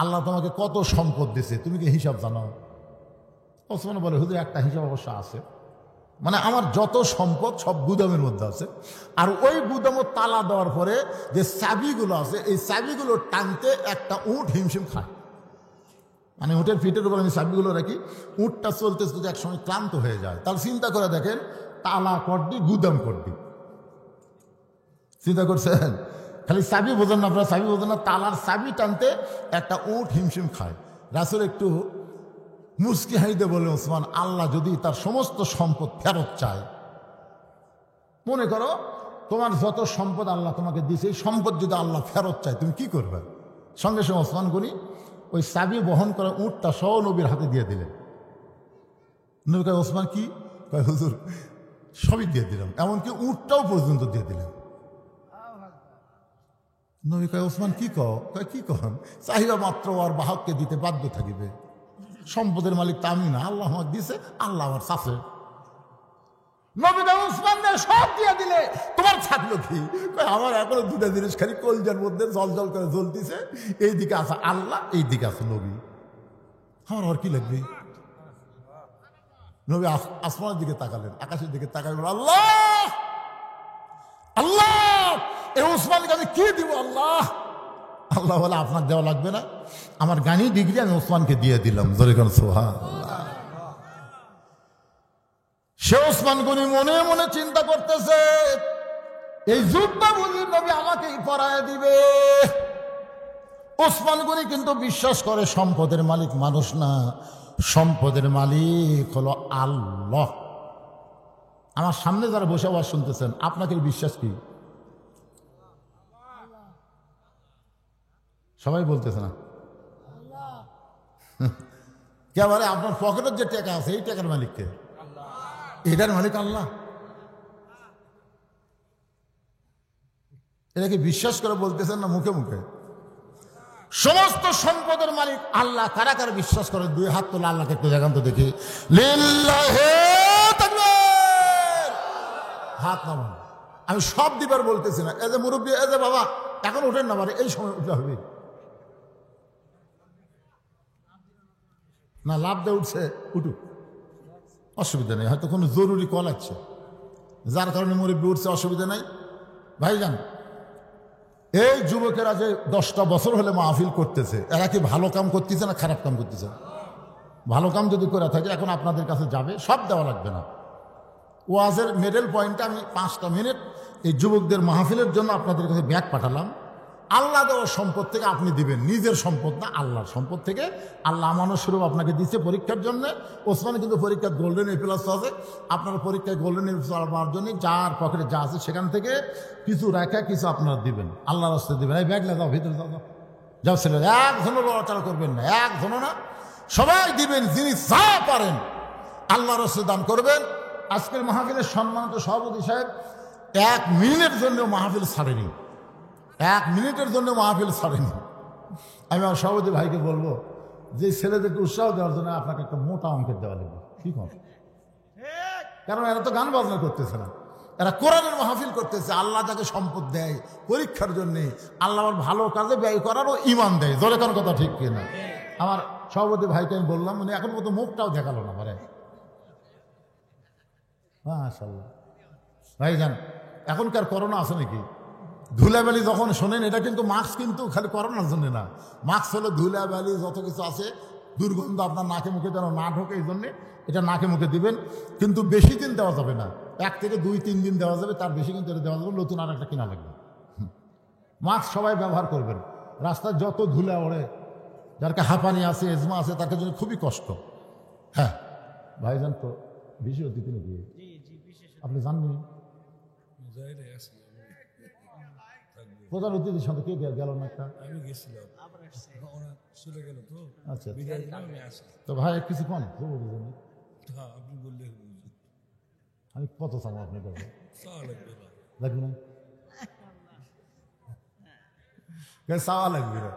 আল্লাহ তোমাকে কত সম্পদ দিয়েছে, তুমি কি হিসাব জানো? ওসমান বলে, হুজুর একটা হিসাব অবশ্য আছে, মানে আমার যত সম্পদ সব গুদামের মধ্যে আছে, আর ওই গুদামও তালা দেওয়ার পরে যে চাবিগুলো আছে এই চাবিগুলো টানতে একটা উট হিমশিম খায়। মানে উটের পিঠের উপর আমি চাবিগুলো রাখি, উটটা চলতে চলতে একসময় ক্লান্ত হয়ে যায়। তাহলে চিন্তা করে দেখেন, তালা করডি গুদাম করডি, চিন্তা করছেন? খালি চাবি বোঝেন না আপনারা, চাবি বোঝেন না, তালার চাবি টানতে একটা উট হিমশিম খায়। রাসূল একটু মুস্কি হাইতে বললেন, ওসমান আল্লাহ যদি তার সমস্ত সম্পদ ফেরত চায়, মনে করো তোমার যত সম্পদ আল্লাহ তোমাকে দিয়েছে, এই সম্পদ যদি আল্লাহ ফেরত চায় তুমি কি করবে? সঙ্গে সঙ্গে ওসমান গনি ওই চাবি বহন করা উটটা সহ নবীর হাতে দিয়ে দিলেন। নবী কয়, ওসমান কি? কয়, হুজুর সবই দিয়ে দিলাম, এমনকি উটটাও পর্যন্ত দিয়ে দিলেন। নবী কয়, ওসমান কি কয়, কি কন? চাহিদা মাত্র আর বাহককে দিতে বাধ্য থাকিবে, সম্পদের মালিক তা আমি না, আল্লাহ আমাকে দিছে, আল্লাহ আমার চাষে। নবী কয়, ওসমান সব দিয়ে দিলে তোমার থাকলো কি? আমার এখনো দুটা জিনিস খালি কলজার মধ্যে জল জল করে জ্বলতেছে, এইদিকে আছে আল্লাহ, এইদিকে আছে নবী, আমার আর কি লাগবে? নবী আসমানের দিকে তাকালেন, আকাশের দিকে তাকালেন, আল্লাহ আল্লাহ এই ওসমানকে আমি কি দিব? আল্লাহ আল্লাহ বলে, আপনার দেওয়া লাগবে না, আমার জ্ঞানী ডিগ্রি আমি ওসমানকে দিয়ে দিলাম। জোরে কোন সুবহানাল্লাহ। সে ওসমান গনি মনে মনে চিন্তা করতেছে, এই যুদ্ধ বুঝি নবী আমাকেই পরায় দিবে। ওসমান গনি কিন্তু বিশ্বাস করে সম্পদের মালিক মানুষ না, সম্পদের মালিক হলো আল্লাহ। আমার সামনে যারা বসে আওয়াজ শুনতেছেন, আপনাকে বিশ্বাস কি? সবাই বলতেছে না কেবারে আপনার পকেটের যে টাকা আছে এই টাকার মালিককে? এটার মালিক আল্লাহ। এটাকে বিশ্বাস করে বলতেছেন না মুখে মুখে? সমস্ত সম্পদের মালিক আল্লাহ। কারা কারা বিশ্বাস করে? দুই হাত তোলা, আল্লাহকে একটু দেখান তো দেখি। লিল্লাহি তাকবীর। হাত নামান। আমি সব দিবার বলতেছি না, এ যে মুরব্বী, এ যে বাবা, এখন ওঠেন না, এই সময় উঠলে হবে না? লাভ দিয়ে উঠছে, উঠুক, অসুবিধা নেই, হয়তো কোনো জরুরি কল আছে যার কারণে মুরব্বী উঠছে, অসুবিধা নাই। ভাইজান, এই যুবকেরা যে 10টা বছর হলে মাহফিল করতেছে, এরা কি ভালো কাম করতেছে না খারাপ কাম করতেছে? ভালো কাম যদি করে থাকে এখন আপনাদের কাছে যাবে, সব দেওয়া লাগবে না। ওয়াজের মিডল পয়েন্টে আমি 5টা মিনিট এই যুবকদের মাহফিলের জন্য আপনাদের কাছে ব্যাগ পাঠালাম। আল্লাহ দেওয়ার সম্পদ থেকে আপনি দিবেন, নিজের সম্পদ না, আল্লাহর সম্পদ থেকে। আল্লাহ আমানত স্বরূপ আপনাকে দিচ্ছে পরীক্ষার জন্য। ওসমান কিন্তু পরীক্ষার গোল্ডেন এ প্লাস আছে, আপনার পরীক্ষায় গোল্ডেন এ প্লাস পাওয়ার জন্য যার পকেটে যা আছে সেখান থেকে কিছু রেখা কিছু আপনারা দিবেন, আল্লাহর রাস্তায় দিবেন। এই ব্যাগ লাগাও, ভিতরে যাও, যাও ছেলে, একজনও লড়াচড়া করবেন না, একজনও না, সবাই দিবেন, যিনি যা পারেন আল্লাহর রাস্তায় দান করবেন। আজকের মাহফিলের সম্মানিত সভাপতি সাহেব 1 মিনিটের জন্য মাহফিল ছাড়েনি, 1 মিনিটের জন্য মাহফিল ছাড়েনি। আমি আমার সভাপতি ভাইকে বলবো যে ছেলেদেরকে উৎসাহ দেওয়ার জন্য আপনাকে একটা মোটা অঙ্কের দেওয়া লাগবে, ঠিক আছে? কারণ এরা তো গান বাজনা করতেছে না, এরা কোরআনের মাহফিল করতেছে। আল্লাহ যাকে সম্পদ দেয় পরীক্ষার জন্যে, আল্লাহ আমার ভালো কাজে ব্যয় করারও ইমান দেয়। জোরে কোন কথা ঠিক কিনা? আমার সভাপতি ভাইকে আমি বললাম, মানে এখন মতো মুখটাও দেখালো না মানে। মাশাআল্লাহ ভাইজান, এখনকার করোনা আছে নাকি? ধুলাবালি যখন শোনেন, এটা কিন্তু মাস্ক কিন্তু খালি করোনার জন্য না, মাস্ক হলো ধুলাবালি যত কিছু আছে, দুর্গন্ধ আপনার নাকে মুখে যেন না ঢোকে, এই জন্যে এটা নাকে মুখে দিবেন। কিন্তু বেশি দিন দেওয়া যাবে না, 1 থেকে 2-3 দিন দেওয়া যাবে, তার বেশি কিন্তু এটা দেওয়া যাবে, নতুন আর একটা কিনা লাগবে। মাস্ক সবাই ব্যবহার করবেন। রাস্তায় যত ধুলা ওড়ে, যার হাঁপানি আছে, এজমা আছে, তার জন্য খুবই কষ্ট। হ্যাঁ ভাইজান, তো বিশেষ অতিথি নাকি আপনি জাননি? প্রধান অতিথির সাথে কে গেল না? একটা আমি গেছিলাম, চলে গেল তো। আচ্ছা, আমি আসি। তো ভাই কিছু কন, হ্যাঁ, আপনি বললে আমি কত চাবো আপনার কাছে? চাওয়া লাগবে না। লাগবে না, চাওয়া লাগবে না।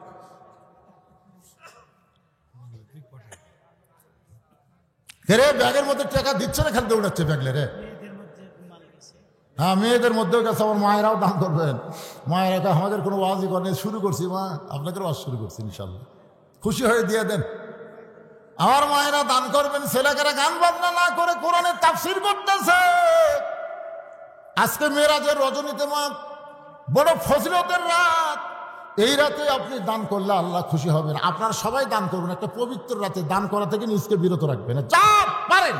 রে ব্যাগের মধ্যে টাকা দিচ্ছে না, খালি দৌড়াচ্ছে ব্যাগলে রে। হ্যাঁ, মেয়েদের মধ্যেও গেছে, আমার মায়েরাও দান করবেন। মায়েরা আমাদের কোনো ওয়াজই করেন, শুরু করছি মা, আপনাদের ওয়াজ শুরু করছি ইনশাল্লাহ, খুশি হয়ে দিয়ে দেন। আমার মায়েরা দান করবেন। ছেলেকেরা গান বাজনা না করে কোরআনের তাফসীর করতেছে। আজকে মেরাজের রজনীতে মা, বড় ফজিলতের রাত, এই রাতে আপনি দান করলে আল্লাহ খুশি হবেন। আপনারা সবাই দান করবেন। একটা পবিত্র রাতে দান করা থেকে নিজকে বিরত রাখবেন, যা পারেন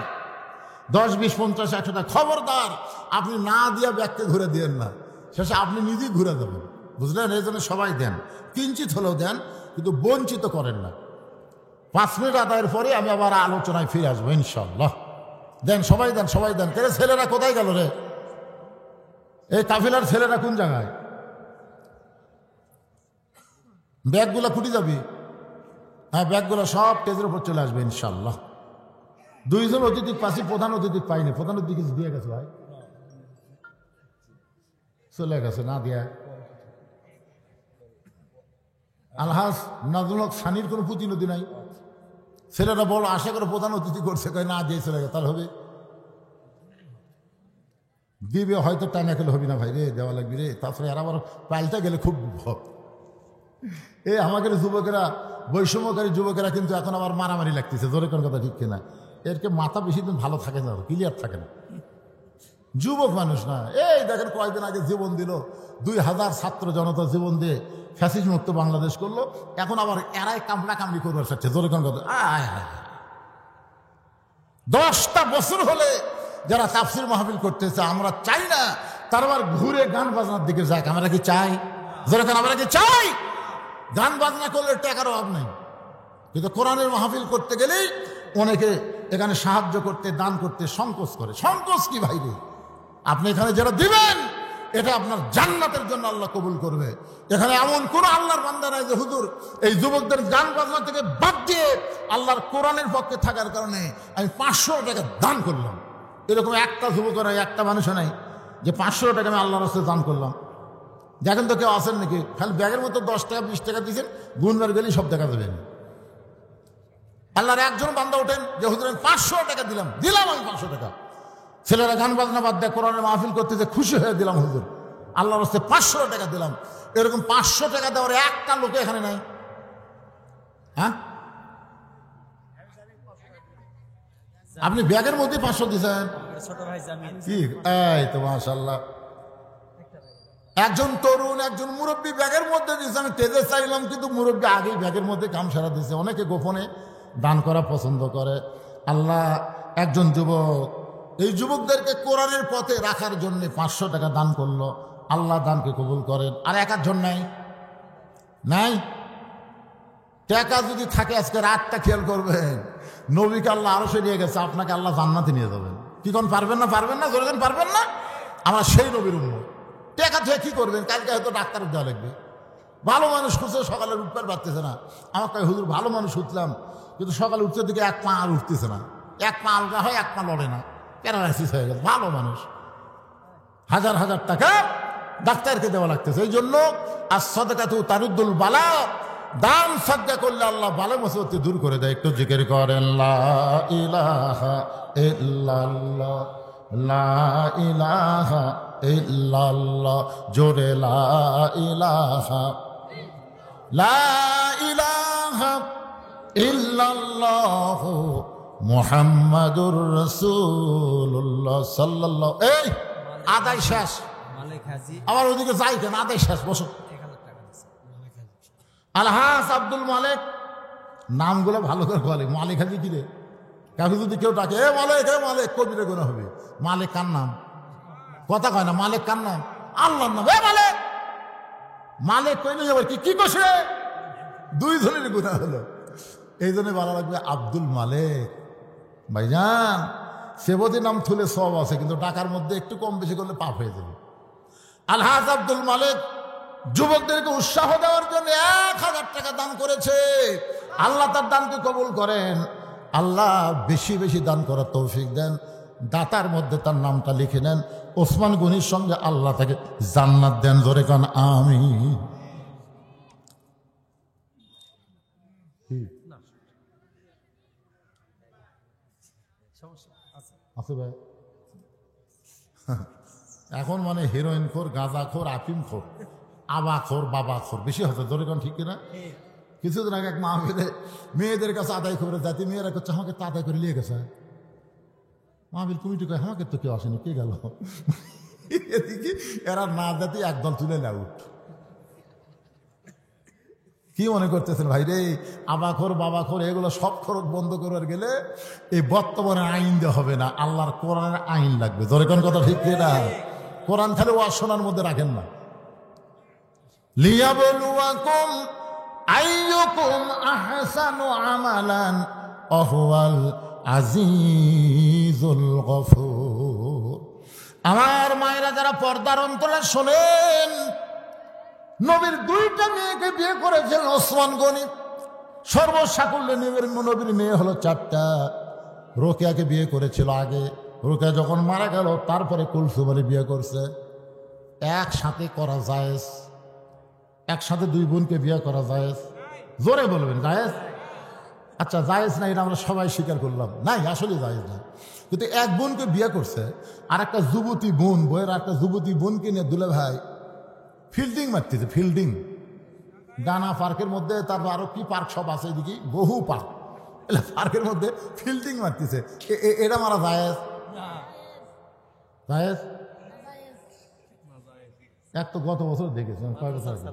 10, 20, 50, 100 টাকা। খবরদার আপনি না দিয়া ব্যাগকে ঘুরে দিয়েন না, শেষে আপনি নিজেই ঘুরে দেবেন, বুঝলেন? এই জন্য সবাই দেন, কিঞ্চিত হলেও দেন, কিন্তু বঞ্চিত করেন না। 5 মিনিট আদায়ের পরে আমি আবার আলোচনায় ফিরে আসবো ইনশাল্লাহ। দেন, সবাই দেন, সবাই দেন। কে ছেলেরা কোথায় গেল রে? এই কাফিলার ছেলেরা কোন জায়গায়? ব্যাগগুলো কুটি যাবি? হ্যাঁ, ব্যাগগুলো সব স্টেজের উপর চলে আসবে ইনশাল্লাহ। 2 জন অতিথি পাশে, প্রধান অতিথি পাইনি। প্রধান অতিথি দিয়ে গেছে ভাই, চলে গেছে না দিয়া। আলহাজ নাজুল হক সানির কোনো প্রতিনিধি নাই। ছেলেরা বড় আশা করে প্রধান অতিথি করছে, কয় না দিয়ে চলে গেছে। তাহলে হবে দিবে হয়তো, টাইম একেলে হবি না ভাই রে, দেওয়া লাগবে রে। তারপরে আর আবার পাল্টা গেলে খুব এই আমাদের যুবকেরা, বৈষম্যকারী যুবকেরা কিন্তু এখন আবার মারামারি লাগতেছে। জোরে কোন কথা ঠিক কিনা? এরকে মাথা বেশি দিন ভালো থাকে না, ক্লিয়ার থাকে না। যুবক মানুষ না। এই দেখেন কয়েকদিন আগে জীবন দিল, 2000 ছাত্র জনতা জীবন দিয়ে ফ্যাসিস্ট মুক্ত বাংলাদেশ করলো। এখন আবার এরাই কামড়া কামড়ি করবার চাচ্ছে। জোরে কোন কথা? 10টা বছর হলে যারা তাফসীর মাহফিল করতেছে, আমরা চাই না তার আবার ঘুরে গান বাজনার দিকে যাক। আমরা কি চাই? জোরে কোন আমরা কি চাই? গান বাজনা করলে টাকার অভাব নেই, কিন্তু কোরআনের মাহফিল করতে গেলেই অনেকে এখানে সাহায্য করতে, দান করতে সংকোচ করে। সংকোচ কি ভাই রে? আপনি এখানে যারা দিবেন, এটা আপনার জান্নাতের জন্য আল্লাহ কবুল করবে। এখানে এমন কোন আল্লাহর বান্দা নাই যে হুজুর এই যুবকদের গান বাজনা থেকে বাদ দিয়ে আল্লাহর কোরআনের পক্ষে থাকার কারণে আমি 500 টাকা দান করলাম। এরকম একটা যুবকের, একটা মানুষও নাই যে 500 টাকা আমি আল্লাহর রাস্তায় দান করলাম। দেখেন তো কেউ আসেন নাকি? খালি ব্যাগের মতো 10 টাকা 20 টাকা দিয়েছেন, গুনবার গেলেই সব টাকা দেবেন। আল্লাহর একজন বান্দা ওঠেন যে হুজুর আমি 500 টাকা দিলাম আমি 500 টাকা। ছেলেরা গান বাজনা বাদ দেয়, কোরআনের মাহফিল করতে যে খুশি হয়ে দিলাম, হুজুর আল্লাহর রাস্তায় 500 টাকা দিলাম। এরকম 500 টাকা দেওয়ার একটা লোক এখানে নাই। হ্যাঁ, আপনি ব্যাগের মধ্যে 500 দিয়েছেন? কি এই তো মাশাআল্লাহ। একজন তরুণ, একজন মুরব্বী ব্যাগের মধ্যে দিয়েছে। আমি তেজে চাইলাম, কিন্তু মুরব্বী আগেই ব্যাগের মধ্যে কাম সারা দিয়েছে। অনেকে গোপনে দান করা পছন্দ করে। আল্লাহ একজন যুবক, এই যুবকদেরকে কোরআনের পথে রাখার জন্য 500 টাকা দান করলো। আল্লাহ দানকে কবুল করেন। আর একজন নাই, নাই টাকা যদি থাকে আজকে রাতটা খেয়াল করবেন, নবীকে আল্লাহ আরো সে নিয়ে গেছে, আপনাকে আল্লাহ জান্নাতে নিয়ে যাবেন। কি কোন পারবেন না? পারবেন না? জোরে পারবেন না? আমরা সেই নবীর উম্মত। টাকা থেকে কি করবেন? কালকে হয়তো ডাক্তারের দেওয়া লাগবে। ভালো মানুষ খুঁজে সকালে উঠতে পারতেছে না। আমাকে হুজুর ভালো মানুষ উঠলাম, কিন্তু সকালে উঠতে দিকে 1 পা আর উঠতেছে না। 1 পা আলগা হয়, 1 পা লড়ে না, প্যারালাইসিস হয়ে গেছে। ভালো মানুষ, হাজার হাজার টাকা ডাক্তারকে দেওয়া লাগতেছে। এই জন্য as-সাদাকাতু তারুদ্দুল বালা, দান সাদকা করলে আল্লাহ বালা মুসিবত দূর করে দেয়। একটু জিকির করেন লা ইলাহা ইল্লাল্লাহ, লা ইলাহা ইল্লাল্লাহ, জোরে লা ইলাহা, লা ইলাহা ইল্লাল্লাহ মুহাম্মাদুর রাসূলুল্লাহ সাল্লাল্লাহু। এই আদায় শেষ, আমার ওদিকে যাই কেন? আদায় শেষ, বসো। আলহাজ আব্দুল মালিক, নামগুলো ভালো করে বলে। মালিক হাজি কি রে? কাউকে যদি কেউ ডাকে এ মালিক, এ মালিক, কবিরে গোনা হবে। মালিক কার নাম? কথা কয় না। মালিক কার নাম? আল্লাহর নাম। এ মালিক, মালিক কইলে যাবে কি কি কষে? 2 জনের গুনাহ হলো। এই জন্য ভালো লাগবে আব্দুল মালেক। ভাইজান সেবতী নাম থুলে সব আছে, কিন্তু টাকার মধ্যে একটু কম বেশি করলে পাপ হয়ে যাবে। আলহাজ আব্দুল মালেক যুবকদেরকে উৎসাহ দেওয়ার জন্য 1000 টাকা দান করেছে। আল্লাহ তার দানকে কবুল করেন, আল্লাহ বেশি বেশি দান করার তৌফিক দেন। দাতার মধ্যে তার নামটা লিখে নেন, ওসমান গনির সঙ্গে আল্লাহ তাকে জান্নাত দেন। জোরে কান আমিন। আছে ভাই এখন মানে হিরোইন খোর, গাঁজা খোর, আফিম খোর, আবা খোর, বাবা খোর বেশি হচ্ছে। জোরে কান ঠিক কিনা? কিছুদিন আগে এক মাহফিলে মেয়েদের কাছে আদায় করে যাতে মেয়েরা করছে আমাকে তো আদায় করে নিয়ে গেছে। মাহফিল কমিটি কয় আমাকে তো কেউ আসেনি, কে গেল? এদিকে এরা না যাতে একদল তুলে নেয়। কি মনে করতেছেন ভাই রে? আবাখোর বাবাখোর এগুলো সব খরচ বন্ধ করার গেলে এই বর্তমানে আইন দেওয়া হবে না, আল্লাহর কোরআনের আইন লাগবে। জোরে কোন কথা ঠিক না? কোরআন খালি ওয়াজ শোনার মধ্যে রাখেন না। লিয়াবলুয়াকুম আইয়ুকুম আহসানু আমালান ওয়াহুয়াল আজিজুল গফুর। আমার মায়েরা যারা পর্দার অন্তরে শোনেন, নবীর 2টা মেয়েকে বিয়ে করেছেন ওসমান গনি। সর্বসাকুল্যে নবীর মেয়ে হলো 4টা। রোকেয়াকে বিয়ে করেছিল আগে, রোকেয়া যখন মারা গেল তারপরে কুলসুম আলী বিয়ে করছে। একসাথে করা জায়েজ? একসাথে 2 বোনকে বিয়ে করা জায়েজ? জোরে বলবেন জায়েজ? আচ্ছা জায়েজ না, এটা আমরা সবাই স্বীকার করলাম, নাই আসলে জায়েজ না। কিন্তু এক বোনকে বিয়ে করছে, আর একটা যুবতী বোন, বইয়ের একটা যুবতী বোনকে নিয়ে দুলে ভাই ফিল্ডিং মারতেছে। ফিল্ডিং ডানা পার্কের মধ্যে, তারপর আরো কি পার্ক সব আছে এদিকে, বহু পার্ক, পার্কের মধ্যে ফিল্ডিং মারতেছে। এটা মারা জায়েজ? জায়েজ? এক তো গত বছর দেখেছেন, কয় বছর আগে?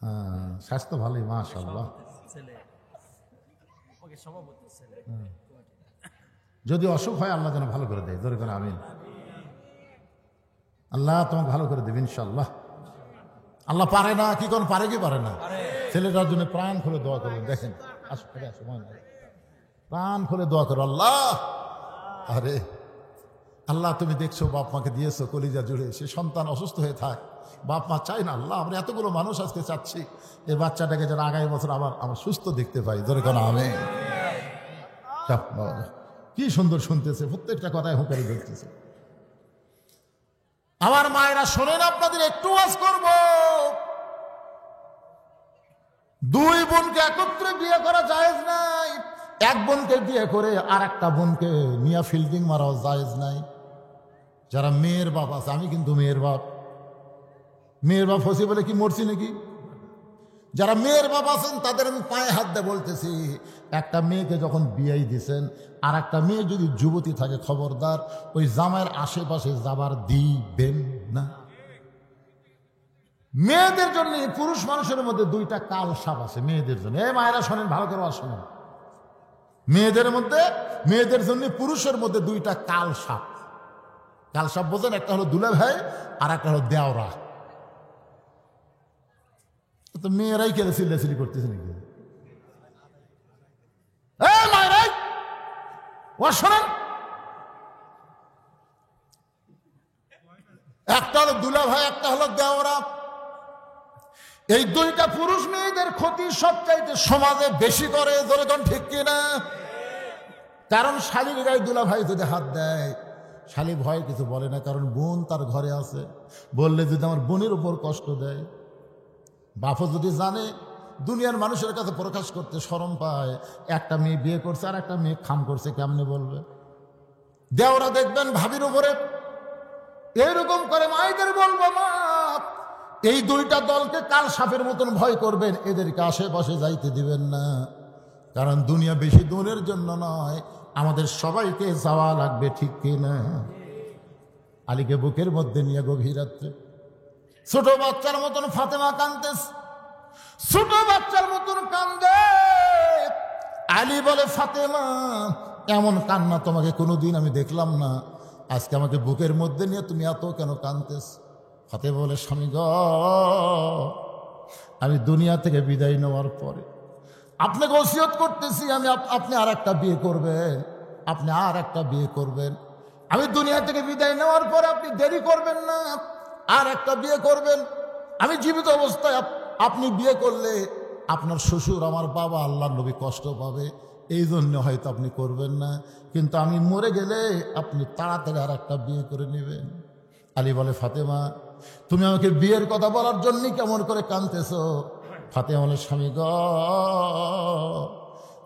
হ্যাঁ, স্বাস্থ্য ভালোই মাশাআল্লাহ। যদি অসুখ হয় আল্লাহ যেন ভালো করে দেয়। জোরে করে আমিন। আল্লাহ তোমাকে ভালো করে দেবে ইনশাআল্লাহ। আল্লাহ পারে না কি কোন পারে কি পারে না? ছেলেটার জন্য প্রাণ খুলে দোয়া করবেন। দেখেন প্রাণ খুলে দোয়া করো। আল্লাহ, আরে আল্লাহ তুমি দেখছো বাপ মাকে দিয়েছো কলিজা জুড়ে, সে সন্তান অসুস্থ হয়ে থাক, বাপ মা চাই না। আল্লাহ আমরা এতগুলো মানুষ আজকে চাচ্ছি এই বাচ্চাটাকে যেন আগামী বছর আবার সুস্থ দেখতে পাই। ধরে কেন আমি কি সুন্দর শুনতেছে, প্রত্যেকটা কথায় হুঁকারি দেখতেছে। আমার মায়েরা শোনেন, আপনাদের একটু ওয়াজ করব। 2 বোনকে একত্রে বিয়ে করা জায়েজ নাই। এক বোনকে বিয়ে করে আর একটা বোনকে নিয়ে ফিল্ডিং মারাও জায়েজ নাই। যারা মেয়ের বাপ আছে, আমি কিন্তু মেয়ের বাপ, মেয়ের বাপ হসি বলে কি মরছি নাকি? যারা মেয়ের বাপ আছেন তাদের আমি পায়ে হাত দিয়ে বলতেছি, একটা মেয়েকে যখন বিয়ে দিছেন, আর একটা মেয়ে যদি যুবতী থাকে খবরদার ওই জামাইয়ের আশেপাশে যাবার দিবেন না। মেয়েদের জন্য, পুরুষ মানুষের মধ্যে 2টা কাল সাপ আছে মেয়েদের জন্য। এই মায়েরা শোনেন, ভালো করে শোনেন। মেয়েদের জন্য পুরুষের মধ্যে 2টা কাল সাপ। কাল সাপ বোঝেন? একটা হলো দুলা ভাই আর একটা হলো দেওরা। তো মেয়েরাই কেন চিল্লাচিল্লি করতেছে নাকি? মায়েরাই ও শোনেন, একটা হলো দুলা ভাই, একটা হলো দেওরা। এই 2টা পুরুষ মেয়েদের ক্ষতি সবচাইতে সমাজে বেশি করে। যেরকম ঠিক কিনা? কারণ শালীর গায়ে দুলা ভাই যদি হাত দেয়, শালী ভয় কিছু বলে না, কারণ বোন তার ঘরে আছে। বললে যদি আমার বোনের উপর কষ্ট দেয়, বাপও যদি জানে, দুনিয়ার মানুষের কাছে প্রকাশ করতে শরম পায়। একটা মেয়ে বিয়ে করছে আর একটা মেয়ে খাম করছে, কেমনে বলবে? দেওরা দেখবেন ভাবির উপরে এরকম করে, মায়েদের বলবো মা এই 2টা দলকে কাল সাপের মতন ভয় করবেন, এদেরকে আশেপাশে যাইতে দিবেন না। কারণ দুনিয়া বেশি দূরের জন্য নয়, আমাদের সবাইকে যাওয়া লাগবে, ঠিক কিনা? আলীকে বুকের মধ্যে নিয়ে গভীর রাত্রে ছোট বাচ্চার মতন ফাতেমা কাঁদতেছে, ছোট বাচ্চার মতন কান্দে। আলী বলে, ফাতেমা এমন কান্না তোমাকে কোনোদিন আমি দেখলাম না, আজকে আমাকে বুকের মধ্যে নিয়ে তুমি এত কেন কাঁদতেছ? ফাতেমা বলে, স্বামী গ, আমি দুনিয়া থেকে বিদায় নেওয়ার পরে আপনাকে ওসিয়ত করতেছি, আপনি আর একটা বিয়ে করবেন, আপনি আর একটা বিয়ে করবেন। আমি দুনিয়া থেকে বিদায় নেওয়ার পরে আপনি দেরি করবেন না, আর একটা বিয়ে করবেন। আমি জীবিত অবস্থায় আপনি বিয়ে করলে আপনার শ্বশুর, আমার বাবা, আল্লাহর নবী কষ্ট পাবে, এই জন্য হয়তো আপনি করবেন না। কিন্তু আমি মরে গেলে আপনি তাড়াতাড়ি আর একটা বিয়ে করে নেবেন। আলী বলে, ফাতেমা তুমি আমাকে বিয়ের কথা বলার জন্যই কেমন করে কাঁদতেছ? ফাতেমা বলে, স্বামী গ,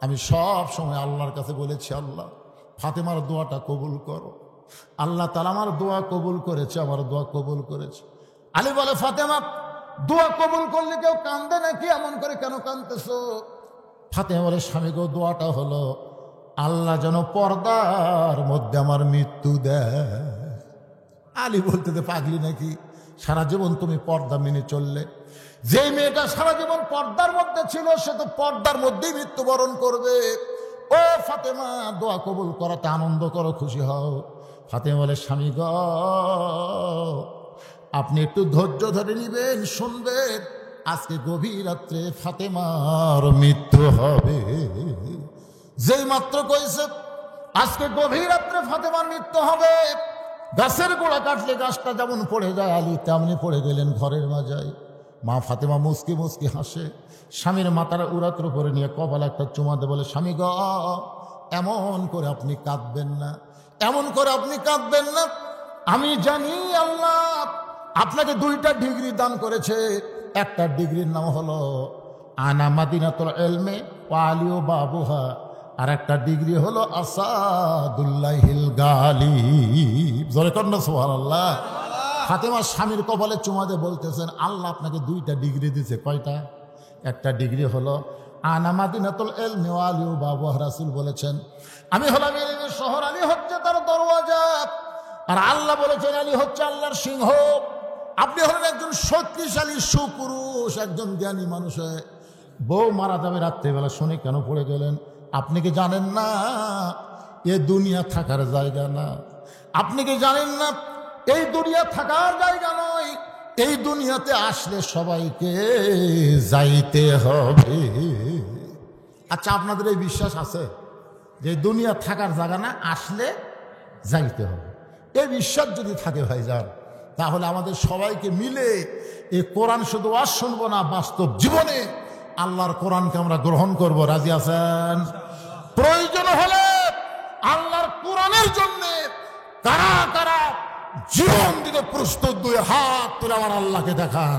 আমি সব সময় আল্লাহর কাছে বলেছি, আল্লাহ ফাতেমার দোয়াটা কবুল করো। আল্লাহ তাআলা আমার দোয়া কবুল করেছে, আমার দোয়া কবুল করেছে। আলী বলে, ফাতেমা দোয়া কবুল করলে কেউ কান্দে নাকি? এমন করে কেন কাঁদতেছো? ফাতেমা বলে, স্বামী গো, দোয়াটা হলো আল্লাহ যেন পর্দার মধ্যে আমার মৃত্যু দেয়। আলী বলতে, পাগলি নাকি? সারা জীবন তুমি পর্দা মেনে চললে, যে মেয়েটা সারা জীবন পর্দার মধ্যে ছিল সে তো পর্দার মধ্যেই মৃত্যুবরণ করবে। ও ফাতেমা, দোয়া কবুল করাতে আনন্দ করো, খুশি হও। ফাতেমা বলে, স্বামী গ, আপনি একটু ধৈর্য ধরে নিবেন, শুনবেন, আজকে গভীর রাত্রে ফাতেমার মৃত্যু হবে। যেই মাত্র কইছে আজকে গভীর রাত্রে ফাতেমার মৃত্যু হবে, গাছের গোড়া কাটলে গাছটা যেমন পড়ে যায়, আলী তেমনি পড়ে গেলেন ঘরের মাজায়। মা ফাতেমা মুসকি মুসকি হাসে, স্বামীর মাথার উড়াত্র করে নিয়ে কপালে একটা চুমা দিয়ে বলে, স্বামী গ, এমন করে আপনি কাঁদবেন না, এমন করে আপনি কাঁদবেন না। আমি জানি আল্লাহ আপনাকে 2টা ডিগ্রি দান করেছে। একটা ডিগ্রির নাম হলো আনা মাদিনাতুল ইলমে ওয়া আলিউ বাবুহা, আর একটা ডিগ্রি হলো আসাদুল্লাহিল গালিব। জোরে কর না সুবহানাল্লাহ। ফাতেমা স্বামীর কপালে চুমা দিয়ে বলতেছেন, আল্লাহ আপনাকে 2টা ডিগ্রি দিয়েছে। কয়টা? একটা ডিগ্রি হলো আনা মাদিনাতুল ইলমি ওয়া আলিউ বাবুহা। রাসূল বলেছেন, আমি হলাম ইলমের শহর, আলী হচ্ছে তার দরওয়াজা। আর আল্লাহ বলেছেন, আলী হচ্ছে আল্লাহর সিংহ। আপনি হলেন একজন শক্তিশালী সুপুরুষ, একজন জ্ঞানী মানুষ। বউ মারা যাবে রাত্রেবেলা, শুনে কেন পড়ে গেলেন? আপনি কি জানেন না এ দুনিয়া থাকার জায়গা না? আপনি কি জানেন না এই দুনিয়া থাকার জায়গা নয়? এই দুনিয়াতে আসলে সবাইকে যাইতে হবে। আচ্ছা, আপনাদের এই বিশ্বাস আছে যে দুনিয়া থাকার জায়গা না, আসলে যাইতে হবে? এই বিশ্বাস যদি থাকে ভাইজান, তাহলে আমাদের সবাইকে মিলে এই কোরআন শুধু ওয়াজ শুনবো না, বাস্তব জীবনে আল্লাহর কোরআনকে আমরা গ্রহণ করব। রাজি আছেন? প্রয়োজন হলে আল্লাহর কোরআনের জন্য কারা কারা জীবন দিতে প্রস্তুত? 2 হাত তুলে আমার আল্লাহকে দেখান।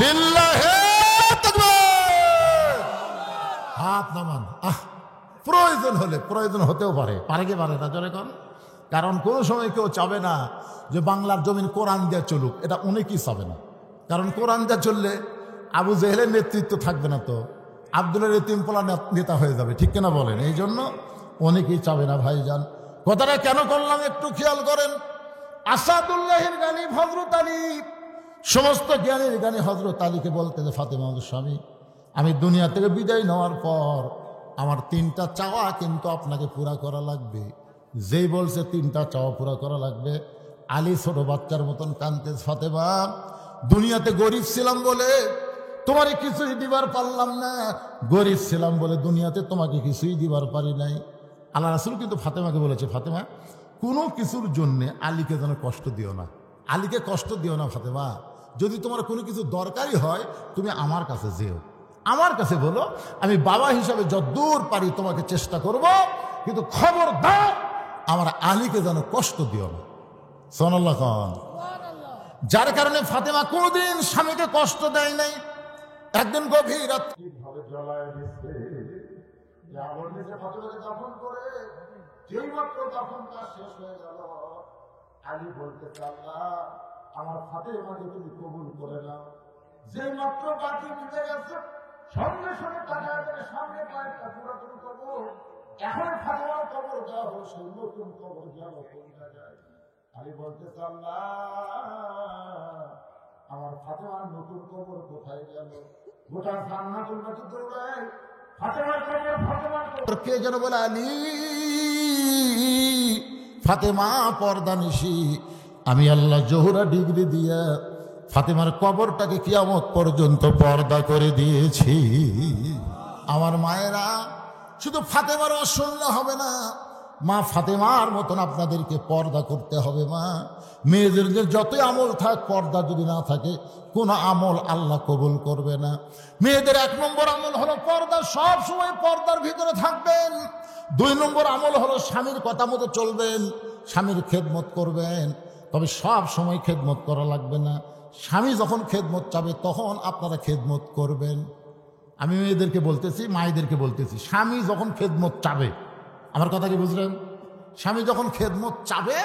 লিল্লাহে তাকবীর। হাত নামান। প্রয়োজন হলে, প্রয়োজন হতেও পারে, পারে কি পারে না? জোরে কর। কারণ কোনো সময় কেউ চাবে না যে বাংলার জমিন কোরআন দিয়ে চলুক, এটা অনেকেই চাবে না। কারণ কোরআন দিয়ে চললে আবু জেহেলের নেতৃত্ব থাকবে না, তো আব্দুলের এতিমপোলা নেতা হয়ে যাবে, ঠিক কিনা বলেন? এই জন্য অনেকেই চাবে না ভাইজান। কথাটা কেন করলাম একটু খেয়াল করেন। আসাদুল্লাহের গানি হযরত আলী, সমস্ত জ্ঞানের গানি হযরত আলীকে বলতে যে, ফাতেমা স্বামী, আমি দুনিয়া থেকে বিদায় নেওয়ার পর আমার 3টা চাওয়া কিন্তু আপনাকে পুরা করা লাগবে। যেই বলছে 3টা চাওয়া পুরা করা লাগবে, আলী ছোট বাচ্চার মতন কাঁদতে, ফাতেমা দুনিয়াতে গরিব ছিলাম বলে তোমারে কিছুই দিবার পারলাম না, গরিব ছিলাম বলে দুনিয়াতে তোমাকে কিছুই দিবার পারি নাই। আল্লাহ রাসূল কিন্তু ফাতেমাকে বলেছে, ফাতেমা কোনো কিছুর জন্যে আলীকে যেন কষ্ট দিও না, আলীকে কষ্ট দিও না ফাতেমা। যদি তোমার কোনো কিছু দরকারি হয় তুমি আমার কাছে যেও, আমার কাছে বলো, আমি বাবা হিসাবে যতদূর পারি তোমাকে চেষ্টা করব, কিন্তু খবরদার আমার আলীকে যেন কষ্ট দিও না। সুবহানাল্লাহ খান। যার কারণে ফাতেমা কোনদিন স্বামীকে কষ্ট দেয় নাই। একদিন গভীর রাত্রে ভাবে জ্বলায় দিচ্ছে, আগুন নিচে ফাতেমাকে দাফন করে, যেই মাত্র দাফন কাজ শেষ হয়ে গেল, আলী বলতে, আল্লাহ আমার ফাতেমাকে তুমি কবুল করে নাও। যেই মাত্র বাকি মিটে গেছে, সঙ্গে সঙ্গে তাকায় করে সামনে কয়েকটা পুরাতন কবর, এখন ফাতেমার কবর দেওয়া হলো, সেই নতুন কবর গেল কোন জায়গায়? আলী বলতে, আল্লাহ আমার ফাতেমার নতুন কবর কোথায় গেল? গোটা জান্নাতুল বাকি দৌড়ায়, ফাতেমার কবর, ফাতেমার কবর। কে যেন বলে, আলী ফাতেমা পর্দা নিশি, আমি আল্লাহ জোহরা ডিগ্রি দিয়া ফাতেমার কবরটাকে কিয়ামত পর্যন্ত পর্দা করে দিয়েছি। আমার মায়েরা, শুধু ফাতেমার শুনলে হবে না, মা ফাতেমার মতন আপনাদেরকে পর্দা করতে হবে। মা, মেয়েদের যতই আমল থাক, পর্দা যদি না থাকে কোনো আমল আল্লাহ কবুল করবে না। মেয়েদের 1 নম্বর আমল হলো পর্দা, সব সময় পর্দার ভিতরে থাকবেন। 2 নম্বর আমল হলো স্বামীর কথা মতো চলবেন, স্বামীর খেদমত করবেন। তবে সব সময় খেদমত করা লাগবে না, স্বামী যখন খেদমত চাবে তখন আপনারা খেদমত করবেন। আমি মেয়েদেরকে বলতেছি, মায়েদেরকে বলতেছি, স্বামী যখন খেদমত চাবে, আমার কথা কি বুঝলেন? স্বামী যখন খেদমত চাবে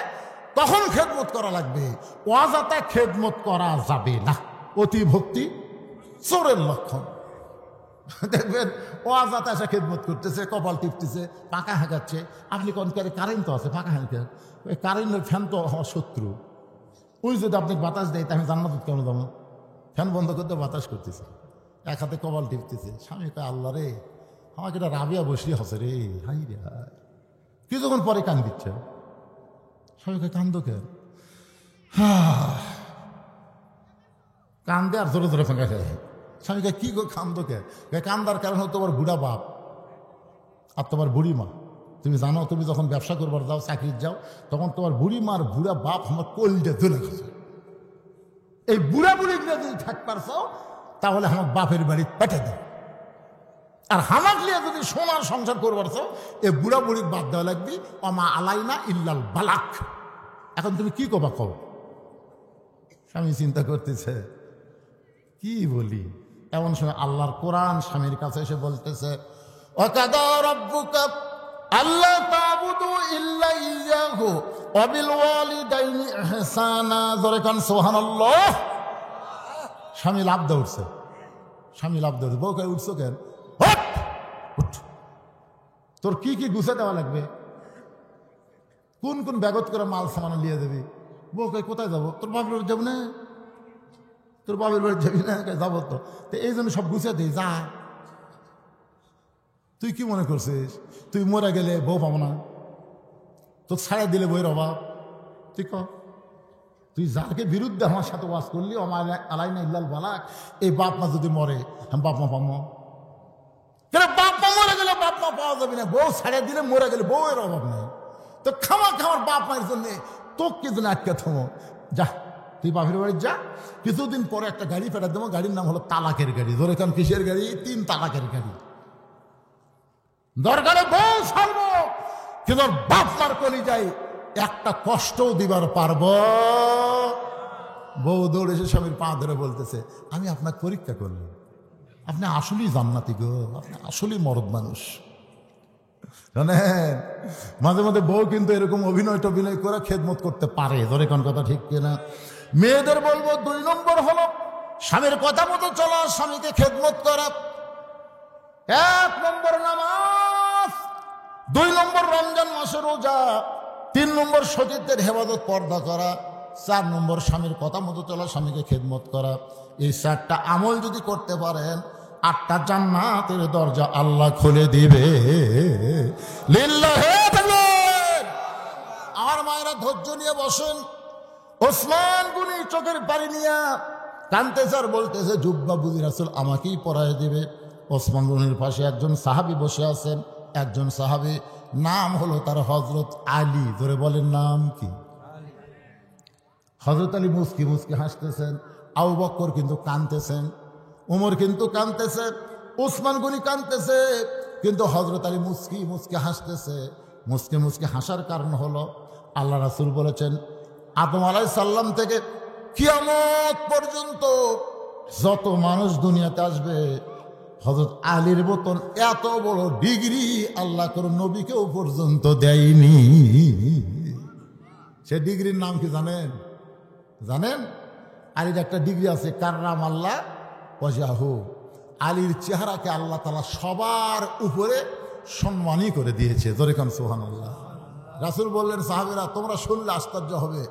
তখন খেদমত করা লাগবে, অযথা খেদমত করা যাবে না। অতি ভক্তি চোরের লক্ষণ। দেখবেন অযথা এসে খেদমত করতেছে, কপাল টিপতেছে, পাকা হাঁকাচ্ছে। আপনি কোন কারেন্ট তো আছে, পাকা হাঁকে, ওই কারেন্টের ফ্যান তো আমার শত্রু। ওই যদি আপনি বাতাস দেয়, তাহলে জান্নাত কেন যাবো? ফ্যান বন্ধ করতে বাতাস করতেছে, এক হাতে কপাল টিপতেছে। স্বামী কয়, আল্লাহ রে, আমাকে এটা রাবিয়া বসলি হসে রে, হাই রে হাই। কিছুক্ষণ পরে কান দিচ্ছে। স্বামী কয়, কান্দ কেন? কান্দে আর জোরে জোরে ফাঁকা খায়। স্বামী কয়, কি কান্দ কে? কান্দার কারণ হলো তোমার বুড়া বাপ আর তোমার বুড়ি মা। তুমি জানো, তুমি যখন ব্যবসা করবার যাও, চাকরির যাও, তখন তোমার বুড়ি মার বুড়া বাপ আমার কলজে জ্বলে গেছে। এই বুড়া বুড়িগুলো যদি থাকবার চাও, তাহলে আমার বাপের বাড়ি পেটে দাও। আর হামাক লিয়ে যদি সোনার সংসার করবার চাও, এই বুড়া বুড়ির বাদ দেওয়া লাগবে। অমা আলাইনা ইল্লাল বালাক। এখন তুমি কি কবা কও? স্বামী চিন্তা করতেছে, কি বলি? এমন সময় আল্লাহর কোরআন স্বামীর কাছে এসে বলতেছে, ওয়াকাদা রাব্বুকা আল্লা তা'বুদু ইল্লা ইয়্যাহু ওয়া বিল ওয়ালিদাইনি ইহসানা। জোরে কান সুবহানাল্লাহ। স্বামী লাফ দিয়ে উঠছে, স্বামী লাফ দিয়ে উঠছে। বউ কয়, উঠছো কেন? উঠ, তোর কি কি গুছে দেওয়া লাগবে? কোন কোন ব্যাগত করে মাল সামান লিয়ে দেবি? বউ কয়, কোথায় যাবো? তোর বাপের বাড়ি যাবো না? তোর বাপের বাড়ি যাবি না? যাবো তো। এই জন্য সব গুছিয়ে দিই, যা। তুই কি মনে করছিস তুই মরে গেলে বউ পাবো না? তোর ছাড়া দিলে বইয়ের অভাব? তুই ক, তুই যাকে বিরুদ্ধে আমার সাথে ওয়াজ করলি, আমার আলাইনা ইল্লাল বালাক, এই বাপ মা যদি মরে, আমি বাপ মা পাবো? বাপ মা মরে গেলে বাপ মা পাওয়া যাবে না, বউ ছাড়া দিলে মরে গেলে বউয়ের অভাব নেই। তো খামার বাপ মায়ের জন্য তোকে জন্য আটকে থামো, যা তুই বাপের বাড়ি যা। কিছুদিন পরে একটা গাড়ি ফেরত দেবো, গাড়ির নাম হলো তালাকের গাড়ি। ধরে কান কিসের গাড়ি? 3 তালাকের গাড়ি। দরকারে বউ ছাড়বো, কিন্তু বাপ মার কলি যাই একটা কষ্টও দিবার পারবো। বউ দৌড়ে এসে স্বামীর পা ধরে বলতেছে, আমি আপনাকে পরীক্ষা করলাম, আপনি আসলেই জান্নাতি গো, আপনি আসলেই মরদ মানুষ। জানেন, মাঝে মাঝে বউ কিন্তু এরকম অভিনয় টভিনয় করে খেদমত করতে পারে। ধরে কোন কথা ঠিক কিনা? মেয়েদের বলবো 2 নম্বর হলো স্বামীর কথা মতো চলা, স্বামীকে খেদমত করা। 1 নম্বর নামাজ, 2 নম্বর রমজান মাসে রোজা, 3 নম্বর সতীত্বের হেফাজত পর্দা করা, 4 নম্বর স্বামীর কথা মতো চলা, স্বামীকে খেদমত করা। এই 4টা আমল যদি করতে পারেন, 8টা জান্নাতের দরজা আল্লাহ খুলে দিবে। লিল্লাহি তাকবীর। আমার মায়েরা ধৈর্য নিয়ে বসেন। ওসমান গনি চোখের পানি নিয়ে কানতেছে আর বলতেছে, জুব্বা বুঝি রাসূল আমাকেই পরায় দিবে। ওসমান গনির পাশে একজন সাহাবী বসে আছেন, একজন সাহাবী, নাম হলো তার হযরত আলী। ধরে বলেন, নাম কি? হযরত আলী মুস্কি মুস্কি হাসতেছেন, আবু বকর কিন্তু কানতেছেন, ওমর কিন্তু কানতেছে, ওসমান গনি কানতেছে, কিন্তু হযরত আলী মুস্কি মুস্কি হাসতেছে। মুস্কি মুস্কি হাসার কারণ হলো, আল্লাহ রাসূল বলেছেন, আদম আলাইহিস সালাম থেকে কিয়ামত পর্যন্ত যত মানুষ দুনিয়াতে আসবে, হযরত আলীর মতন এত বড় ডিগ্রি আল্লাহ কোন নবীকেও পর্যন্ত দেয়নি। সে ডিগ্রির নাম কি জানেন? জানেন? আলীর একটা ডিগ্রি আছে, কাররাম আল্লাহ ওয়াজহাহু। আলীর চেহারাকে আল্লাহ তাআলা সবার উপরে সম্মানই করে দিয়েছে। জোরে কান সুবহানাল্লাহ। রাসূল বললেন, সাহাবীরা তোমরা শুনলে আশ্চর্য হবে,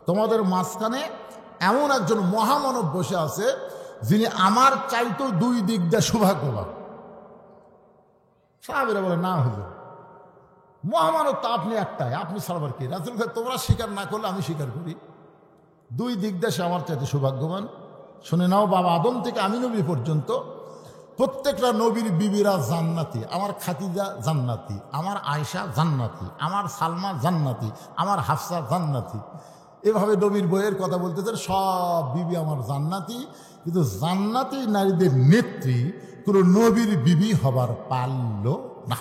তোমাদের মাঝখানে এমন একজন মহামানব বসে আছে, যিনি আমার চাইতেও 2 দিক দিয়ে সৌভাগ্যবান। সাহাবীরা বলে, না হুজুর, মহামানব তো আপনি একটাই, আপনি সারবার কি? রাসূল বলেন, তোমরা স্বীকার না করলে আমি স্বীকার করি, 2 দিক দিয়ে সে আমার চাইতে সৌভাগ্যবান। শুনে নাও, বাবা আদম থেকে আমি নবী পর্যন্ত প্রত্যেকটা নবীর বিবিরা জান্নাতি। আমার খাদিজা জান্নাতি, আমার আয়েশা জান্নাতি, আমার সালমা জান্নাতি, আমার হাফসা জান্নাতি। এভাবে নবীর বইয়ের কথা বলতেছেন, সব বিবি আমার জান্নাতি। কিন্তু জান্নাতি নারীদের নেত্রী কোনো নবীর বিবি হবার পারল না।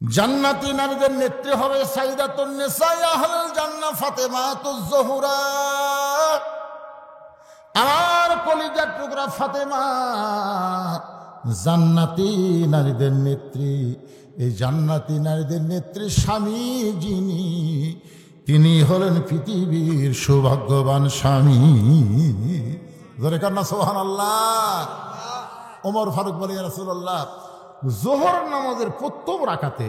জান্নাতি নারীদের নেত্রী হবে সাইয়্যিদাতুন নিসা আহলুল জান্নাহ ফাতেমাতুজ জোহরা। আমার কলিজার টুকরা ফাতেমা জান্নাতি নারীদের নেত্রী। এই জান্নাতি নারীদের নেত্রী স্বামী যিনি, তিনি হলেন পৃথিবীর সৌভাগ্যবান স্বামী। ধরে কান্না সুবহানাল্লাহ। ওমর ফারুক বলে, ইয়া রাসূলুল্লাহ, যোহর নামাজের প্রথম রাকাতে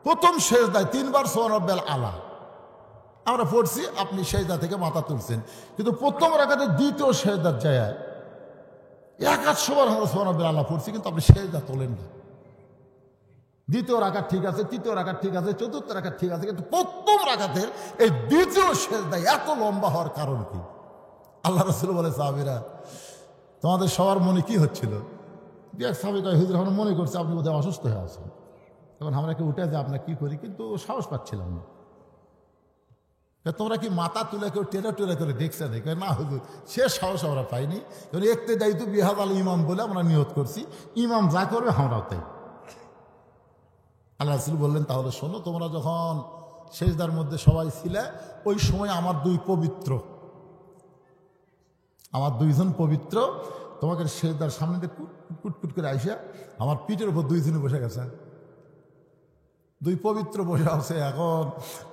প্রথম সেজদায় 3 বার সুবহানাল্লাহ আলা আমরা পড়ছি, আপনি সেজদা থেকে মাথা তুলছেন, কিন্তু প্রথম রাকাতে দ্বিতীয় সেজদার যায় 100 বার আমরা সুবহানাল্লাহ আলা পড়ছি, কিন্তু আপনি সেজদা তোলেন না। দ্বিতীয় রাকাত ঠিক আছে, তৃতীয় রাকাত ঠিক আছে, চতুর্থ রাকাত ঠিক আছে, কিন্তু প্রথম রাকাতের এই দ্বিতীয় সেজদা এত লম্বা হওয়ার কারণ কি? আল্লাহ রাসূল বলে, সাহাবীরা তোমাদের সবার মনে কি হচ্ছিল? এক সাহাবী কয়, হুজুর আমরা মনে করছি আপনি বোধহয় অসুস্থ হয়ে আছেন। তখন আমরা কি উঠে যে আপনার কি করি, কিন্তু সাহস পাচ্ছিলাম না। তোমরা কি মাথা তুলে কেউ টেনে টেনে করে দেখছে নাকি? না হুজুর, সে সাহস আমরা পাইনি। একতে দায়িত্ব বিহাদ আল ইমাম বলে আমরা নিয়ত করছি, ইমাম যা করবে আমরাও তাই। আল্লাহ রাসূল বললেন, তাহলে শোনো, তোমরা যখন সেজদার মধ্যে সবাই ছিলে, ওই সময় আমার আমার দুইজন পবিত্র তোমাকে সেজদার সামনে দিয়ে কুটকুট করে আইসা আমার পিঠের উপর দুইজনে বসে গেছে। দুই পবিত্র বসে আছে। এখন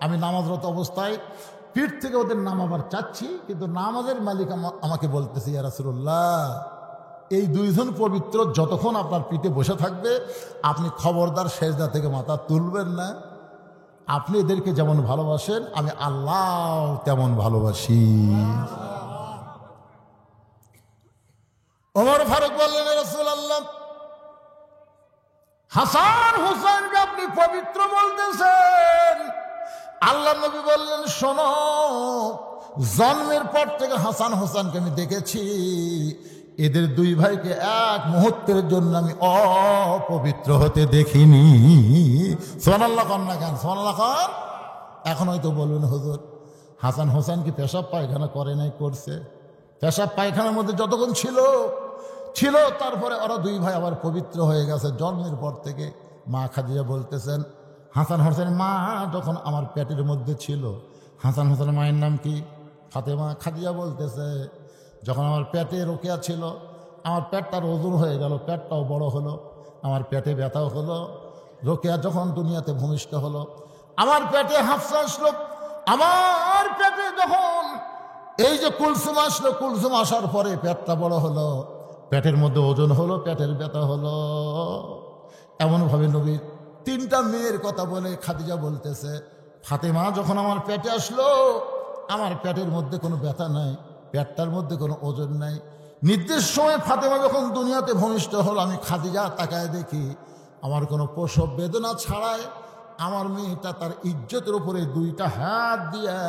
আমি নামাজরত অবস্থায় পিঠ থেকে ওদের নামাবার চাচ্ছি, কিন্তু নামাজের মালিক আমাকে বলতেছে, ইয়া রাসূলুল্লাহ, এই দুইজন পবিত্র যতক্ষণ আপনার পিঠে বসে থাকবে, আপনি খবরদার সেজদা থেকে মাথা তুলবেন না। আপনি এদেরকে যেমন ভালোবাসেন, আমি আল্লাহ তেমন ভালোবাসি। ওমর ফারুক বললেন, ইয়া রাসূলুল্লাহ, হাসান হোসেনকে আপনি পবিত্র বলতেছেন। আল্লাহ নবী বললেন, শোনো, জন্মের পর থেকে হাসান হোসেনকে আমি দেখেছি, এদের দুই ভাইকে এক মুহূর্তের জন্য আমি অপবিত্র হতে দেখিনি। সুবহানাল্লাহ খান না খান, সুবহানাল্লাহ খান। এখন হয়তো বলবেন, হুজুর হাসান হোসেন কি পেশাব পায়খানা করে নাই? করছে। পেশাব পায়খানার মধ্যে যতক্ষণ ছিল, তারপরে ওরা দুই ভাই আবার পবিত্র হয়ে গেছে জন্মের পর থেকে। মা খাদিজা বলতেছেন, হাসান হোসেনের মা যখন আমার পেটের মধ্যে ছিল, হাসান হোসেনের মায়ের নাম কি? ফাতেমা। খাদিজা বলতেছে, যখন আমার পেটে রোকেয়া ছিল, আমার পেটটার ওজন হয়ে গেল, পেটটাও বড় হলো, আমার পেটে ব্যথাও হলো। রোকেয়া যখন দুনিয়াতে ভূমিষ্ঠ হলো, আমার পেটে হাফসা আসলো। আমার পেটে যখন এই যে কুলসুম আসলো, কুলসুম আসার পরে পেটটা বড় হলো, পেটের মধ্যে ওজন হলো, পেটের ব্যথা হলো। এমনভাবে নবী 3টা মেয়ের কথা বলে খাদিজা বলতেছে, ফাতেমা যখন আমার পেটে আসলো, আমার পেটের মধ্যে কোনো ব্যথা নাই, পেটটার মধ্যে কোনো ওজন নাই। নির্দিষ্ট সময় ফাতেমা যখন দুনিয়াতে ভূমিষ্ঠ হলো, আমি খাদিজা তাকায় দেখি, আমার কোনো প্রসব বেদনা ছাড়াই আমার মেয়েটা তার ইজ্জতের উপরে 2টা হাত দিয়া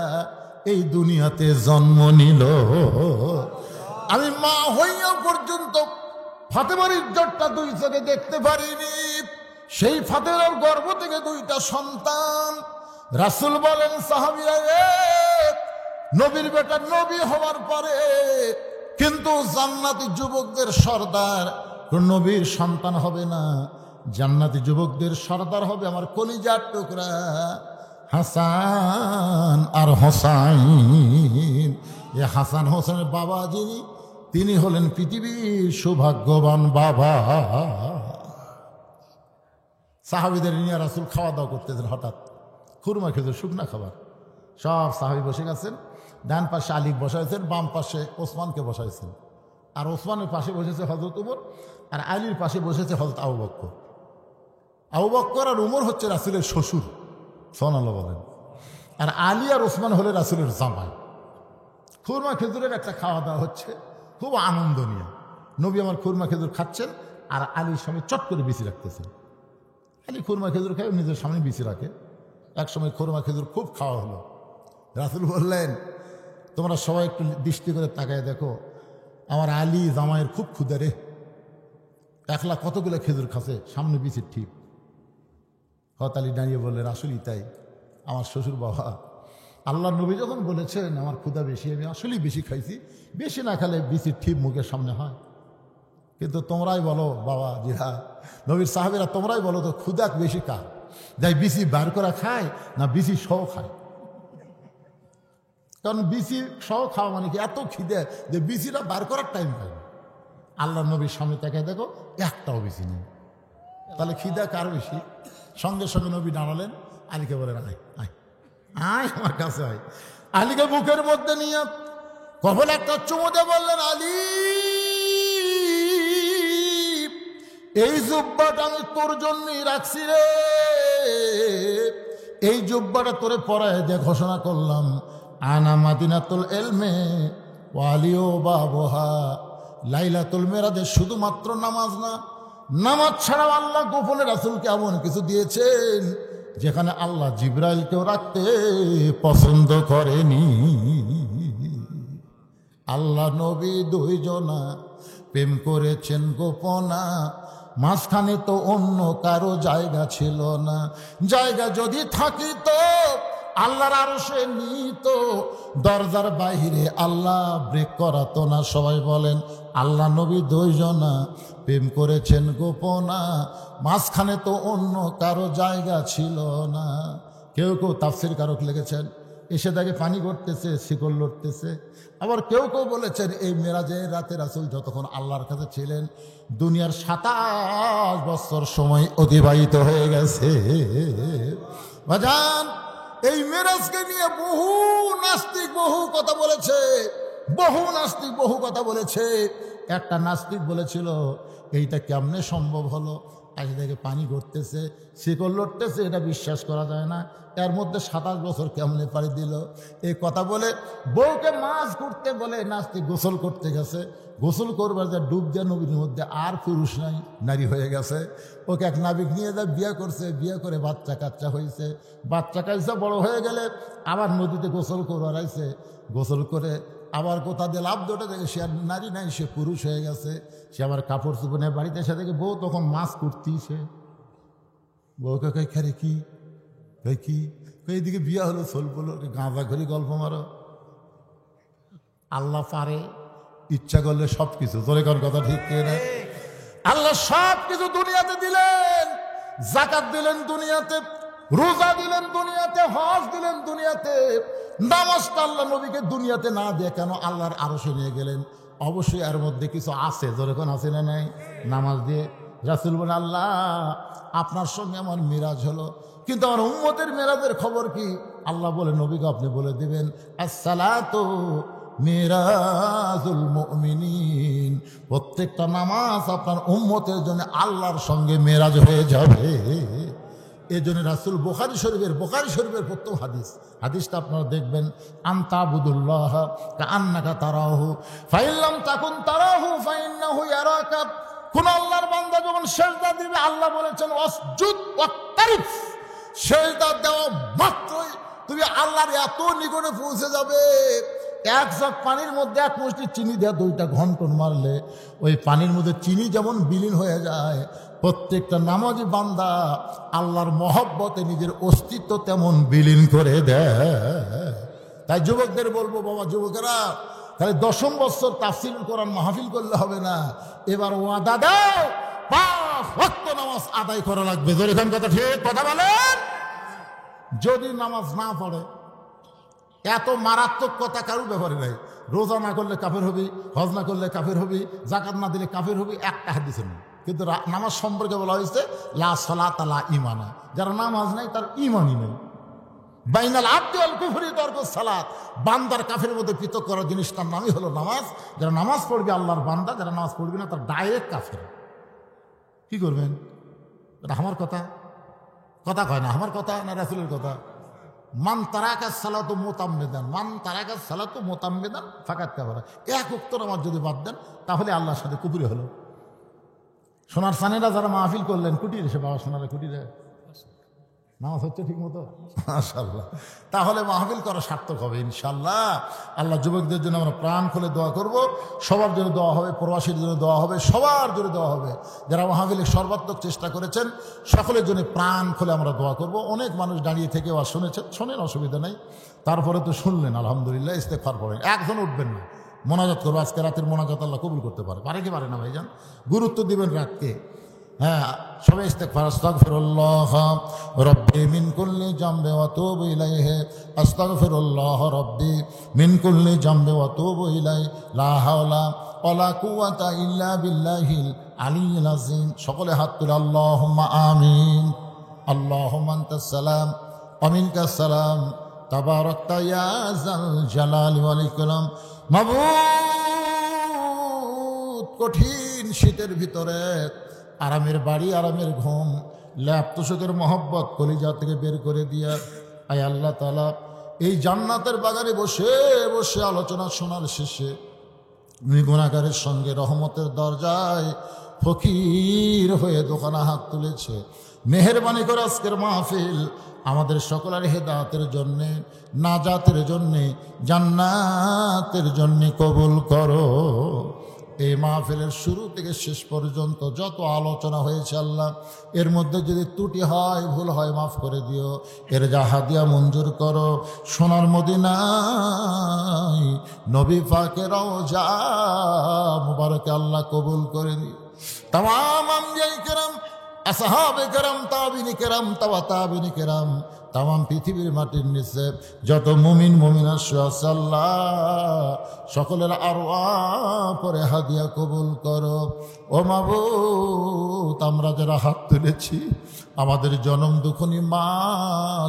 এই দুনিয়াতে জন্ম নিল। আমি মা হইয়া পর্যন্ত ফাতেমার ইজ্জতটা 2 চোখে দেখতে পারিনি। সেই ফাতেমার গর্ভ থেকে 2টা সন্তান। রাসূল বলেন, সাহাবীরা, নবীর বেটা নবী হওয়ার পরে কিন্তু জান্নাতি যুবকদের সর্দার নবীর সন্তান হবে না। জান্নাতি যুবকদের সর্দার হবে আমার কলিজার টুকরা হাসান আর হোসাইন। এ হাসান হোসেনের বাবা যিনি, তিনি হলেন পৃথিবীর সৌভাগ্যবান বাবা। সাহাবীদের নিয়ে রাসূল খাওয়া দাওয়া করতেছেন। হঠাৎ খুরমা খেজুর, শুকনা খাবার, সব সাহাবী বসে গেছেন। ডান পাশে আলী বসাইছেন, বাম পাশে ওসমানকে বসাইছেন। আর ওসমানের পাশে বসেছে হযরত উমর, আর আলীর পাশে বসেছে হযরত আবু বকর। আবু বকর আর উমর হচ্ছে রাসূলের শ্বশুর, সুবহানাল্লাহ বলেন। আর আলী আর ওসমান হলে রাসূলের জামাই। খুরমা খেজুরের একটা খাওয়া দাওয়া হচ্ছে, খুব আনন্দ নিয়ে। নবী আমার খুরমা খেজুর খাচ্ছেন, আর আলীর সামনে চট করে বিছি রাখতেছেন। আলী খুরমা খেজুর খায়, নিজের সামনে বিছি রাখে। এক সময় খুরমা খেজুর খুব খাওয়া হলো। রাসূল বললেন, তোমরা সবাই একটু দৃষ্টি করে তাকায় দেখো, আমার আলী জামাইয়ের খুব ক্ষুদা রে, একলা কতগুলো খেজুর খাসে, সামনে বিচির ঠিক। হত আলী দাঁড়িয়ে বললেন, আসলেই তাই, আমার শ্বশুর বাবা আল্লাহ নবী যখন বলেছেন আমার ক্ষুদা বেশি, আমি আসলেই বেশি খাইছি, বেশি না খেলে বিচির ঠিক মুখের সামনে হয়। কিন্তু তোমরাই বলো বাবা জিরা, নবীর সাহাবীরা তোমরাই বলো তো ক্ষুদা বেশি কার, যাই বিচি বার করা খায় না বিচি সহ খায়? কারণ বিচি সহ খাওয়া মানে কি এত খিদে যে বিচিটা বার করার টাইম পায় না। আল্লাহ নবীর সামনে তাকায় দেখো একটাও বিচি নেই, তাহলে খিদা কার বেশি? সঙ্গে সঙ্গে নবী দাঁড়ালেন, আলীকে বলেন আয় আয় আয় আমার কাছে আয়। আলীকে বুকের মধ্যে নিয়ে কখন একটা চুমু দিয়ে বললেন, আলী এই জুব্বাটা আমি তোর জন্যই রাখছি রে, এই জুব্বাটা তোরে পরায় দিয়ে ঘোষণা করলাম, আনা মাদিনাতুল এলমে ওয়ালিও বাবহা, লাইলাতুল মেরাজে শুধুমাত্র নামাজ না, নামাজ ছাড়াও আল্লাহ গোপনে রাসূলকে এমন কিছু দিয়েছেন যেখানে আল্লাহ জিবরাইলকেও রাখতে পছন্দ করেনি। আল্লাহ নবী দুইজনা প্রেম করেছেন গোপনা, মাঝখানে তো অন্য কারো জায়গা ছিল না, জায়গা যদি থাকিত আল্লাহর আরশে নিত, দরজার বাইরে আল্লাহ ব্রেক করাতো না। সবাই বলেন, আল্লাহ নবী দুইজনা প্রেম করেছেন গোপনা, মাঝখানে তো অন্য কারো জায়গা ছিল না। কেউ কেউ তাফসীর কারক লিখেছেন এসে দেখে পানি করতেছে, শিকল লড়তেছে। আবার কেউ কেউ বলেছেন এই মেরাজের রাতে রাসূল যতক্ষণ আল্লাহর কাছে ছিলেন দুনিয়ার 27 বছর সময় অতিবাহিত হয়ে গেছে। বাজান, এই মেরাজকে নিয়ে বহু নাস্তিক বহু কথা বলেছে, বহু নাস্তিক বহু কথা বলেছে। একটা নাস্তিক বলেছিল এইটা কেমনে সম্ভব হলো, আজ থেকে পানি ঘটতেছে, শিকল লড়তেছে, এটা বিশ্বাস করা যায় না, এর মধ্যে 27 বছর কেমনে পাড়ি দিল। এই কথা বলে বউকে মাছ করতে বলে নাস্তিক গোসল করতে গেছে, গোসল করবার যা ডুব দেওয়া নবীর মধ্যে আর পুরুষ নাই, নারী হয়ে গেছে। ওকে এক নাবিক নিয়ে যা বিয়ে করছে, বিয়ে করে বাচ্চা কাচ্চা হয়েছে, বাচ্চা কাচ্চা বড় হয়ে গেলে আবার নদীতে গোসল করবার আইছে, গোসল করে আবার কোথা দিয়ে লাভ দোটা দেখে সে আর নারী নাই, সে পুরুষ হয়ে গেছে। সে আবার কাপড় চুপনে বাড়িতে এসে দেখে বউ তখন মাছ করতেছে। বউকে কই খারে কি কই কি, এইদিকে বিয়ে হলো, সোল বলো গাঁজা ঘড়ি গল্প মারো। আল্লাহ পারে ইচ্ছা করলে সব কিছু, তোর কোন কথা ঠিক না? আল্লাহ সব কিছু দুনিয়াতে দিলেন, যাকাত দিলেন দুনিয়াতে, রোজা দিলেন দুনিয়াতে, হজ দিলেন দুনিয়াতে, নামাজটা আল্লাহ নবীকে দুনিয়াতে না দিয়ে কেন আল্লাহর আরশে নিয়ে গেলেন? অবশ্যই এর মধ্যে কিছু আছে, যেরকম আছে না নাই? নামাজ দিয়ে রাসূল বলেন, আল্লাহ আপনার সঙ্গে আমার মিরাজ হলো, কিন্তু আমার উম্মতের মিরাজের খবর কি? আল্লাহ বলে নবীকে আপনি বলে দিবেন, আসসালাতু মিরাজুল মুমিনিন, প্রত্যেকটা নামাজ আপনার উম্মতের জন্য আল্লাহর সঙ্গে মিরাজ হয়ে যাবে। এই জন্য রাসূল বুখারী শরীফের প্রথম হাদিসটা আপনারা দেখবেন, আনতাবুদুল্লাহ কাআন্নাকা তারাহু ফাইন লাম তাকুন তারাহু ফাইন্নাহু ইয়ারাকা। কোন আল্লাহর বান্দা যখন সিজদা দিবে, আল্লাহ বলেছেন ওয়াসজুদ ওয়াক্তারিফ, সিজদা দেওয়া মাত্রই তুমি আল্লাহর এত নিকটে পৌঁছে যাবে। এক জগ পানির মধ্যে এক মুষ্টি চিনি দেওয়া 2টা ঘন্টন মারলে ওই পানির মধ্যে চিনি যেমন বিলীন হয়ে যায়, প্রত্যেকটা নামাজি বান্দা আল্লাহর মহব্বতে নিজের অস্তিত্ব তেমন বিলীন করে দেয়। তাই যুবকদের বলবো, বাবা যুবকেরা, তাহলে 10ম বছর তাফসীর কোরআন মাহফিল করলে হবে না, এবার ওয়াদা দাও 5 ওয়াক্ত নামাজ আদায় করা লাগবে। যেরকম কথা ঠিক কথা বলেন। যদি নামাজ না পড়ে, এত মারাত্মক কথা কারোর ব্যাপারে নাই। রোজা না করলে কাফের হবি, হজ না করলে কাফের হবি, যাকাত না দিলে কাফের হবি, একটা হাদিসে নেই। কিন্তু নামাজ সম্পর্কে বলা হয়েছে লা সালাতা লা ঈমানা, যারা নামাজ নাই তার ঈমানই নেই। বাইনাল আবদি ওয়াল কুফরি তারকুস সালাত, বান্দার কাফের মধ্যে পৃথক করার জিনিসটার নামই হলো নামাজ। যারা নামাজ পড়বে আল্লাহর বান্দা, যারা নামাজ পড়বে না তার ডাইরেক্ট কাফের। কি করবেন? এটা আমার কথা কয় না, আমার কথা না রাসূলের কথা? মান তারাকা সালাতু মুতাম্মিদান, মান তারাকা সালাতু মুতাম্মিদান ফাকাত কাফারা। এক ওয়াক্ত নামাজ যদি বাদ দেন তাহলে আল্লাহর সাথে কুফরি হলো। সোনার সানেরা যারা মাহফিল করলেন কুটিরে, সে বাবা সোনারা কুটিরে নামাজ হচ্ছে ঠিক মতো? মাশাআল্লাহ। তাহলে মাহফিল করা সার্থক হবে ইনশাআল্লাহ। আল্লাহ যুবকদের জন্য আমরা প্রাণ খুলে দোয়া করব। সবার জন্য দোয়া হবে, প্রবাসীর জন্য দোয়া হবে, সবার জন্য দোয়া হবে। যারা মাহফিলের সর্বাত্মক চেষ্টা করেছেন সকলের জন্য প্রাণ খুলে আমরা দোয়া করব। অনেক মানুষ দাঁড়িয়ে থেকে আর শুনেছেন, শোনেন, অসুবিধা নেই। তারপরে তো শুনলেন, আলহামদুলিল্লাহ, ইস্তেগফার পড়েন। একজন উঠবেন না, মোনাজাত করবো। আজকে রাতের মোনাজাত আল্লাহ কবুল করতে পারে। পারে কি পারে না ভাইজান? গুরুত্ব দিবেন রাতকে। হ্যাঁ, সবাই ইস্তেগফার। আস্তাগফিরুল্লাহ রাব্বি মিন কুল্লি জামবি ওয়া আতুবু ইলাইহি। আস্তাগফিরুল্লাহ রাব্বি মিন কুল্লি জামবি ওয়া আতুবু ইলাইহি। লা হাওলা ওয়ালা কুওয়াতা ইল্লা বিল্লাহিল আলিয়্যিল আযীম। সকলে হাত তুলে আল্লাহুম্মা আমিন। আল্লাহুম্মা আনতাস সালাম ওয়া মিনকাস সালাম। তাবারাকতা ইয়া যাল জালালি ওয়াল ইকরাম। মাবুদ, কঠিন শীতের ভিতরে আরামের বাড়ি, আরামের ঘুম, ল্যাপ তোষকের মহব্বত কলিজা থেকে বের করে দিয়া, আয় আল্লাহ তাআলা, এই জান্নাতের বাগানে বসে বসে আলোচনা শোনার শেষে গুনাহগারের সঙ্গে রহমতের দরজায় ফকির হয়ে দোকানে হাত তুলেছে। মেহেরবানি করে আজকের মাহফিল আমাদের সকলের হেদায়েতের জন্যে, নাজাতের জন্যে, জান্নাতের জন্যে কবুল করো। এই মাহফিলের শুরু থেকে শেষ পর্যন্ত যত আলোচনা হয়েছে আল্লাহ, এর মধ্যে যদি ত্রুটি হয়, ভুল হয়, মাফ করে দিও। এর যা হাদিয়া মঞ্জুর করো। সোনার মদিনায় নবী পাকের রওজা মুবারকে আল্লাহ কবুল করে দিও। তামাম আম্বিয়ায়ে কেরাম, আসহাবে কেরাম, তাবিনী কেরাম, তাবিনী কেরাম, তামাম পৃথিবীর মাটির নিচে যত মুমিন মুমিনাত আছে আল্লাহ, সকলের আরওয়াহ পরে হাদিয়া কবুল করো। ও মাবুদ, আমরা যারা হাত তুলেছি, আমাদের জনম দুঃখনী মা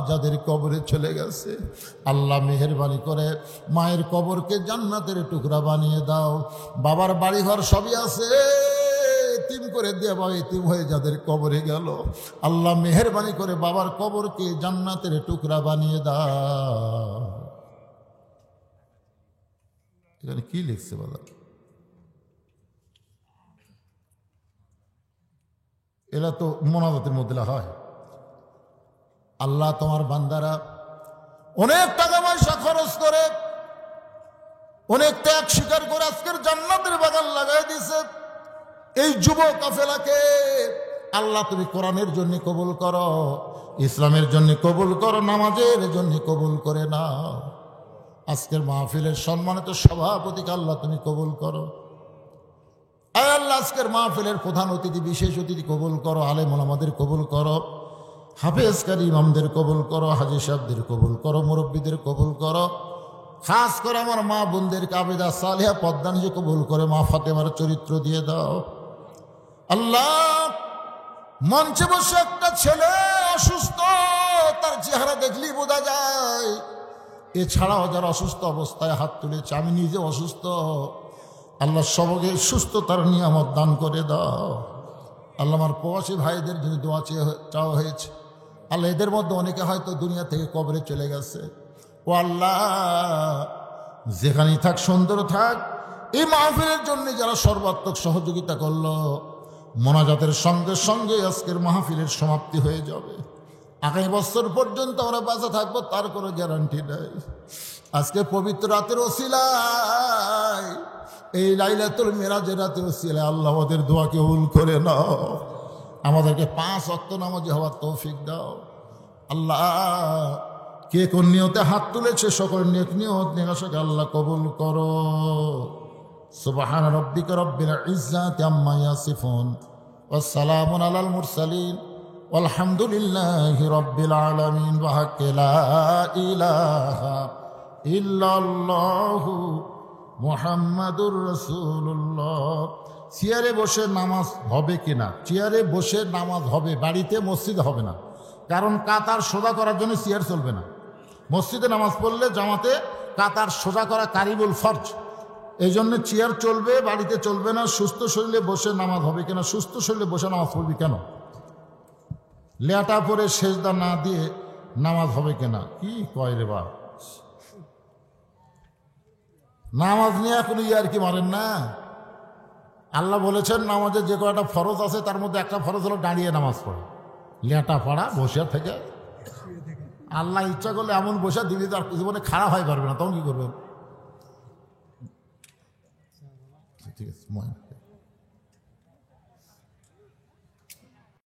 যাদের কবরে চলে গেছে, আল্লাহ মেহেরবানি করে মায়ের কবরকে জান্নাতের টুকরা বানিয়ে দাও। বাবার বাড়িঘর সবই আছে, এতিম করে দিয়ে বাবা এতিম হয়ে যাদের কবরে গেল, আল্লাহ মেহেরবানি করে বাবার কবরকে জান্নাতের টুকরা বানিয়ে দাও। এখানে কি লিখছে বাবা? এরা তো মোনাজাতের মধ্যে হয়। আল্লাহ, তোমার বান্দারা অনেক টাকা পয়সা খরচ করে, অনেক ত্যাগ স্বীকার করে আজকের জান্নাতের বাগান লাগাই দিছে। এই যুব কাফেলাকে আল্লাহ তুমি কোরআনের জন্য কবুল করো, ইসলামের জন্য কবুল করো, নামাজের জন্য কবুল করে নাও। আজকের মাহফিলের সম্মানিত সভাপতিকে আল্লাহ তুমি কবুল করো। আয় আল্লাহ, আজকের মাহফিলের প্রধান অতিথি, বিশেষ অতিথি কবুল করো। আলেম ওলামাদের কবুল করো, হাফেজকারী ইমামদের কবুল করো, হাজী সাহেবদের কবুল করো, মুরব্বীদের কবুল করো। খাস করে আমার মা বোনদের আবেদা সালেহা পদ্মানিকে কবুল করে মা ফাতেমার চরিত্র দিয়ে দাও। আল্লাহ, মঞ্চে বসে একটা ছেলে অসুস্থ, তার চেহারা দেখলেই বোঝা যায়। এছাড়াও যারা অসুস্থ অবস্থায় হাত তুলেছে, আমি নিজে অসুস্থ, আল্লাহ সবকে সুস্থতার নিয়ামত দান করে দাও। আল্লাহ, আমার প্রবাসী ভাইদের জন্য দোয়া চাওয়া হয়েছে। আল্লাহ, এদের মধ্যে অনেকে হয়তো দুনিয়া থেকে কবরে চলে গেছে। ও আল্লাহ, যেখানেই থাক, সুন্দর থাক। এই মাহফিলের জন্য যারা সর্বাত্মক সহযোগিতা করলো, মোনাজাতের সঙ্গে সঙ্গে আজকের মাহফিলের সমাপ্তি হয়ে যাবে। আগামী বছর পর্যন্ত আমরা বাঁচা থাকবো তার কোনো গ্যারান্টি নেই। আজকে পবিত্র রাতের ওসিলায়, এই লাইলাতুল মিরাজের রাতের ওসিলায় আল্লাহ আমাদের দোয়াকে কবুল করে নাও। আমাদেরকে 5 ওয়াক্ত নামাজি হওয়ার তৌফিক দাও। আল্লাহ, কে কোন নিয়তে হাত তুলেছে সকলের নেক নিয়ত নেকাশাকে আল্লাহ কবুল করো। সুবহান রাব্বিকা রাব্বিল ইজ্জাতি আম্মা ইয়াসিফুন ওয়াস সালামুন আলাল মুরসালিন ওয়ালহামদুলিল্লাহি রাব্বিল আলামিন। ওয়া হাক্কা লা ইলাহা ইল্লাল্লাহু মুহাম্মাদুর রাসূলুল্লাহ। চেয়ারে বসে নামাজ হবে কিনা? চেয়ারে বসে নামাজ হবে, বাড়িতে মসজিদে হবে না। কারণ কাতার সোজা করার জন্য চেয়ার চলবে না। মসজিদে নামাজ পড়লে জামাতে কাতার সোজা করা কারিবুল ফরজ, এই জন্য চেয়ার চলবে, বাড়িতে চলবে না। সুস্থ শরীরে বসে নামাজ হবে কিনা? সুস্থ শরীরে বসে নামাজ পড়বি কেন? লেটা পরে সেজদা না দিয়ে নামাজ হবে কিনা? কি কয় রে বা, নামাজ নিয়ে এখন ইয়ার কি মারেন না। আল্লাহ বলেছেন নামাজে যে কয়টা ফরজ আছে তার মধ্যে একটা ফরজ হলো দাঁড়িয়ে নামাজ পড়া। লেটা পড়া বসে থেকে আল্লাহ ইচ্ছা করলে এমন বসে দিবি তার জীবনে খারাপ হয় পারবে না, তখন কি করবেন? ঠিক আছে ময়না